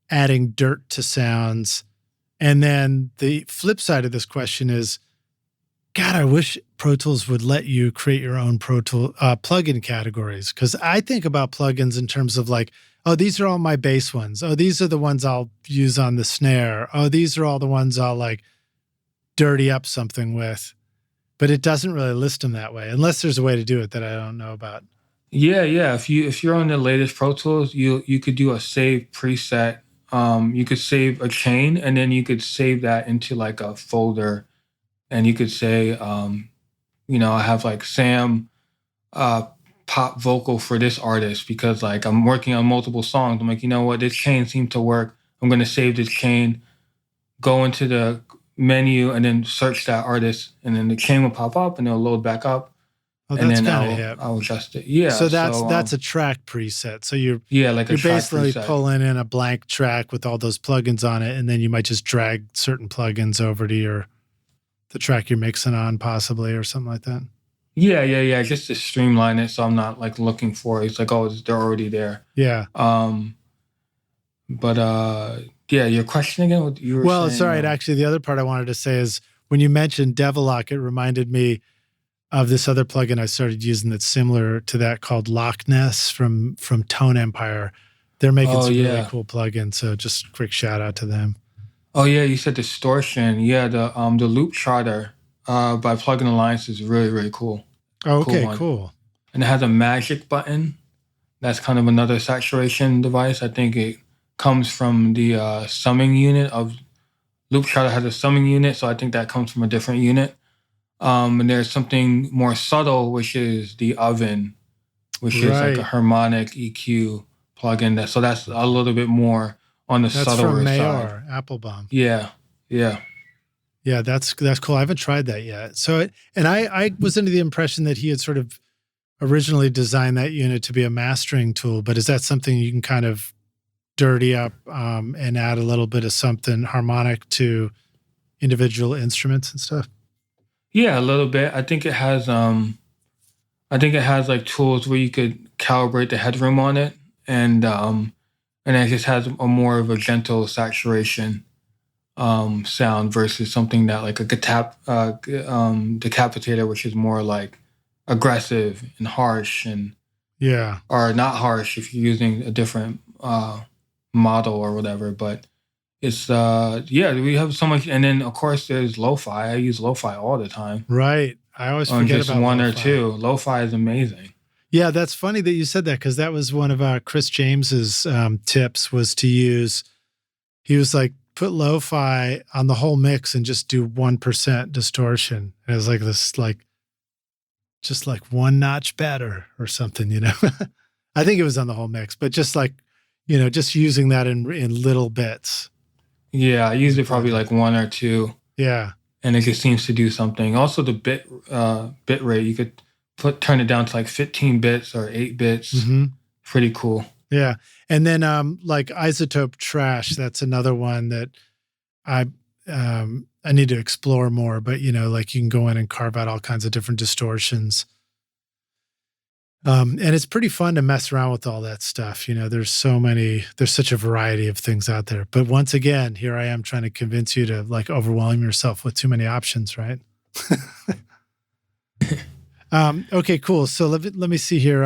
adding dirt to sounds? And then the flip side of this question is, God, I wish Pro Tools would let you create your own Pro Tool plugin categories. Because I think about plugins in terms of like, oh, these are all my bass ones. Oh, these are the ones I'll use on the snare. Oh, these are all the ones I'll like dirty up something with. But it doesn't really list them that way, unless there's a way to do it that I don't know about. Yeah. If you're on the latest Pro Tools, you could do a save preset. You could save a chain, and then you could save that into like a folder, and you could say, I have like Sam pop vocal for this artist because like I'm working on multiple songs. I'm like, you know what, this chain seemed to work. I'm going to save this chain, go into the menu and then search that artist, and then the chain will pop up and it'll load back up. Oh, and that's then I'll adjust it. Yeah. So that's a track preset. So you're basically preset. Pulling in a blank track with all those plugins on it, and then you might just drag certain plugins over to the track you're mixing on, possibly, or something like that. Yeah. Just to streamline it, so I'm not like looking for it. It's like, oh, they're already there. Yeah. Yeah, your question again? What you were saying? It's all right. Actually, the other part I wanted to say is when you mentioned Devil Lock, it reminded me of this other plugin I started using that's similar to that called Loch Ness from Tone Empire. They're making some really cool plugins. So just quick shout out to them. Oh yeah, you said distortion. Yeah, the loop charter by Plugin Alliance is really, really cool. Oh, Cool okay, one. cool. And it has a magic button. That's kind of another saturation device. I think it comes from the summing unit of Loop Charter has a summing unit, so I think that comes from a different unit. And there's something more subtle, which is the oven, which is like a Right. harmonic EQ plugin. So that's a little bit more on the That's from subtler side. Mayor Applebaum. Yeah, yeah. Yeah, that's cool. I haven't tried that yet. So, and I was under the impression that he had sort of originally designed that unit to be a mastering tool, but is that something you can kind of dirty up and add a little bit of something harmonic to individual instruments and stuff? Yeah, a little bit. I think it has like tools where you could calibrate the headroom on it, and it just has a more of a gentle saturation sound versus something that like a decapitator, which is more like aggressive and harsh, and Yeah. or not harsh if you're using a different model or whatever. But it's yeah, we have so much, and then of course there's lo-fi. I use lo-fi all the time. Right. I always On forget just about one or lo-fi. two, lo-fi is amazing. Yeah, that's funny that you said that because that was one of Chris James's tips was to use. He was like, put lo-fi on the whole mix and just do 1% distortion. And it was like this, like just like one notch better or something, you know. I think it was on the whole mix, but just like, you know, just using that in little bits. Yeah, I use it probably like one or two. Yeah. And it just seems to do something. Also, the bit rate, you could turn it down to like 15 bits or 8 bits. Mm-hmm. Pretty cool. Yeah. And then like Isotope Trash, that's another one that I need to explore more, but you know, like you can go in and carve out all kinds of different distortions. And it's pretty fun to mess around with all that stuff. You know, there's such a variety of things out there. But once again, here I am trying to convince you to like overwhelm yourself with too many options, right? Okay, cool. So let me see here.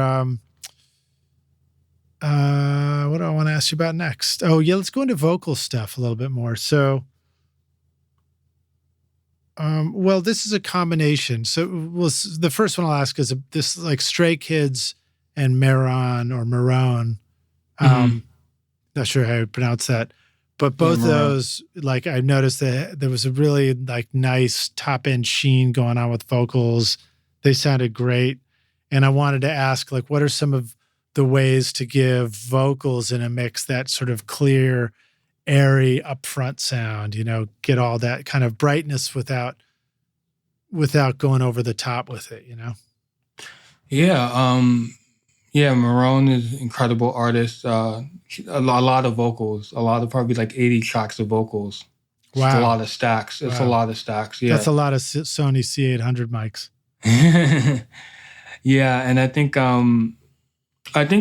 What do I want to ask you about next? Oh yeah, let's go into vocal stuff a little bit more. So, well, this is a combination. So, the first one I'll ask is this like Stray Kids and Maron. Not sure how you pronounce that, but both those, like I noticed that there was a really like nice top end sheen going on with vocals. They sounded great, and I wanted to ask, like, what are some of the ways to give vocals in a mix that sort of clear, airy, upfront sound? You know, get all that kind of brightness without going over the top with it. You know? Yeah. Yeah, Marone is an incredible artist. A lot of vocals, a lot of probably like 80 tracks of vocals. Wow. It's a lot of stacks. It's a lot of stacks. Yeah. That's a lot of Sony C800 mics. Yeah. And I think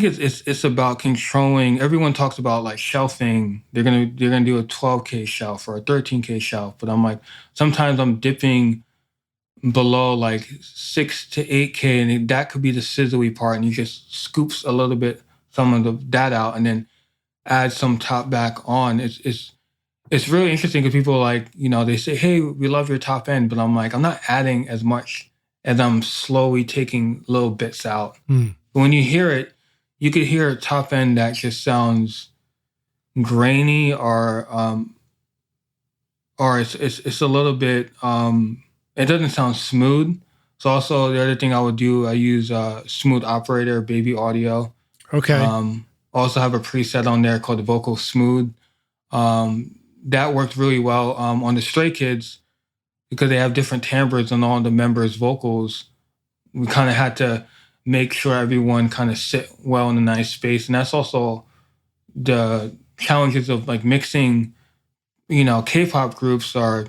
it's about controlling. Everyone talks about like shelving. They're gonna do a 12K shelf or a 13K shelf. But I'm like, sometimes I'm dipping below like 6 to 8K, and that could be the sizzly part, and you just scoops a little bit some of that out and then add some top back on. It's really interesting because people like, you know, they say, hey, we love your top end, but I'm like, I'm not adding as much as I'm slowly taking little bits out. But when you hear it, you could hear a top end that just sounds grainy or it's a little bit it doesn't sound smooth. So also the other thing I would do, I use Smooth Operator, Baby Audio. Okay. Also have a preset on there called the Vocal Smooth. That worked really well on the Stray Kids because they have different timbres on all the members' vocals. We kind of had to make sure everyone kind of sit well in a nice space. And that's also the challenges of like mixing, you know, K-pop groups are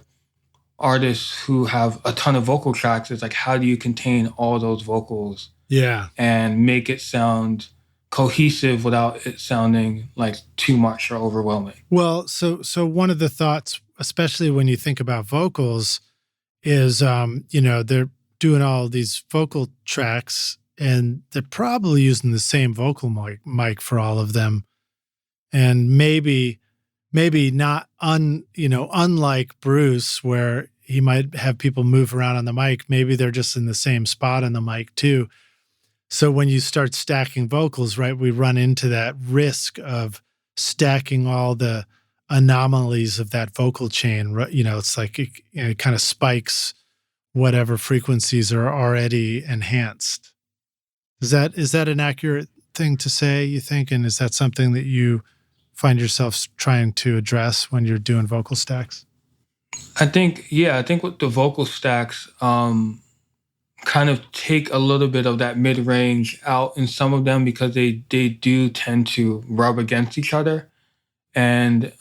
artists who have a ton of vocal tracks. It's like, how do you contain all those vocals? Yeah. And make it sound cohesive without it sounding like too much or overwhelming. Well, so one of the thoughts, especially when you think about vocals, is you know, they're doing all these vocal tracks and they're probably using the same vocal mic for all of them. And maybe maybe not unlike Bruce, where he might have people move around on the mic, maybe they're just in the same spot on the mic too. So when you start stacking vocals, right, we run into that risk of stacking all the anomalies of that vocal chain. It's like it kind of spikes whatever frequencies are already enhanced. Is that an accurate thing to say, you think? And is that something that you find yourself trying to address when you're doing vocal stacks? I think with the vocal stacks, kind of take a little bit of that mid-range out in some of them because they do tend to rub against each other and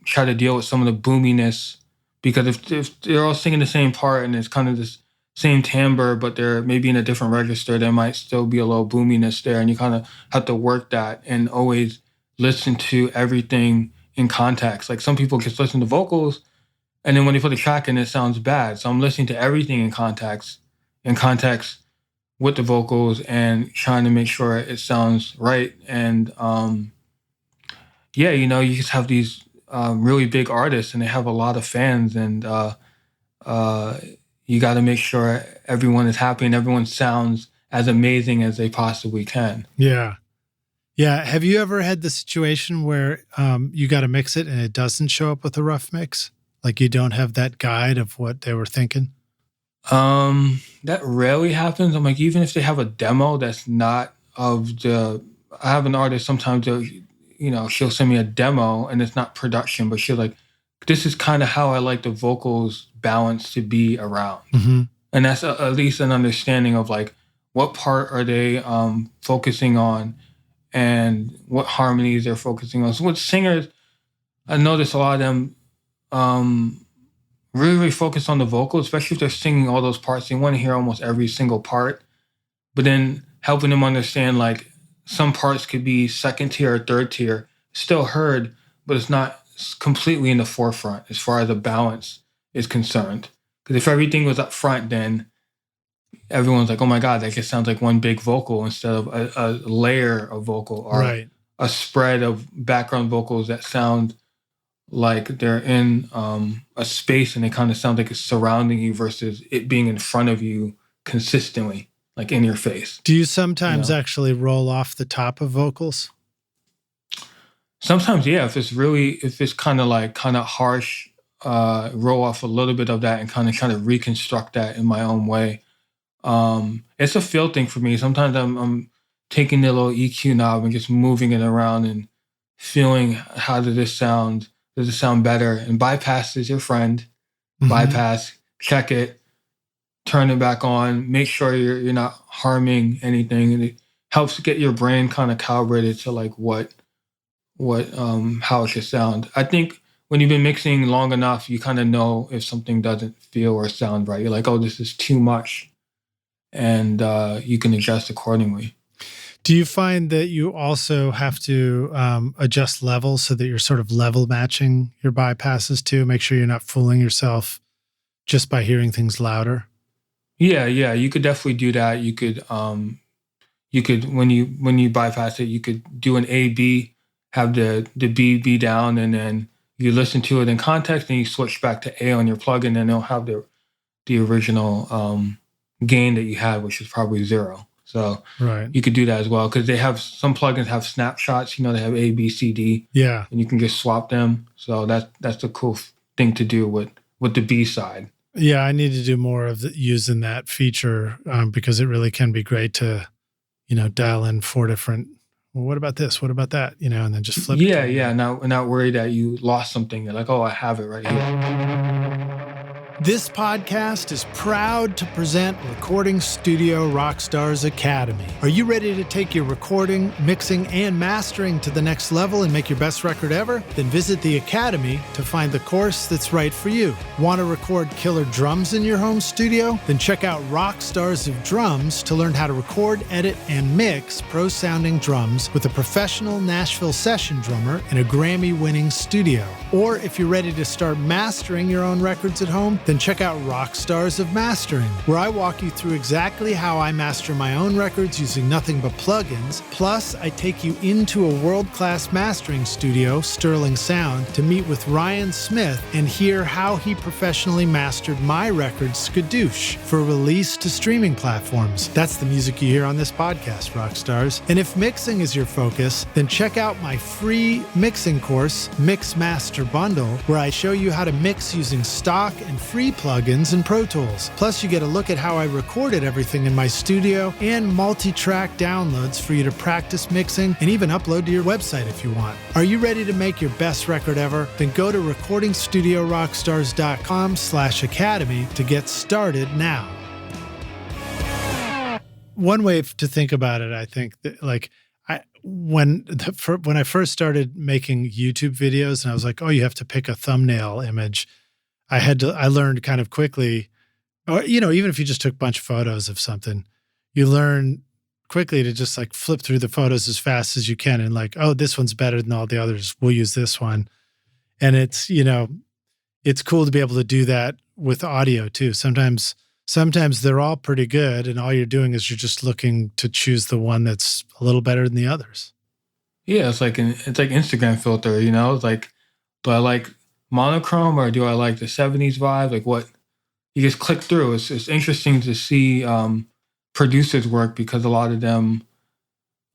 try to deal with some of the boominess, because if they're all singing the same part and it's kind of this same timbre, but they're maybe in a different register, there might still be a little boominess there, and you kind of have to work that and always listen to everything in context. Like some people just listen to vocals and then when they put the track in, it sounds bad. So I'm listening to everything in context with the vocals and trying to make sure it sounds right. And you just have these really big artists and they have a lot of fans, and you got to make sure everyone is happy and everyone sounds as amazing as they possibly can. Yeah. Yeah. Have you ever had the situation where you got to mix it and it doesn't show up with a rough mix? Like you don't have that guide of what they were thinking? That rarely happens. I'm like, even if they have a demo that's not I have an artist sometimes, she'll send me a demo and it's not production, but she'll like, this is kind of how I like the vocals balance to be around. Mm-hmm. And that's at least an understanding of like, what part are they focusing on and what harmonies they're focusing on. So with singers, I notice a lot of them really focus on the vocals, especially if they're singing all those parts. They want to hear almost every single part, but then helping them understand like some parts could be second tier or third tier, still heard, but it's not completely in the forefront as far as the balance is concerned. Because if everything was up front, then everyone's like, oh my God, that just sounds like one big vocal instead of a layer of vocal, or right, a spread of background vocals that sound like they're in a space and they kind of sound like it's surrounding you versus it being in front of you consistently, like in your face. Do you sometimes actually roll off the top of vocals? Sometimes, yeah. If it's kind of harsh, roll off a little bit of that and kind of try to reconstruct that in my own way. It's a feel thing for me. Sometimes I'm taking the little EQ knob and just moving it around and feeling how does this sound? Does it sound better? And bypass is your friend. Mm-hmm. Bypass, check it, turn it back on, make sure you're not harming anything. And it helps get your brain kind of calibrated to like how it should sound. I think when you've been mixing long enough, you kind of know if something doesn't feel or sound right. You're like, oh, this is too much. And you can adjust accordingly. Do you find that you also have to adjust levels so that you're sort of level matching your bypasses too? Make sure you're not fooling yourself just by hearing things louder? Yeah, you could definitely do that. You could when you bypass it, you could do an A-B, have the B be down, and then you listen to it in context and you switch back to A on your plugin, and it'll have the original gain that you had, which is probably 0. So right, you could do that as well, because they have some plugins have snapshots. They have A, B, C, D. Yeah, and you can just swap them. So that's a cool thing to do with the B side. Yeah, I need to do more of using that feature because it really can be great to, dial in 4 different. Well, what about this? What about that? And then just flip. Yeah. Not worried that you lost something. You're like, oh, I have it right here. This podcast is proud to present Recording Studio Rockstars Academy. Are you ready to take your recording, mixing, and mastering to the next level and make your best record ever? Then visit the Academy to find the course that's right for you. Want to record killer drums in your home studio? Then check out Rockstars of Drums to learn how to record, edit, and mix pro-sounding drums with a professional Nashville session drummer in a Grammy-winning studio. Or if you're ready to start mastering your own records at home, then then check out Rockstars of Mastering, where I walk you through exactly how I master my own records using nothing but plugins. Plus, I take you into a world-class mastering studio, Sterling Sound, to meet with Ryan Smith and hear how he professionally mastered my record, Skadoosh, for release to streaming platforms. That's the music you hear on this podcast, Rockstars. And if mixing is your focus, then check out my free mixing course, Mix Master Bundle, where I show you how to mix using stock and free plugins in Pro Tools. Plus, you get a look at how I recorded everything in my studio and multi-track downloads for you to practice mixing and even upload to your website if you want. Are you ready to make your best record ever? Then go to recordingstudiorockstars.com/academy to get started now. One way to think about it, I think, that, like, when I first started making YouTube videos, and I was like, oh, you have to pick a thumbnail image. I learned kind of quickly, or, even if you just took a bunch of photos of something, you learn quickly to just like flip through the photos as fast as you can. And like, oh, this one's better than all the others. We'll use this one. And it's, it's cool to be able to do that with audio too. Sometimes they're all pretty good, and all you're doing is you're just looking to choose the one that's a little better than the others. Yeah, it's like Instagram filter, It's like, do I like monochrome or do I like the 70s vibe? Like, what you just click through. It's interesting to see producers work, because a lot of them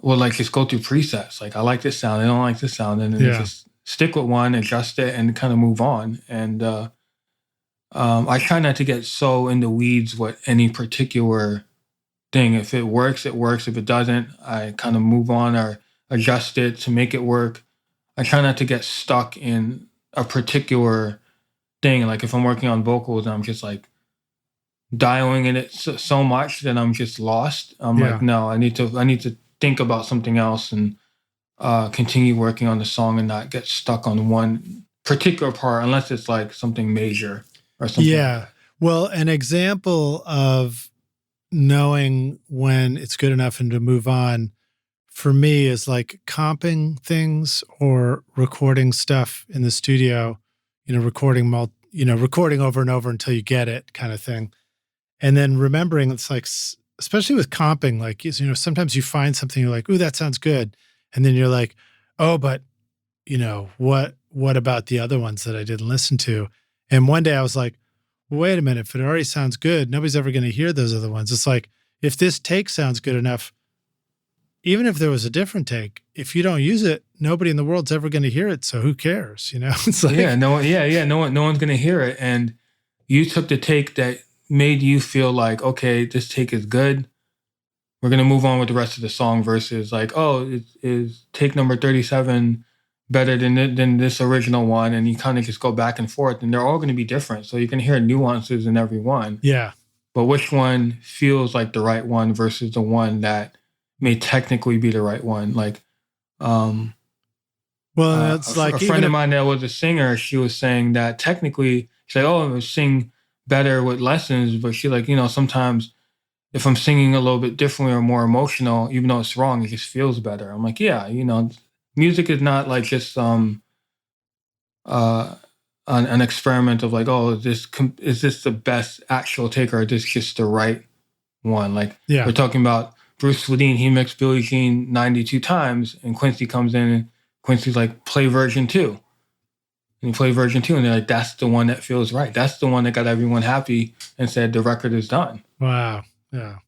will like just go through presets. Like, I like this sound, I don't like this sound, and then they just stick with one, adjust it, and kind of move on. And I try not to get so in the weeds with any particular thing. If it works, it works. If it doesn't, I kind of move on or adjust it to make it work. I try not to get stuck in a particular thing. Like, if I'm working on vocals and I'm just like dialing in it so much that I'm just lost, I'm like, no, I need to think about something else and continue working on the song and not get stuck on one particular part, unless it's like something major or something. Yeah. Well, an example of knowing when it's good enough and to move on for me is like comping things or recording stuff in the studio, recording over and over until you get it, kind of thing. And then remembering, it's like, especially with comping, like, sometimes you find something, you're like, ooh, that sounds good. And then you're like, oh, but what about the other ones that I didn't listen to? And one day I was like, wait a minute, if it already sounds good, nobody's ever going to hear those other ones. It's like, if this take sounds good enough, even if there was a different take, if you don't use it, nobody in the world's ever going to hear it. So who cares? It's like, no one's going to hear it. And you took the take that made you feel like, okay, this take is good, we're going to move on with the rest of the song, versus like, oh, is take number 37 better than this original one? And you kind of just go back and forth, and they're all going to be different. So you can hear nuances in every one. Yeah. But which one feels like the right one versus the one that may technically be the right one? Like, it's like a friend of mine that was a singer, she was saying that technically, she's like, oh, I sing better with lessons, but she like, sometimes if I'm singing a little bit differently or more emotional, even though it's wrong, it just feels better. I'm like, yeah, music is not like just an experiment of like, oh, is this the best actual take, or is this just the right one? Like, we're talking about Bruce Swedien, he mixed Billie Jean 92 times, and Quincy comes in and Quincy's like, play version 2. And you play version 2, and they're like, that's the one that feels right. That's the one that got everyone happy and said the record is done. Wow. Yeah.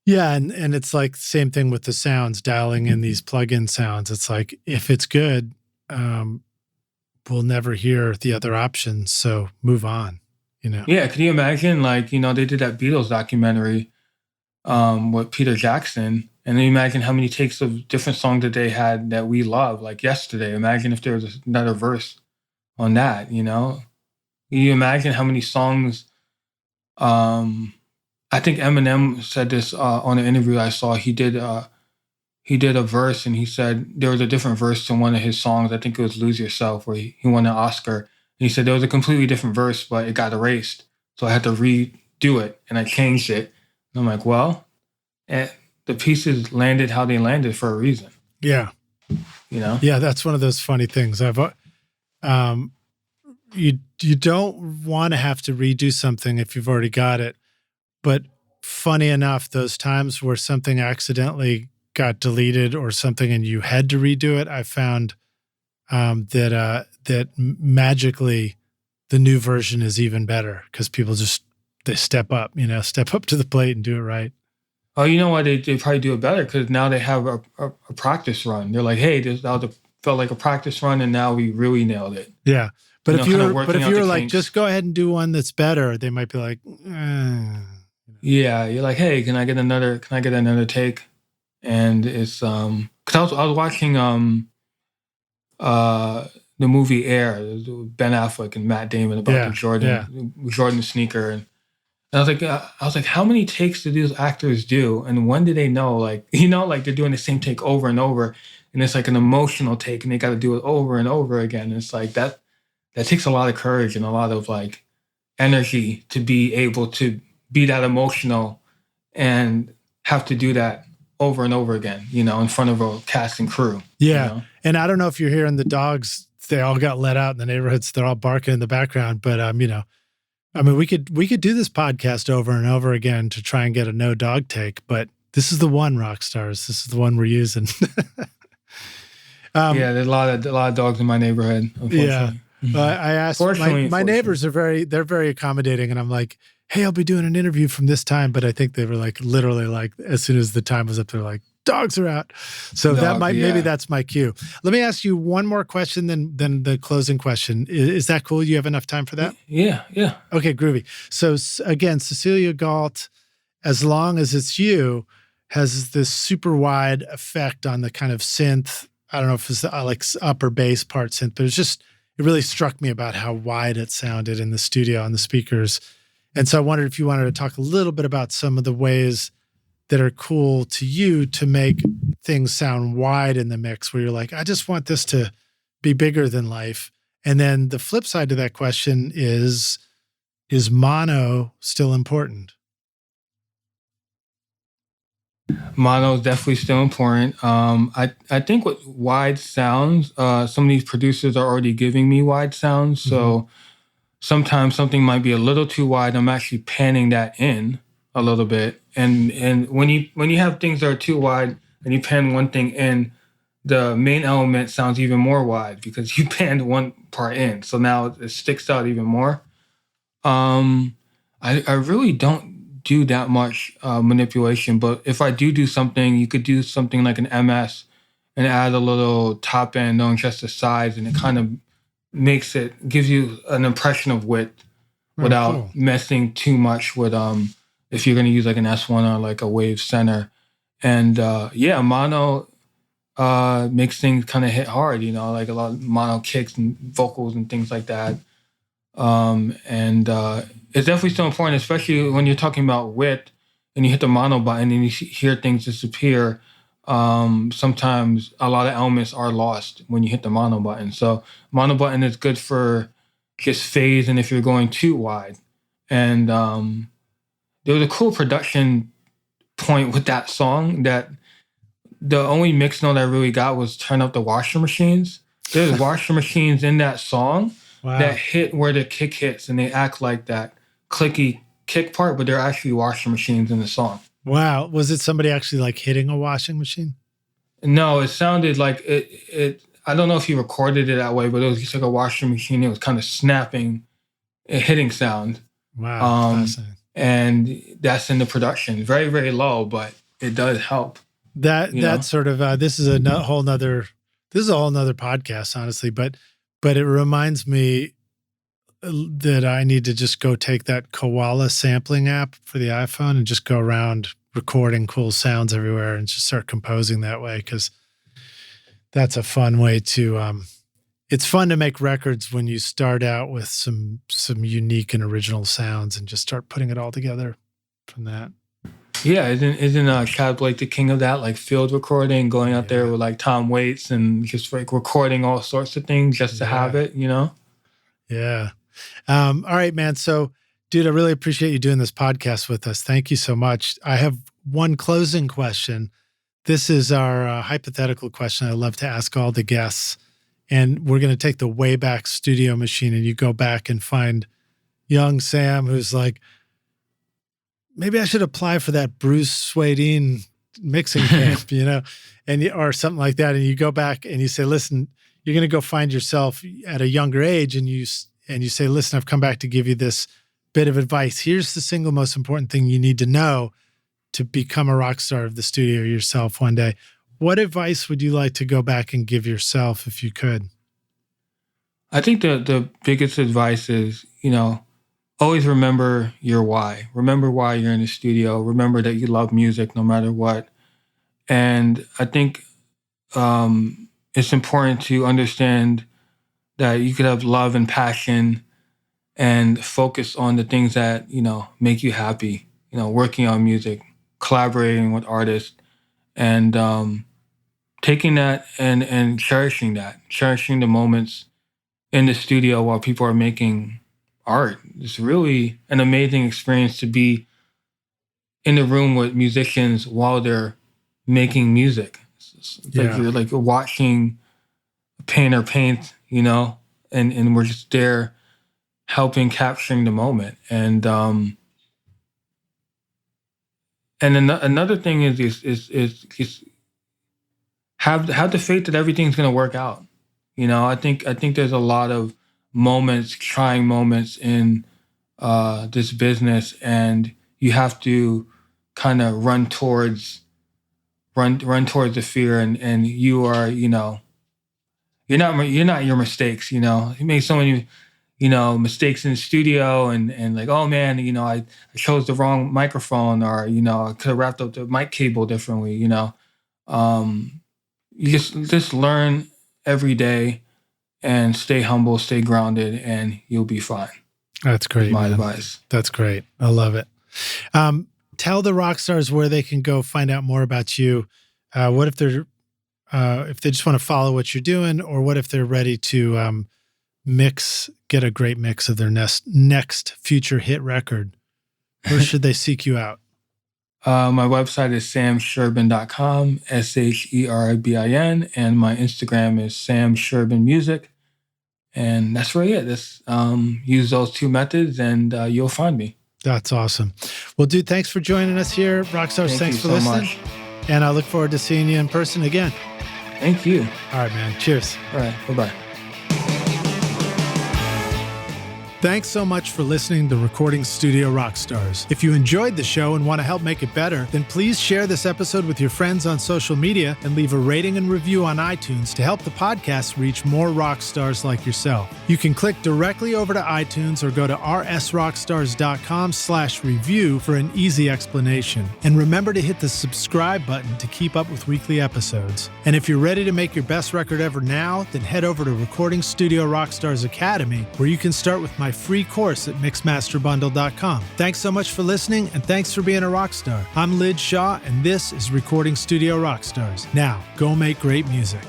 Yeah. And it's like same thing with the sounds, dialing in these plug-in sounds. It's like, if it's good, we'll never hear the other options. So move on, Yeah. Can you imagine, like, they did that Beatles documentary with Peter Jackson, and then imagine how many takes of different songs that they had that we love, like Yesterday. Imagine if there was another verse on that, Can you imagine how many songs, I think Eminem said this on an interview I saw. He did a verse, and he said there was a different verse to one of his songs. I think it was Lose Yourself, where he won an Oscar. And he said there was a completely different verse, but it got erased. So I had to redo it, and I changed it. And I'm like, well, the pieces landed how they landed for a reason. Yeah. Yeah, that's one of those funny things. I've you don't want to have to redo something if you've already got it. But funny enough, those times where something accidentally got deleted or something and you had to redo it, I found that magically the new version is even better because people they step up to the plate and do it right. Oh, you know what? They probably do it better because now they have a practice run. They're like, hey, this felt like a practice run, and now we really nailed it. Yeah, but if you were like, kinks. just go ahead and do one that's better, they might be like, Yeah, you're like, hey, can I get another take? And it's because I was watching the movie Air, Ben Affleck and Matt Damon about the Jordan sneaker, and I was like, how many takes do these actors do, and when do they know, like they're doing the same take over and over, and it's like an emotional take, and they got to do it over and over again. And it's like that takes a lot of courage and a lot of like energy to be able to be that emotional and have to do that over and over again, in front of a cast and crew. Yeah. And I don't know if you're hearing the dogs, they all got let out in the neighborhoods. They're all barking in the background, but we could do this podcast over and over again to try and get a no dog take, but this is the one, rock stars. This is the one we're using. There's a lot of dogs in my neighborhood, unfortunately. Yeah. I asked my neighbors they're very accommodating, and I'm like, hey, I'll be doing an interview from this time, but I think they were like literally like as soon as the time was up, they're like, dogs are out. So maybe that's my cue. Let me ask you one more question, then the closing question. Is that cool? You have enough time for that? Yeah. Okay, groovy. So again, Cecilia Galt, As Long As It's You, has this super wide effect on the kind of synth. I don't know if it's the like upper bass part synth, but it really struck me about how wide it sounded in the studio on the speakers. And so I wondered if you wanted to talk a little bit about some of the ways that are cool to you to make things sound wide in the mix, where you're like, I just want this to be bigger than life. And then the flip side to that question is mono still important? Mono is definitely still important. I think with wide sounds, some of these producers are already giving me wide sounds. So sometimes something might be a little too wide. I'm actually panning that in a little bit. And when you have things that are too wide and you pan one thing in, the main element sounds even more wide because you panned one part in. So now it sticks out even more. I really don't do that much manipulation, but if I do something, you could do something like an MS and add a little top end on just the sides, and it kind of gives you an impression of width without messing too much with if you're going to use like an S1 or like a wave center. And mono makes things kind of hit hard, like a lot of mono kicks and vocals and things like that. It's definitely still important, especially when you're talking about width and you hit the mono button and you hear things disappear. Sometimes a lot of elements are lost when you hit the mono button. So mono button is good for just phase and if you're going too wide. And there was a cool production point with that song that the only mix note I really got was turn up the washer machines. There's washer machines in that song that hit where the kick hits, and they act like that clicky kick part, but they're actually washer machines in the song. Wow. Was it somebody actually like hitting a washing machine? No, it sounded like it I don't know if he recorded it that way, but it was just like a washing machine. It was kind of snapping, a hitting sound. Wow. Fascinating. And that's in the production. Very, very low, but it does help. That sort of this is a whole nother podcast, honestly, but it reminds me that I need to just go take that Koala sampling app for the iPhone and just go around recording cool sounds everywhere and just start composing that way, because that's a fun way to it's fun to make records when you start out with some unique and original sounds and just start putting it all together from that. Yeah, isn't Chad Blake the king of that, like field recording, going out there with like Tom Waits and just like recording all sorts of things just to have it, Yeah. All right, man. So, dude, I really appreciate you doing this podcast with us. Thank you so much. I have one closing question. This is our hypothetical question I love to ask all the guests. and we're going to take the Wayback Studio machine, and you go back and find young Sam who's like, maybe I should apply for that Bruce Swedien mixing camp, or something like that. And you go back and you say, listen, you're going to go find yourself at a younger age, and you say, listen, I've come back to give you this bit of advice. Here's the single most important thing you need to know to become a rock star of the studio yourself one day. What advice would you like to go back and give yourself if you could? I think the biggest advice is, always remember your why. Remember why you're in the studio. Remember that you love music no matter what. And I think it's important to understand that you could have love and passion and focus on the things that, make you happy, working on music, collaborating with artists, and taking that and cherishing the moments in the studio while people are making art. It's really an amazing experience to be in the room with musicians while they're making music. It's like you're like watching a painter paint, and we're just there helping capturing the moment. And another thing is have the faith that everything's going to work out. I think there's a lot of trying moments in this business, and you have to kind of run towards the fear, and you are, you're not your mistakes. You make so many, mistakes in the studio, and like, oh man, I chose the wrong microphone, or I could have wrapped up the mic cable differently. You just learn every day and stay humble, stay grounded, and you'll be fine. That's great. My advice. That's great. I love it. Tell the rock stars where they can go find out more about you. What if they're if they just want to follow what you're doing, or what if they're ready to get a great mix of their next future hit record? Where should they seek you out? My website is samsherbin.com, SHERBIN, and my Instagram is Sam Sherbin Music. And that's really it. Just use those two methods, and you'll find me. That's awesome. Well, dude, thanks for joining us here. Rockstars, thanks for listening. Much. And I look forward to seeing you in person again. Thank you. All right, man. Cheers. All right. Bye-bye. Thanks so much for listening to Recording Studio Rockstars. If you enjoyed the show and want to help make it better, then please share this episode with your friends on social media and leave a rating and review on iTunes to help the podcast reach more rock stars like yourself. You can click directly over to iTunes or go to rsrockstars.com/review for an easy explanation. And remember to hit the subscribe button to keep up with weekly episodes. And if you're ready to make your best record ever now, then head over to Recording Studio Rockstars Academy, where you can start with my free course at mixmasterbundle.com. Thanks so much for listening, and thanks for being a rock star. I'm Lid Shaw, and this is Recording Studio Rockstars. Now, go make great music.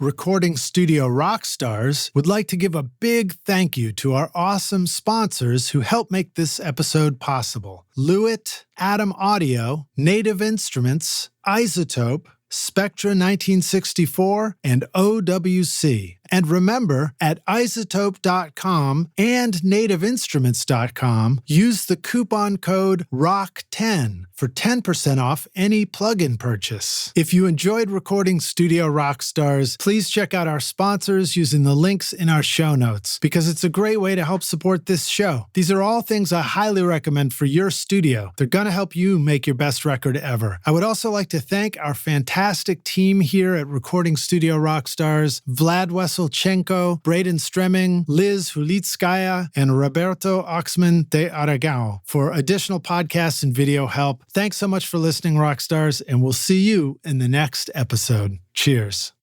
Recording Studio Rockstars would like to give a big thank you to our awesome sponsors who help make this episode possible: Lewitt, Atom Audio, Native Instruments, Isotope, Spectra 1964, and OWC. And remember, at isotope.com and nativeinstruments.com, use the coupon code ROCK10 for 10% off any plugin purchase. If you enjoyed Recording Studio Rockstars, please check out our sponsors using the links in our show notes, because it's a great way to help support this show. These are all things I highly recommend for your studio. They're going to help you make your best record ever. I would also like to thank our fantastic team here at Recording Studio Rockstars: Vlad Weselchenko, Braden Stremming, Liz Hulitskaya, and Roberto Oxman de Aragao for additional podcasts and video help. Thanks so much for listening, Rockstars, and we'll see you in the next episode. Cheers.